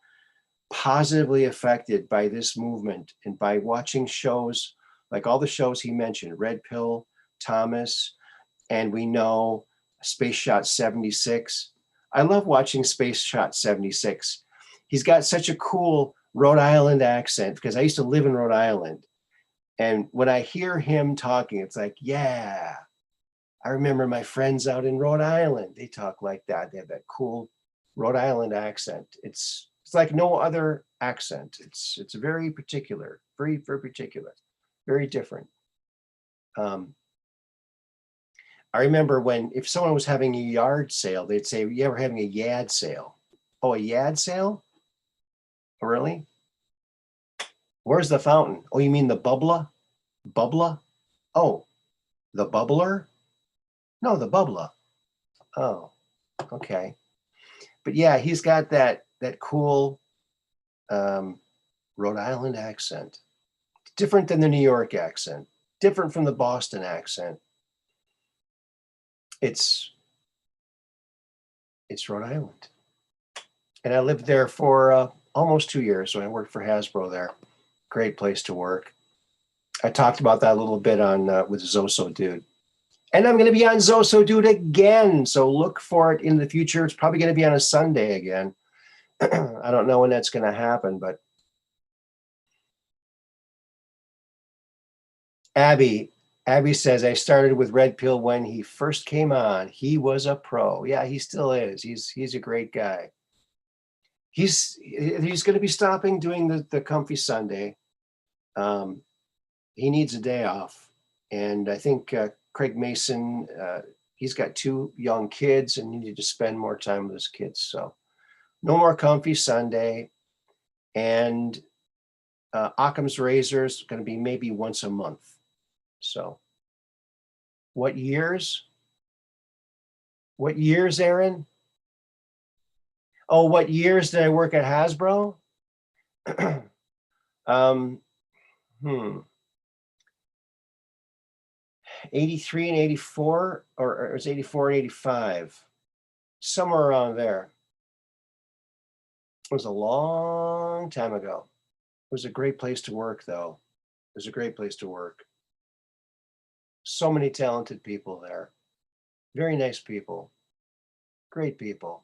positively affected by this movement and by watching shows like all the shows he mentioned, Red Pill, Thomas, and we know Space Shot 76. I love watching Space Shot 76. He's got such a cool Rhode Island accent because I used to live in Rhode Island. And when I hear him talking, it's like, yeah, I remember my friends out in Rhode Island. They talk like that. They have that cool Rhode Island accent. It's It's like no other accent. It's very particular, very, very particular, very different. I remember if someone was having a yard sale, they'd say, "You ever having a yad sale?" Oh, a yad sale? Oh, really? Where's the fountain? Oh, you mean the bubbler? Bubbler? Oh, the bubbler? No, the bubbler. Oh, okay. But yeah, he's got that cool Rhode Island accent. Different than the New York accent. Different from the Boston accent. It's Rhode Island. And I lived there for almost 2 years. So I worked for Hasbro there. Great place to work. I talked about that a little bit on with Zoso Dude. And I'm going to be on Zoso Dude again. So look for it in the future. It's probably going to be on a Sunday again. I don't know when that's going to happen, but Abby says, I started with Red Pill when he first came on. He was a pro. Yeah, he still is. He's a great guy. He's going to be stopping doing the Comfy Sunday. He needs a day off. And I think Craig Mason, he's got 2 young kids and needed to spend more time with his kids. So no more Comfy Sunday. And Occam's Razor is going to be maybe once a month. So what years? What years, Aaron? Oh, what years did I work at Hasbro? 83 and 84, or it was 84 and 85, somewhere around there. It was a long time ago. It was a great place to work, though. It was a great place to work. So many talented people there. Very nice people. Great people.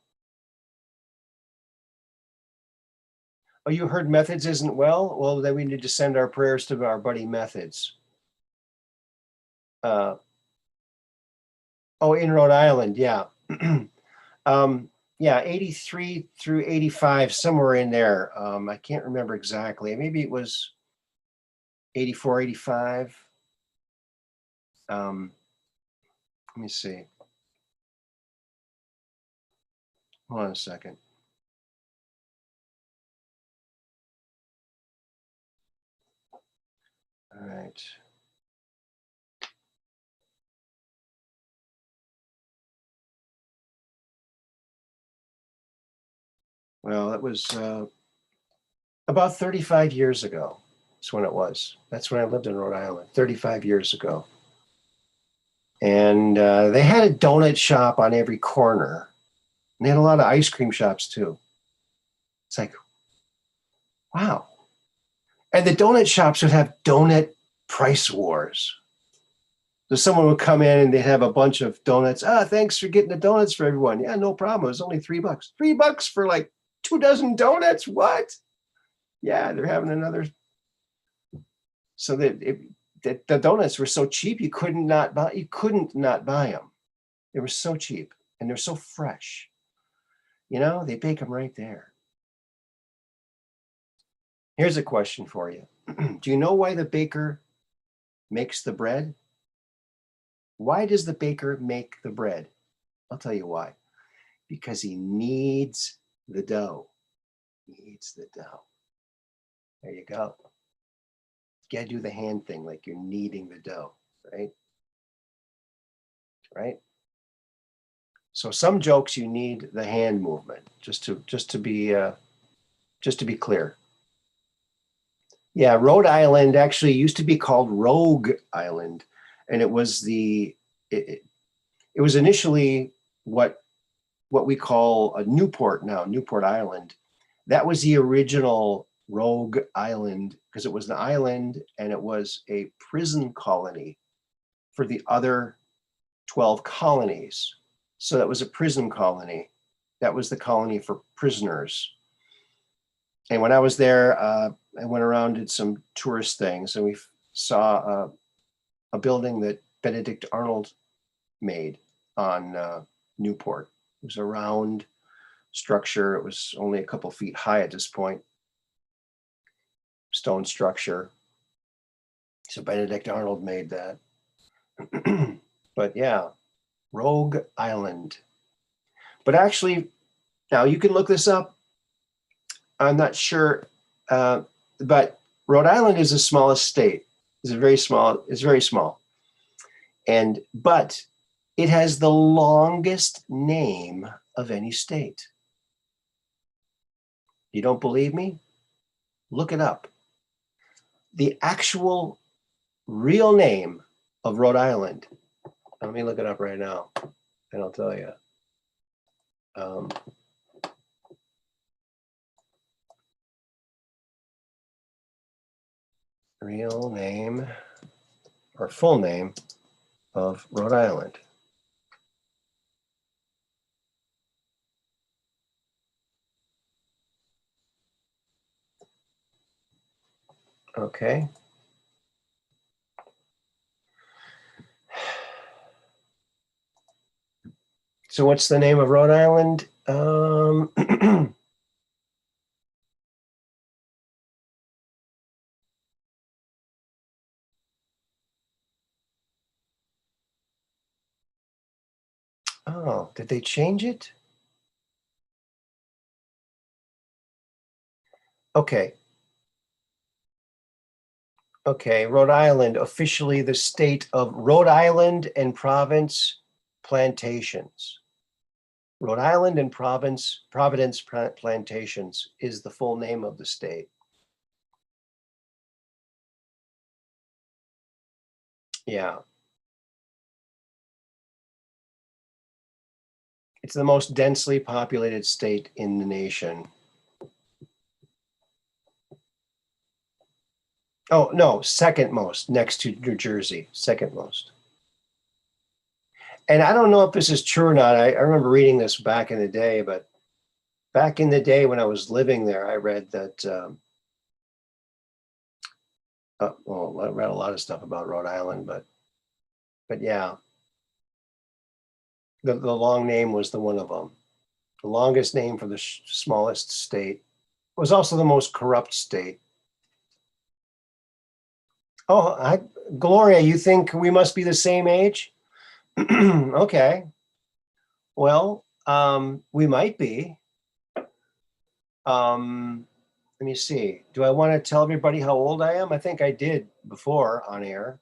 Oh, you heard Methods isn't well? Well, then we need to send our prayers to our buddy Methods. Oh, in Rhode Island, yeah. Yeah, 83 through 85, somewhere in there. I can't remember exactly. Maybe it was 84, 85. Let me see. Hold on a second. All right. Well, it was about 35 years ago. That's when it was. That's when I lived in Rhode Island, 35 years ago. And they had a donut shop on every corner. And they had a lot of ice cream shops too. It's like, wow. And the donut shops would have donut price wars. So someone would come in and they'd have a bunch of donuts. Thanks for getting the donuts for everyone. Yeah, no problem. It was only $3. $3 for like 2 dozen donuts? What? Yeah, they're having another. So that the donuts were so cheap you couldn't not buy them. They were so cheap and they're so fresh. You know, they bake them right there. Here's a question for you. Do you know why the baker makes the bread? Why does the baker make the bread? I'll tell you why. Because he needs the dough. He needs the dough. There you go. You gotta do the hand thing like you're kneading the dough, right? Right? So some jokes you need the hand movement just to be clear. Yeah, Rhode Island actually used to be called Rogue Island, and it was it was initially what we call a Newport now, Newport Island. That was the original Rogue Island because it was an island and it was a prison colony for the other 12 colonies. So that was a prison colony. That was the colony for prisoners. And when I was there, I went around, did some tourist things, and we saw a building that Benedict Arnold made on Newport. It was a round structure. It was only a couple feet high at this point. Stone structure. So Benedict Arnold made that. But yeah, Rogue Island. But actually, now you can look this up. I'm not sure, but Rhode Island is the smallest state. It's very small. It's very small, but it has the longest name of any state. You don't believe me? Look it up. The actual real name of Rhode Island. Let me look it up right now, and I'll tell you. Real name or full name of Rhode Island. Okay. So what's the name of Rhode Island? Oh, did they change it? Okay. Okay, Rhode Island, officially the state of Rhode Island and Province Plantations. Rhode Island and Providence Plantations is the full name of the state. Yeah. It's the most densely populated state in the nation. Oh, no, second most, next to New Jersey, second most. And I don't know if this is true or not. I remember reading this back in the day, but back in the day when I was living there, I read that, well, I read a lot of stuff about Rhode Island, but yeah, the long name was the one of them. The longest name for the smallest state. It was also the most corrupt state. Oh, Gloria, you think we must be the same age? Okay. Well, we might be. Let me see. Do I want to tell everybody how old I am? I think I did before on air.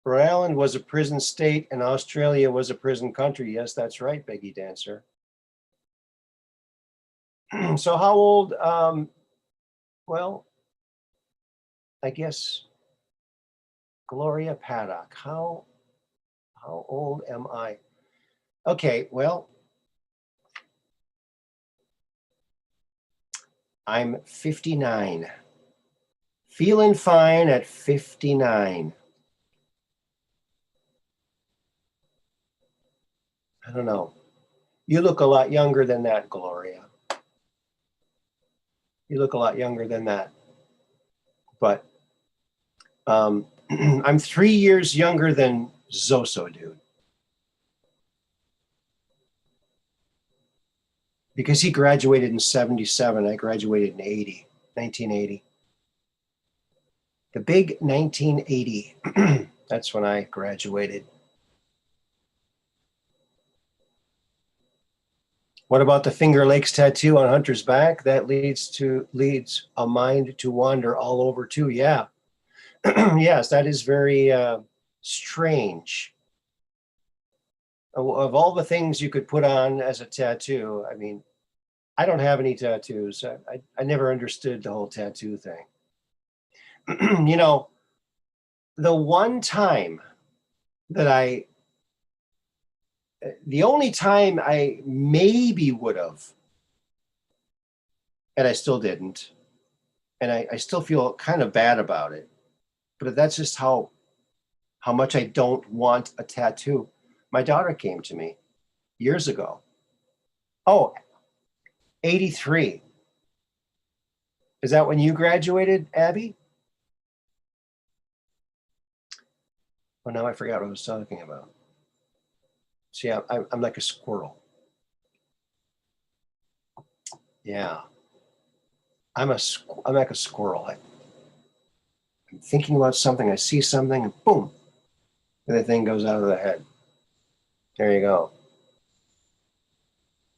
Rhode Island was a prison state and Australia was a prison country. Yes, that's right, Peggy Dancer. So how old? Well, I guess Gloria Paddock. How old am I? Okay, well, I'm 59. Feeling fine at 59. I don't know. You look a lot younger than that, Gloria. You look a lot younger than that. But I'm 3 years younger than Zoso, dude. Because he graduated in 77. I graduated in 1980. The big 1980. That's when I graduated. What about the Finger Lakes tattoo on Hunter's back? That leads a mind to wander all over too. Yeah. Yes, that is very strange. Of all the things you could put on as a tattoo, I mean, I don't have any tattoos. I never understood the whole tattoo thing. You know, the one time that the only time I maybe would have, and I still didn't, and I still feel kind of bad about it, but that's just how much I don't want a tattoo. My daughter came to me years ago. Oh, 83. Is that when you graduated, Abby? Well, now I forgot what I was talking about. See, I'm like a squirrel. Yeah, I'm like a squirrel. I'm thinking about something. I see something, and boom, and the thing goes out of the head. There you go.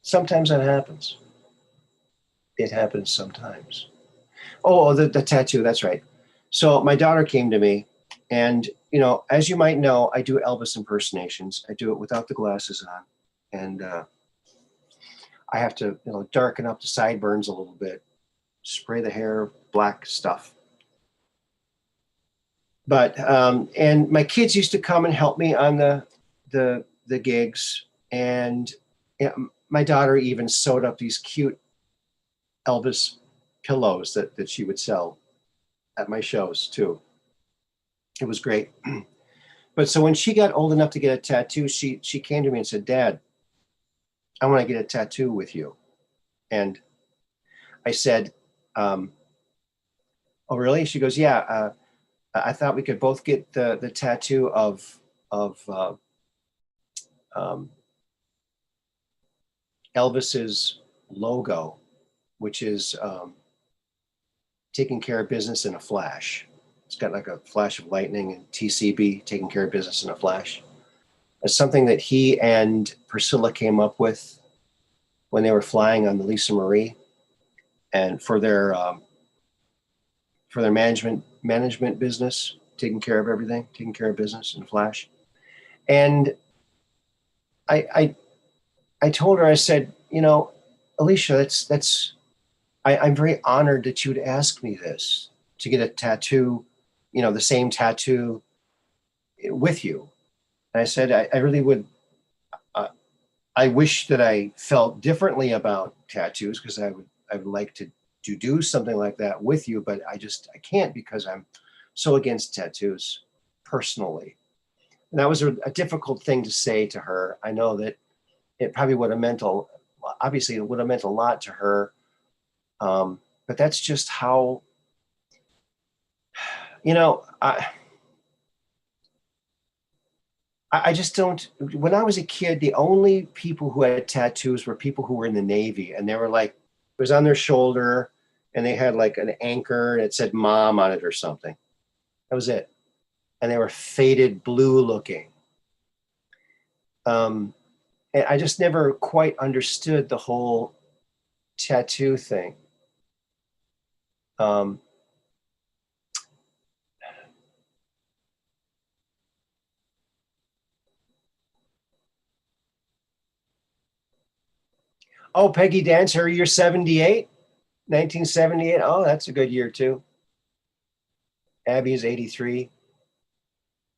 Sometimes that happens. It happens sometimes. Oh, the tattoo. That's right. So my daughter came to me, and as you might know, I do Elvis impersonations. I do it without the glasses on, and I have to darken up the sideburns a little bit, spray the hair black stuff. But and my kids used to come and help me on the gigs, and my daughter even sewed up these cute Elvis pillows that she would sell at my shows too. It was great. But so when she got old enough to get a tattoo, she came to me and said, "Dad, I want to get a tattoo with you." And I said, "Oh, really?" She goes, "Yeah. I thought we could both get the tattoo of um, Elvis's logo, which is taking care of business in a flash. It's got like a flash of lightning and TCB, taking care of business in a flash. It's something that he and Priscilla came up with when they were flying on the Lisa Marie, and for their management business, taking care of everything, taking care of business in a flash. And I told her, I said, Alicia, I'm very honored that you'd ask me this, to get a tattoo, the same tattoo with you. And I said, I really would. I wish that I felt differently about tattoos, because I would like to do something like that with you, but I can't, because I'm so against tattoos personally. And that was a difficult thing to say to her. I know that it probably would have obviously it would have meant a lot to her. But that's just how, I just don't. When I was a kid, the only people who had tattoos were people who were in the Navy, and they were like, it was on their shoulder, and they had like an anchor, and it said "Mom" on it or something. That was it, and they were faded blue looking. And I just never quite understood the whole tattoo thing. Um, oh, Peggy Dancer, you're 78, 1978. Oh, that's a good year too. Abby is 83.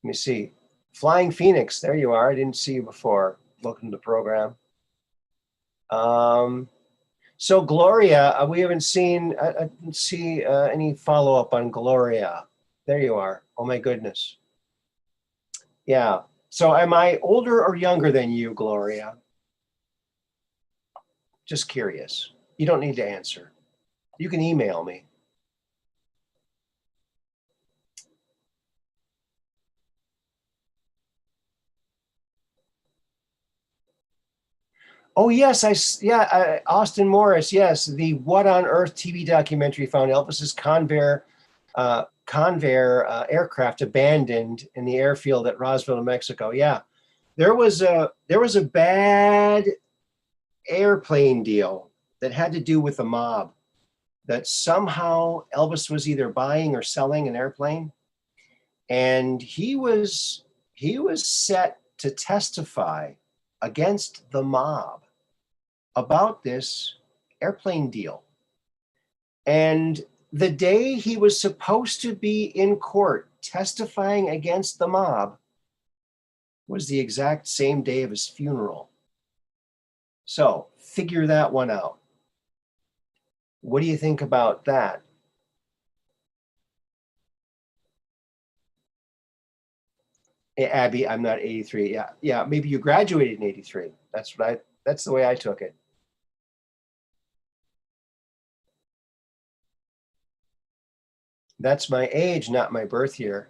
Let me see. Flying Phoenix, there you are. I didn't see you before. Welcome to the program. So Gloria, we haven't seen, I didn't see any follow-up on Gloria. There you are. Oh my goodness. Yeah. So am I older or younger than you, Gloria? Just curious. You don't need to answer. You can email me. Oh yes, Austin Morris. Yes, the What on Earth TV documentary found Elvis's Convair aircraft abandoned in the airfield at Roswell, New Mexico. Yeah, there was a bad airplane deal that had to do with the mob. That somehow Elvis was either buying or selling an airplane, and he was set to testify against the mob about this airplane deal. And the day he was supposed to be in court testifying against the mob was the exact same day of his funeral. So figure that one out. What do you think about that? Abby, I'm not 83. Yeah, yeah. Maybe you graduated in 83. That's the way I took it. That's my age, not my birth year.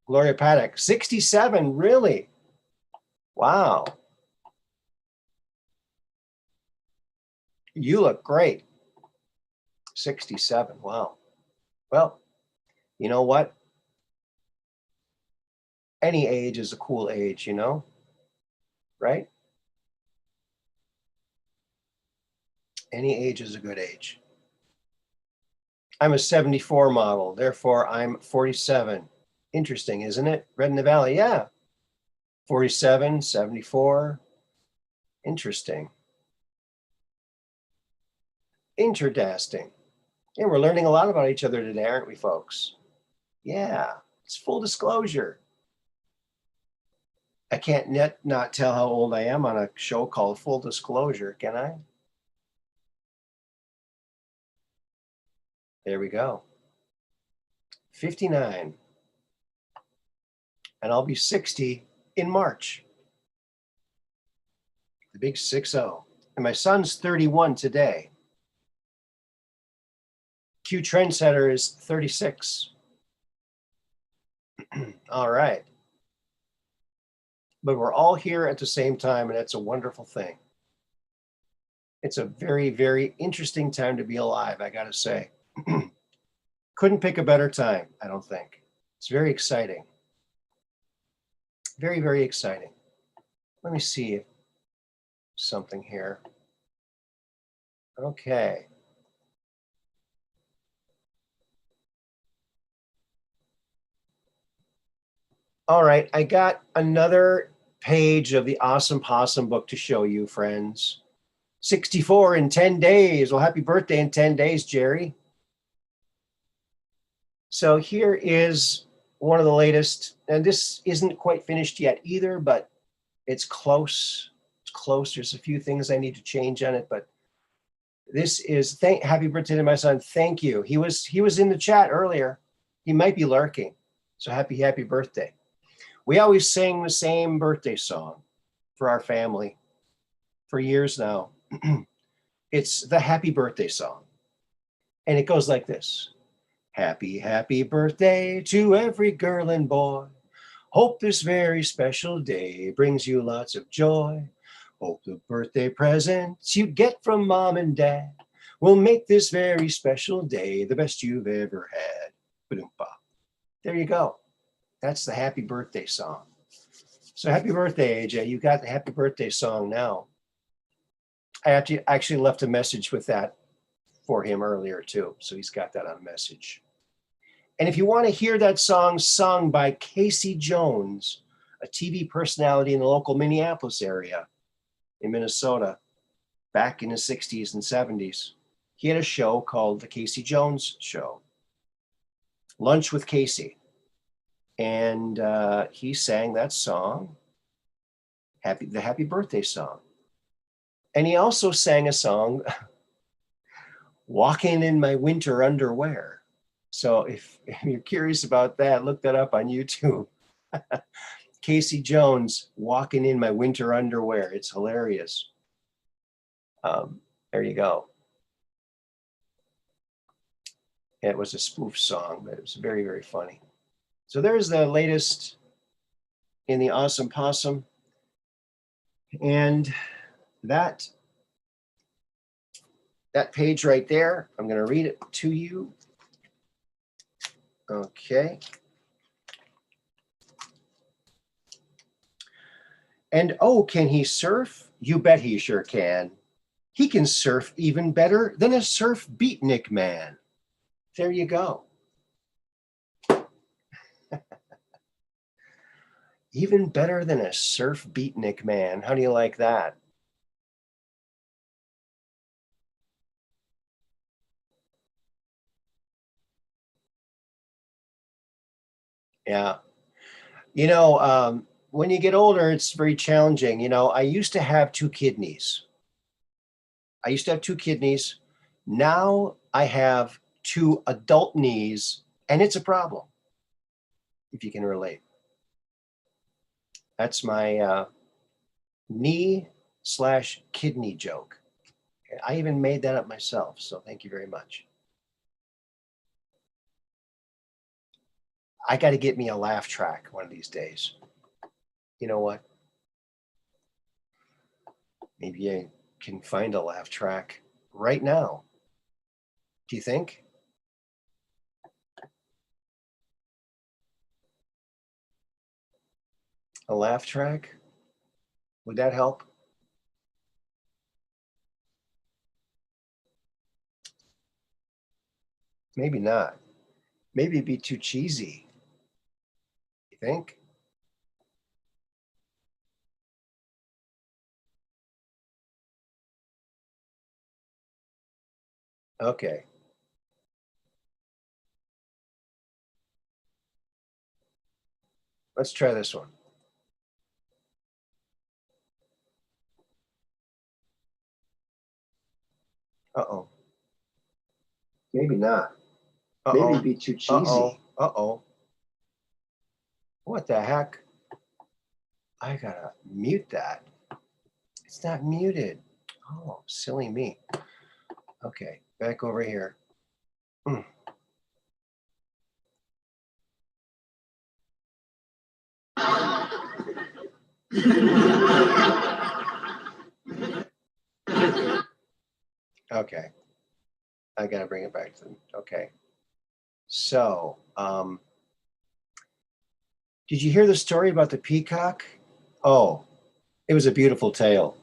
Gloria Paddock, 67, really? Wow. You look great. 67, wow. Well, you know what? Any age is a cool age, you know, right? Any age is a good age. I'm a 74 model, therefore I'm 47. Interesting, isn't it? Red in the Valley, yeah. 47, 74. Interesting. Interesting. Yeah, we're learning a lot about each other today, aren't we, folks? Yeah, it's full disclosure. I can't not tell how old I am on a show called Full Disclosure, can I? There we go. 59. And I'll be 60 in March. The big 6-0. And my son's 31 today. Q Trendsetter is 36. All right. But we're all here at the same time, and it's a wonderful thing. It's a very, very interesting time to be alive, I gotta say. Couldn't pick a better time, I don't think. It's very exciting. Very, very exciting. Let me see something here. Okay. All right, I got another page of the Awesome Possum book to show you, friends. 64 in 10 days. Well, happy birthday in 10 days, Jerry. So here is one of the latest, and this isn't quite finished yet either, but it's close. It's close. There's a few things I need to change on it, but this is happy birthday to my son. Thank you. He was in the chat earlier. He might be lurking. So happy birthday. We always sing the same birthday song for our family for years now. It's the happy birthday song. And it goes like this. Happy birthday to every girl and boy. Hope this very special day brings you lots of joy. Hope the birthday presents you get from mom and dad will make this very special day the best you've ever had. Ba-doom-ba. There you go. That's the happy birthday song. So happy birthday, AJ. You got the happy birthday song now. I actually left a message with that for him earlier too. So he's got that on a message. And if you want to hear that song sung by Casey Jones, a TV personality in the local Minneapolis area in Minnesota, back in the 60s and 70s, he had a show called The Casey Jones Show, Lunch with Casey. And he sang that song, the happy birthday song. And he also sang a song, Walking in My Winter Underwear. So if you're curious about that, look that up on YouTube. Casey Jones, Walking in My Winter Underwear. It's hilarious. There you go. It was a spoof song, but it was very, very funny. So there's the latest in the Awesome Possum. And that page right there, I'm going to read it to you. Okay. And oh, can he surf? You bet he sure can. He can surf even better than a surf beatnik man. There you go. Even better than a surf beatnik man. How do you like that? Yeah. You know, when you get older, it's very challenging. You know, I used to have two kidneys. Now I have two adult knees, and it's a problem, if you can relate. That's my knee/kidney joke. I even made that up myself, so thank you very much. I got to get me a laugh track one of these days. You know what? Maybe I can find a laugh track right now. Do you think? A laugh track? Would that help? Maybe not. Maybe it'd be too cheesy. You think? Okay. Let's try this one. Uh-oh. Maybe not. Uh-oh. Maybe it'd be too cheesy. Uh-oh. Uh-oh. What the heck? I gotta mute that. It's not muted. Oh, silly me. Okay, back over here. Okay, I gotta bring it back to them. Okay, so did you hear the story about the peacock? Oh, it was a beautiful tale.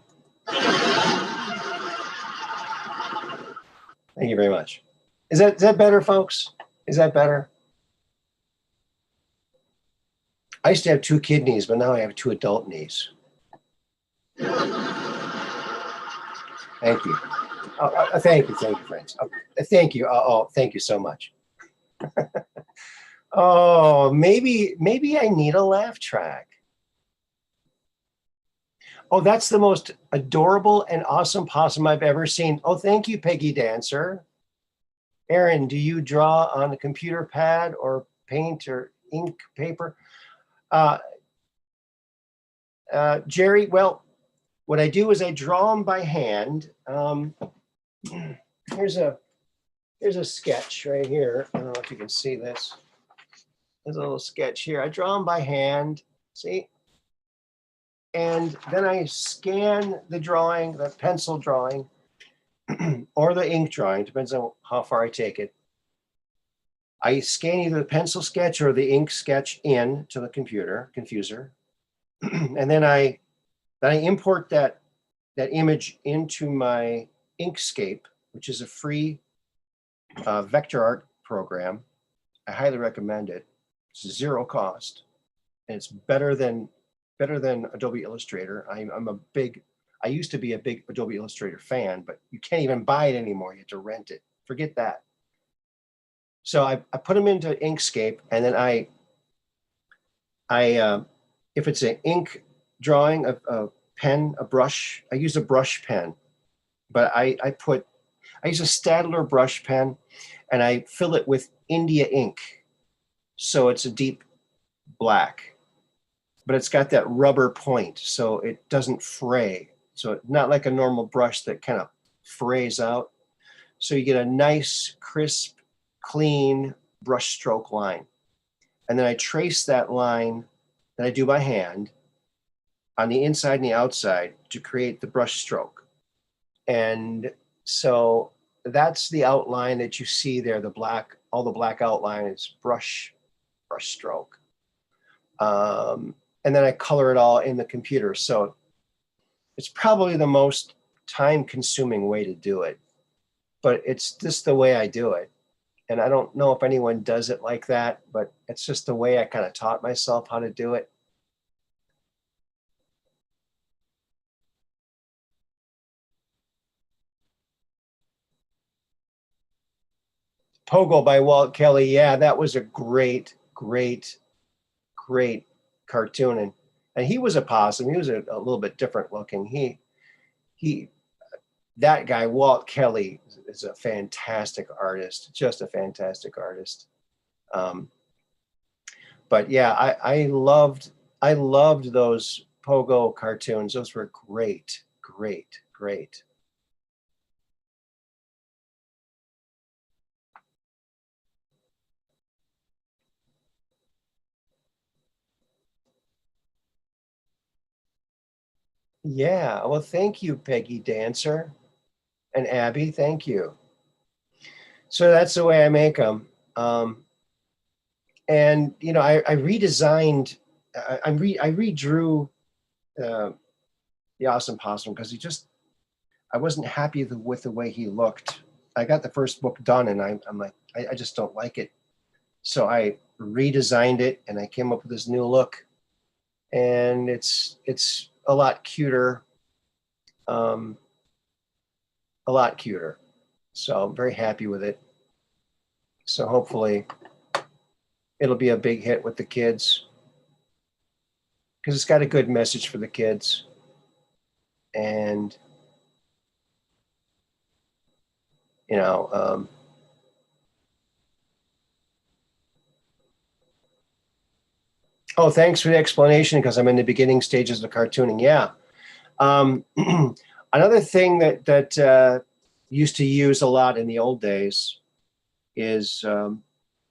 Thank you very much. Is that better, folks? Is that better? I used to have 2 kidneys, but now I have 2 adult knees. Thank you. Thank you, friends. Thank you. Thank you so much. Oh, maybe I need a laugh track. Oh, that's the most adorable and awesome possum I've ever seen. Oh, thank you, Peggy Dancer. Aaron, do you draw on a computer pad or paint or ink paper? Jerry, well, what I do is I draw them by hand. Here's a sketch right here. I don't know if you can see this. There's a little sketch here. I draw them by hand, see? And then I scan the drawing, the pencil drawing, or the ink drawing, depends on how far I take it. I scan either the pencil sketch or the ink sketch in to the confuser. And then I import that image into my Inkscape, which is a free vector art program. I highly recommend it. It's 0 cost, and it's better than Adobe Illustrator. I used to be a big Adobe Illustrator fan, but you can't even buy it anymore. You have to rent it. Forget that. So I put them into Inkscape, and then I if it's an ink drawing, a pen, a brush, I use a brush pen, but I use a Staedtler brush pen, and I fill it with India ink. So it's a deep black, but it's got that rubber point, so it doesn't fray. So not like a normal brush that kind of frays out. So you get a nice, crisp, clean brush stroke line. And then I trace that line that I do by hand on the inside and the outside to create the brush stroke. And so that's the outline that you see there, the black, all the black outline is brush stroke. And then I color it all in the computer. So it's probably the most time-consuming way to do it, but it's just the way I do it. And I don't know if anyone does it like that, but it's just the way I kind of taught myself how to do it. Pogo by Walt Kelly. Yeah, that was a great cartoon. And he was a possum. He was a little bit different looking. That guy, Walt Kelly, is a fantastic artist, just a fantastic artist. But yeah, I loved those Pogo cartoons. Those were great. Yeah. Well, thank you, Peggy Dancer and Abby. Thank you. So that's the way I make them. And you know, I redesigned. I redrew uh, the Awesome Possum because I wasn't happy with the way he looked. I got the first book done, and I'm like, I just don't like it. So I redesigned it, and I came up with this new look, and it's a lot cuter, um, a lot cuter. So I'm very happy with it. So hopefully it'll be a big hit with the kids because it's got a good message for the kids. And you know, oh, thanks for the explanation because I'm in the beginning stages of cartooning. Yeah. Um, another thing that used to use a lot in the old days is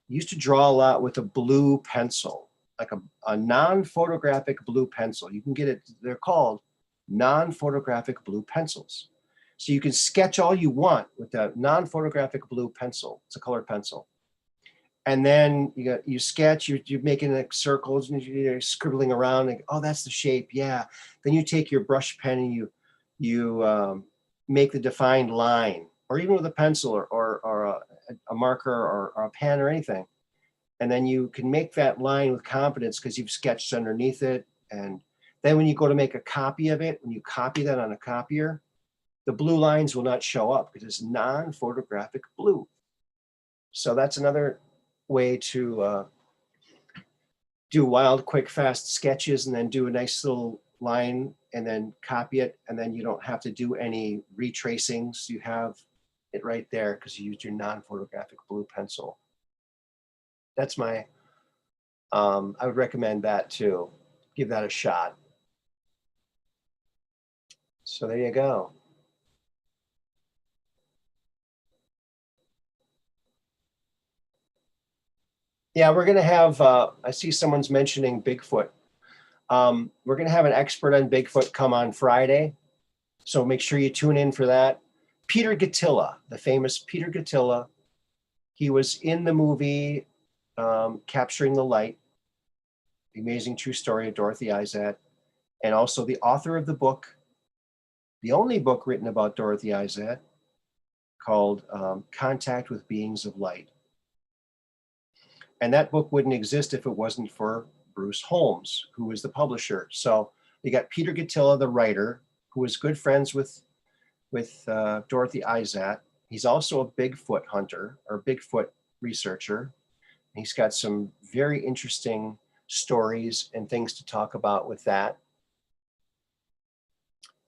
used to draw a lot with a blue pencil, like a non-photographic blue pencil. You can get it, they're called non-photographic blue pencils. So you can sketch all you want with that non-photographic blue pencil. It's a colored pencil. And then you sketch, you're making like circles and you're scribbling around and oh, that's the shape. Yeah. Then you take your brush pen and you make the defined line, or even with a pencil or a marker or a pen or anything. And then you can make that line with confidence because you've sketched underneath it. And then when you go to make a copy of it, when you copy that on a copier, the blue lines will not show up because it's non-photographic blue. So that's another way to do wild, quick, fast sketches and then do a nice little line and then copy it. And then you don't have to do any retracings. You have it right there because you used your non-photographic blue pencil. That's my, I would recommend that too. Give that a shot. So there you go. Yeah, we're going to have, I see someone's mentioning Bigfoot. We're going to have an expert on Bigfoot come on Friday. So make sure you tune in for that. Peter Gattila, the famous Peter Gattila, he was in the movie Capturing the Light, the amazing true story of Dorothy Izat, and also the author of the book, the only book written about Dorothy Izat, called Contact with Beings of Light. And that book wouldn't exist if it wasn't for Bruce Holmes, who was the publisher. So you got Peter Gattila, the writer, who was good friends with Dorothy Izat. He's also a Bigfoot hunter or Bigfoot researcher. He's got some very interesting stories and things to talk about with that.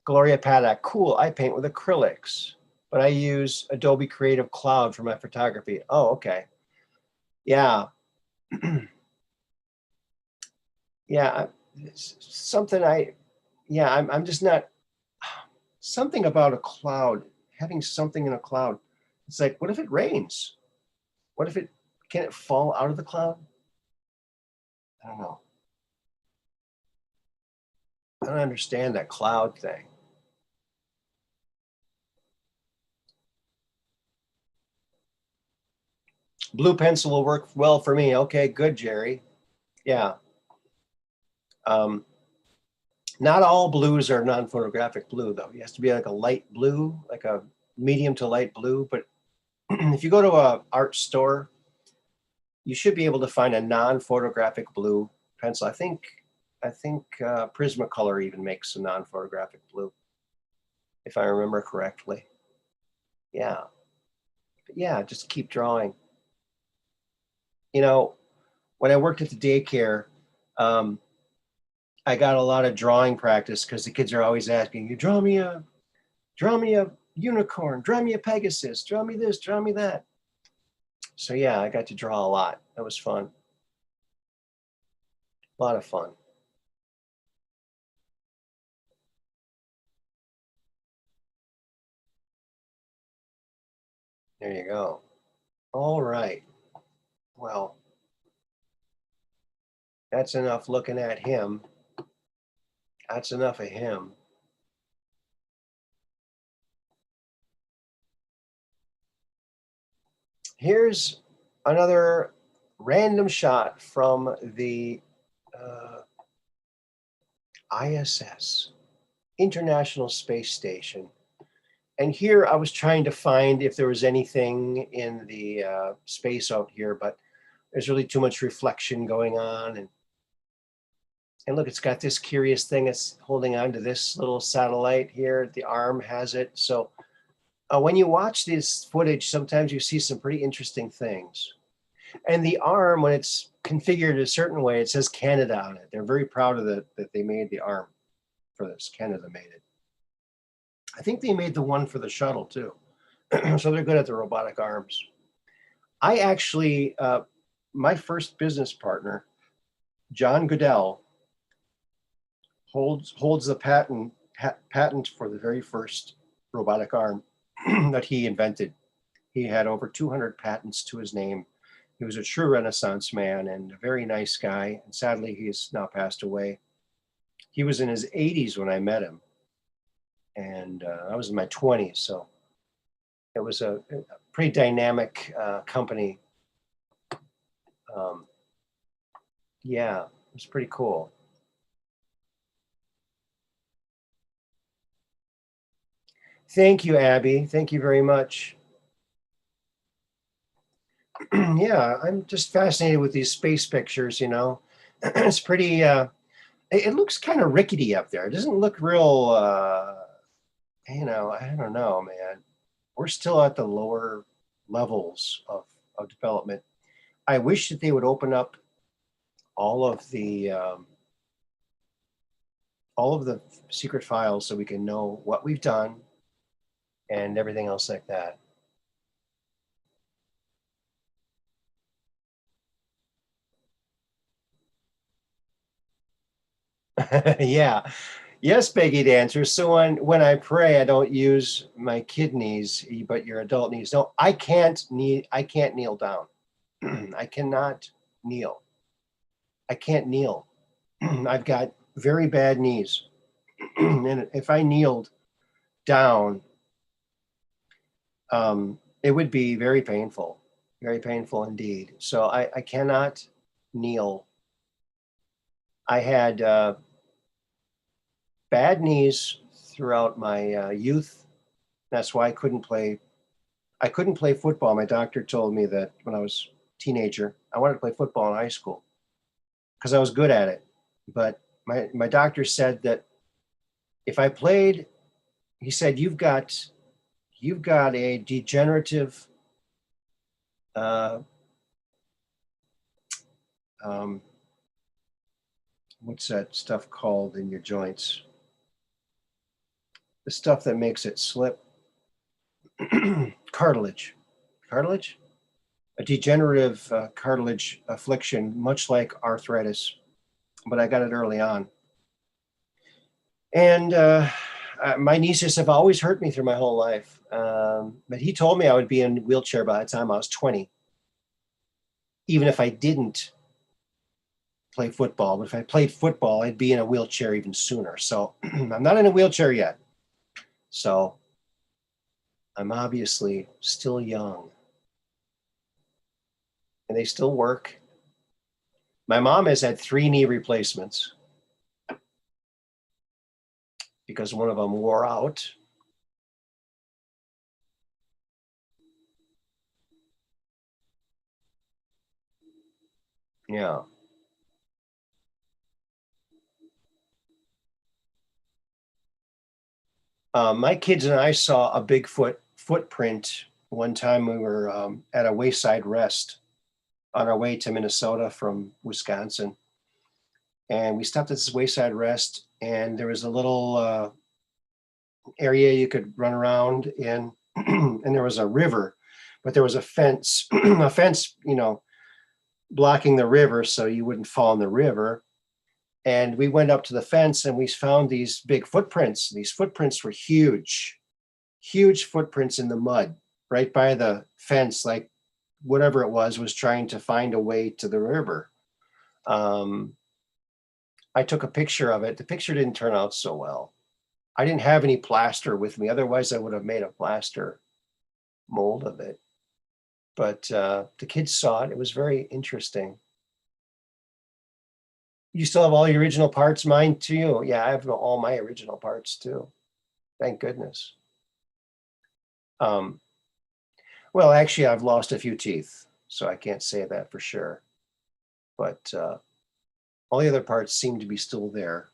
Gloria Paddock, cool, I paint with acrylics, but I use Adobe Creative Cloud for my photography. Oh, okay. Yeah. Yeah, something I'm just not, something about a cloud, having something in a cloud. It's like, what if it rains? What if can it fall out of the cloud? I don't know. I don't understand that cloud thing. Blue pencil will work well for me. Okay, good, Jerry. Yeah. Um, not all blues are non-photographic blue, though. It has to be like a light blue, like a medium to light blue. But if you go to a art store, you should be able to find a non-photographic blue pencil. I think Prismacolor even makes a non-photographic blue, if I remember correctly. Yeah, but yeah, just keep drawing. You know, when I worked at the daycare, um, I got a lot of drawing practice because the kids are always asking, "You draw me a unicorn, draw me a Pegasus, draw me this, draw me that." So yeah, I got to draw a lot. That was fun. A lot of fun. There you go. All right. Well, that's enough looking at him. That's enough of him. Here's another random shot from the ISS, International Space Station. And here I was trying to find if there was anything in the space out here, but there's really too much reflection going on. And look, it's got this curious thing. It's holding on to this little satellite here. The arm has it. So when you watch this footage, sometimes you see some pretty interesting things. And the arm, when it's configured a certain way, it says Canada on it. They're very proud of that they made the arm for this. Canada made it. I think they made the one for the shuttle too. So they're good at the robotic arms. I actually, my first business partner, John Goodell, holds the patent for the very first robotic arm that he invented. He had over 200 patents to his name. He was a true Renaissance man and a very nice guy. And sadly, he has now passed away. He was in his 80s when I met him. And I was in my 20s. So it was a pretty dynamic company. Yeah, it was pretty cool. Thank you, Abby. Thank you very much. Yeah, I'm just fascinated with these space pictures, you know. It's pretty, it looks kind of rickety up there. It doesn't look real, you know, I don't know, man. We're still at the lower levels of development. I wish that they would open up all of the secret files so we can know what we've done and everything else like that. Yeah. Yes, Peggy Dancer. So when I pray, I don't use my kidneys, but your adult knees. No, I can't kneel down. I cannot kneel. I can't kneel. I've got very bad knees. And if I kneeled down, it would be very painful indeed. So I cannot kneel. I had bad knees throughout my youth. That's why I couldn't play football. My doctor told me that when I was a teenager, I wanted to play football in high school because I was good at it. But my doctor said that if I played, he said, you've got a degenerative um, what's that stuff called in your joints? The stuff that makes it slip. Cartilage. Cartilage? A degenerative cartilage affliction, much like arthritis, but I got it early on. And my nieces have always hurt me through my whole life. But he told me I would be in a wheelchair by the time I was 20, even if I didn't play football. But if I played football, I'd be in a wheelchair even sooner. So I'm not in a wheelchair yet. So I'm obviously still young. And they still work. My mom has had 3 knee replacements because one of them wore out. Yeah. My kids and I saw a Bigfoot footprint one time. We were at a wayside rest on our way to Minnesota from Wisconsin. And we stopped at this wayside rest, and there was a little area you could run around in, and there was a river, but there was a fence, a fence, you know, blocking the river so you wouldn't fall in the river. And we went up to the fence and we found these big footprints. These footprints were huge, huge footprints in the mud right by the fence, like whatever it was trying to find a way to the river. I took a picture of it. The picture didn't turn out so well. I didn't have any plaster with me. Otherwise, I would have made a plaster mold of it. But the kids saw it. It was very interesting. You still have all your original parts? Mine too. Yeah, I have all my original parts too. Thank goodness. Well, actually, I've lost a few teeth, so I can't say that for sure. But all the other parts seem to be still there.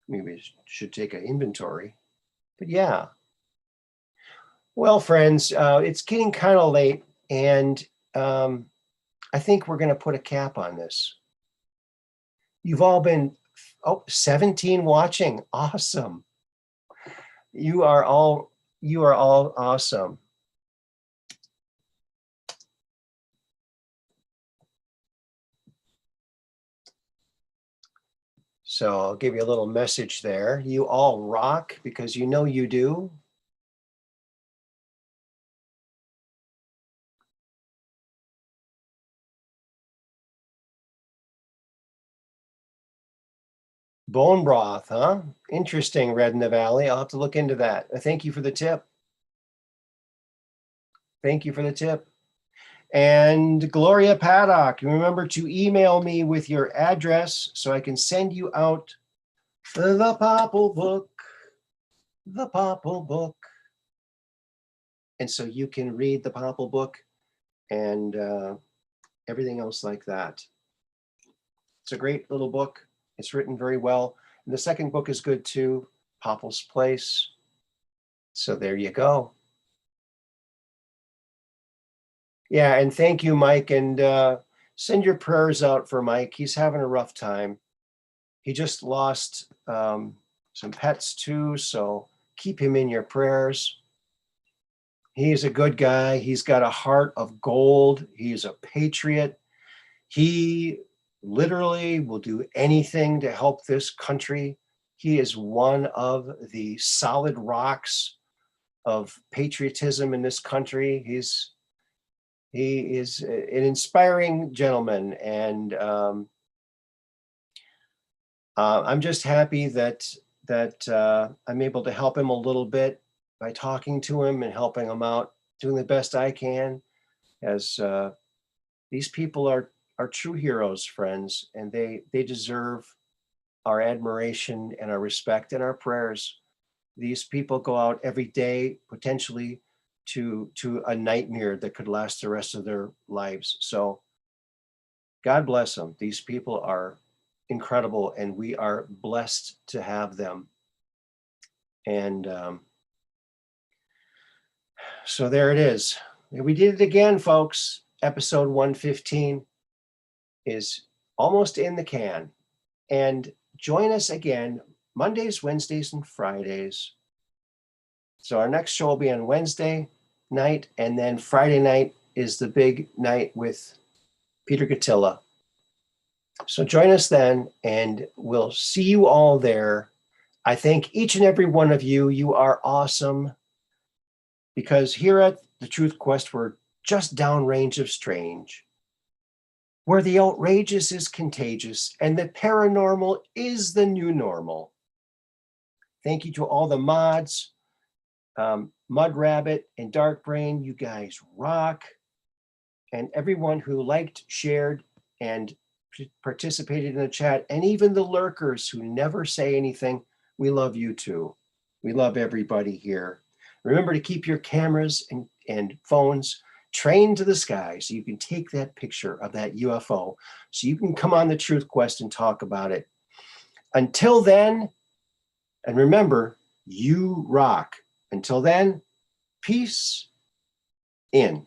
Maybe I should take an inventory. But yeah. Well, friends, it's getting kind of late, and I think we're going to put a cap on this. You've all been 17 watching. Awesome. You are all awesome. So I'll give you a little message there. You all rock, because you know you do. Bone broth, huh? Interesting, Red in the Valley. I'll have to look into that. Thank you for the tip. Thank you for the tip. And Gloria Paddock, remember to email me with your address so I can send you out the Popple book. The Popple book. And so you can read the Popple book and everything else like that. It's a great little book. It's written very well. And the second book is good too, Popple's Place. So there you go. Yeah, and thank you, Mike. And send your prayers out for Mike. He's having a rough time. He just lost some pets too, so keep him in your prayers. He's a good guy. He's got a heart of gold. He's a patriot. He literally will do anything to help this country. He is one of the solid rocks of patriotism in this country. He is an inspiring gentleman, and I'm just happy that I'm able to help him a little bit by talking to him and helping him out, doing the best I can, as these people are true heroes, friends, and they deserve our admiration and our respect and our prayers. These people go out every day potentially to a nightmare that could last the rest of their lives. So God bless them. These people are incredible, and we are blessed to have them. And so there it is. We did it again, folks. Episode 115 is almost in the can. And join us again Mondays, Wednesdays, and Fridays. So our next show will be on Wednesday night, and then Friday night is the big night with Peter Gatilla. So join us then, and we'll see you all there. I thank each and every one of you. You are awesome, because here at the Truth Quest, we're just downrange of strange, where the outrageous is contagious and the paranormal is the new normal. Thank you to all the mods, Mud Rabbit and Dark Brain. You guys rock. And everyone who liked, shared, and participated in the chat, and even the lurkers who never say anything, we love you too. We love everybody here. Remember to keep your cameras and phones trained to the sky so you can take that picture of that UFO, so you can come on the Truth Quest and talk about it. Until then, and remember, you rock. Until then, peace in.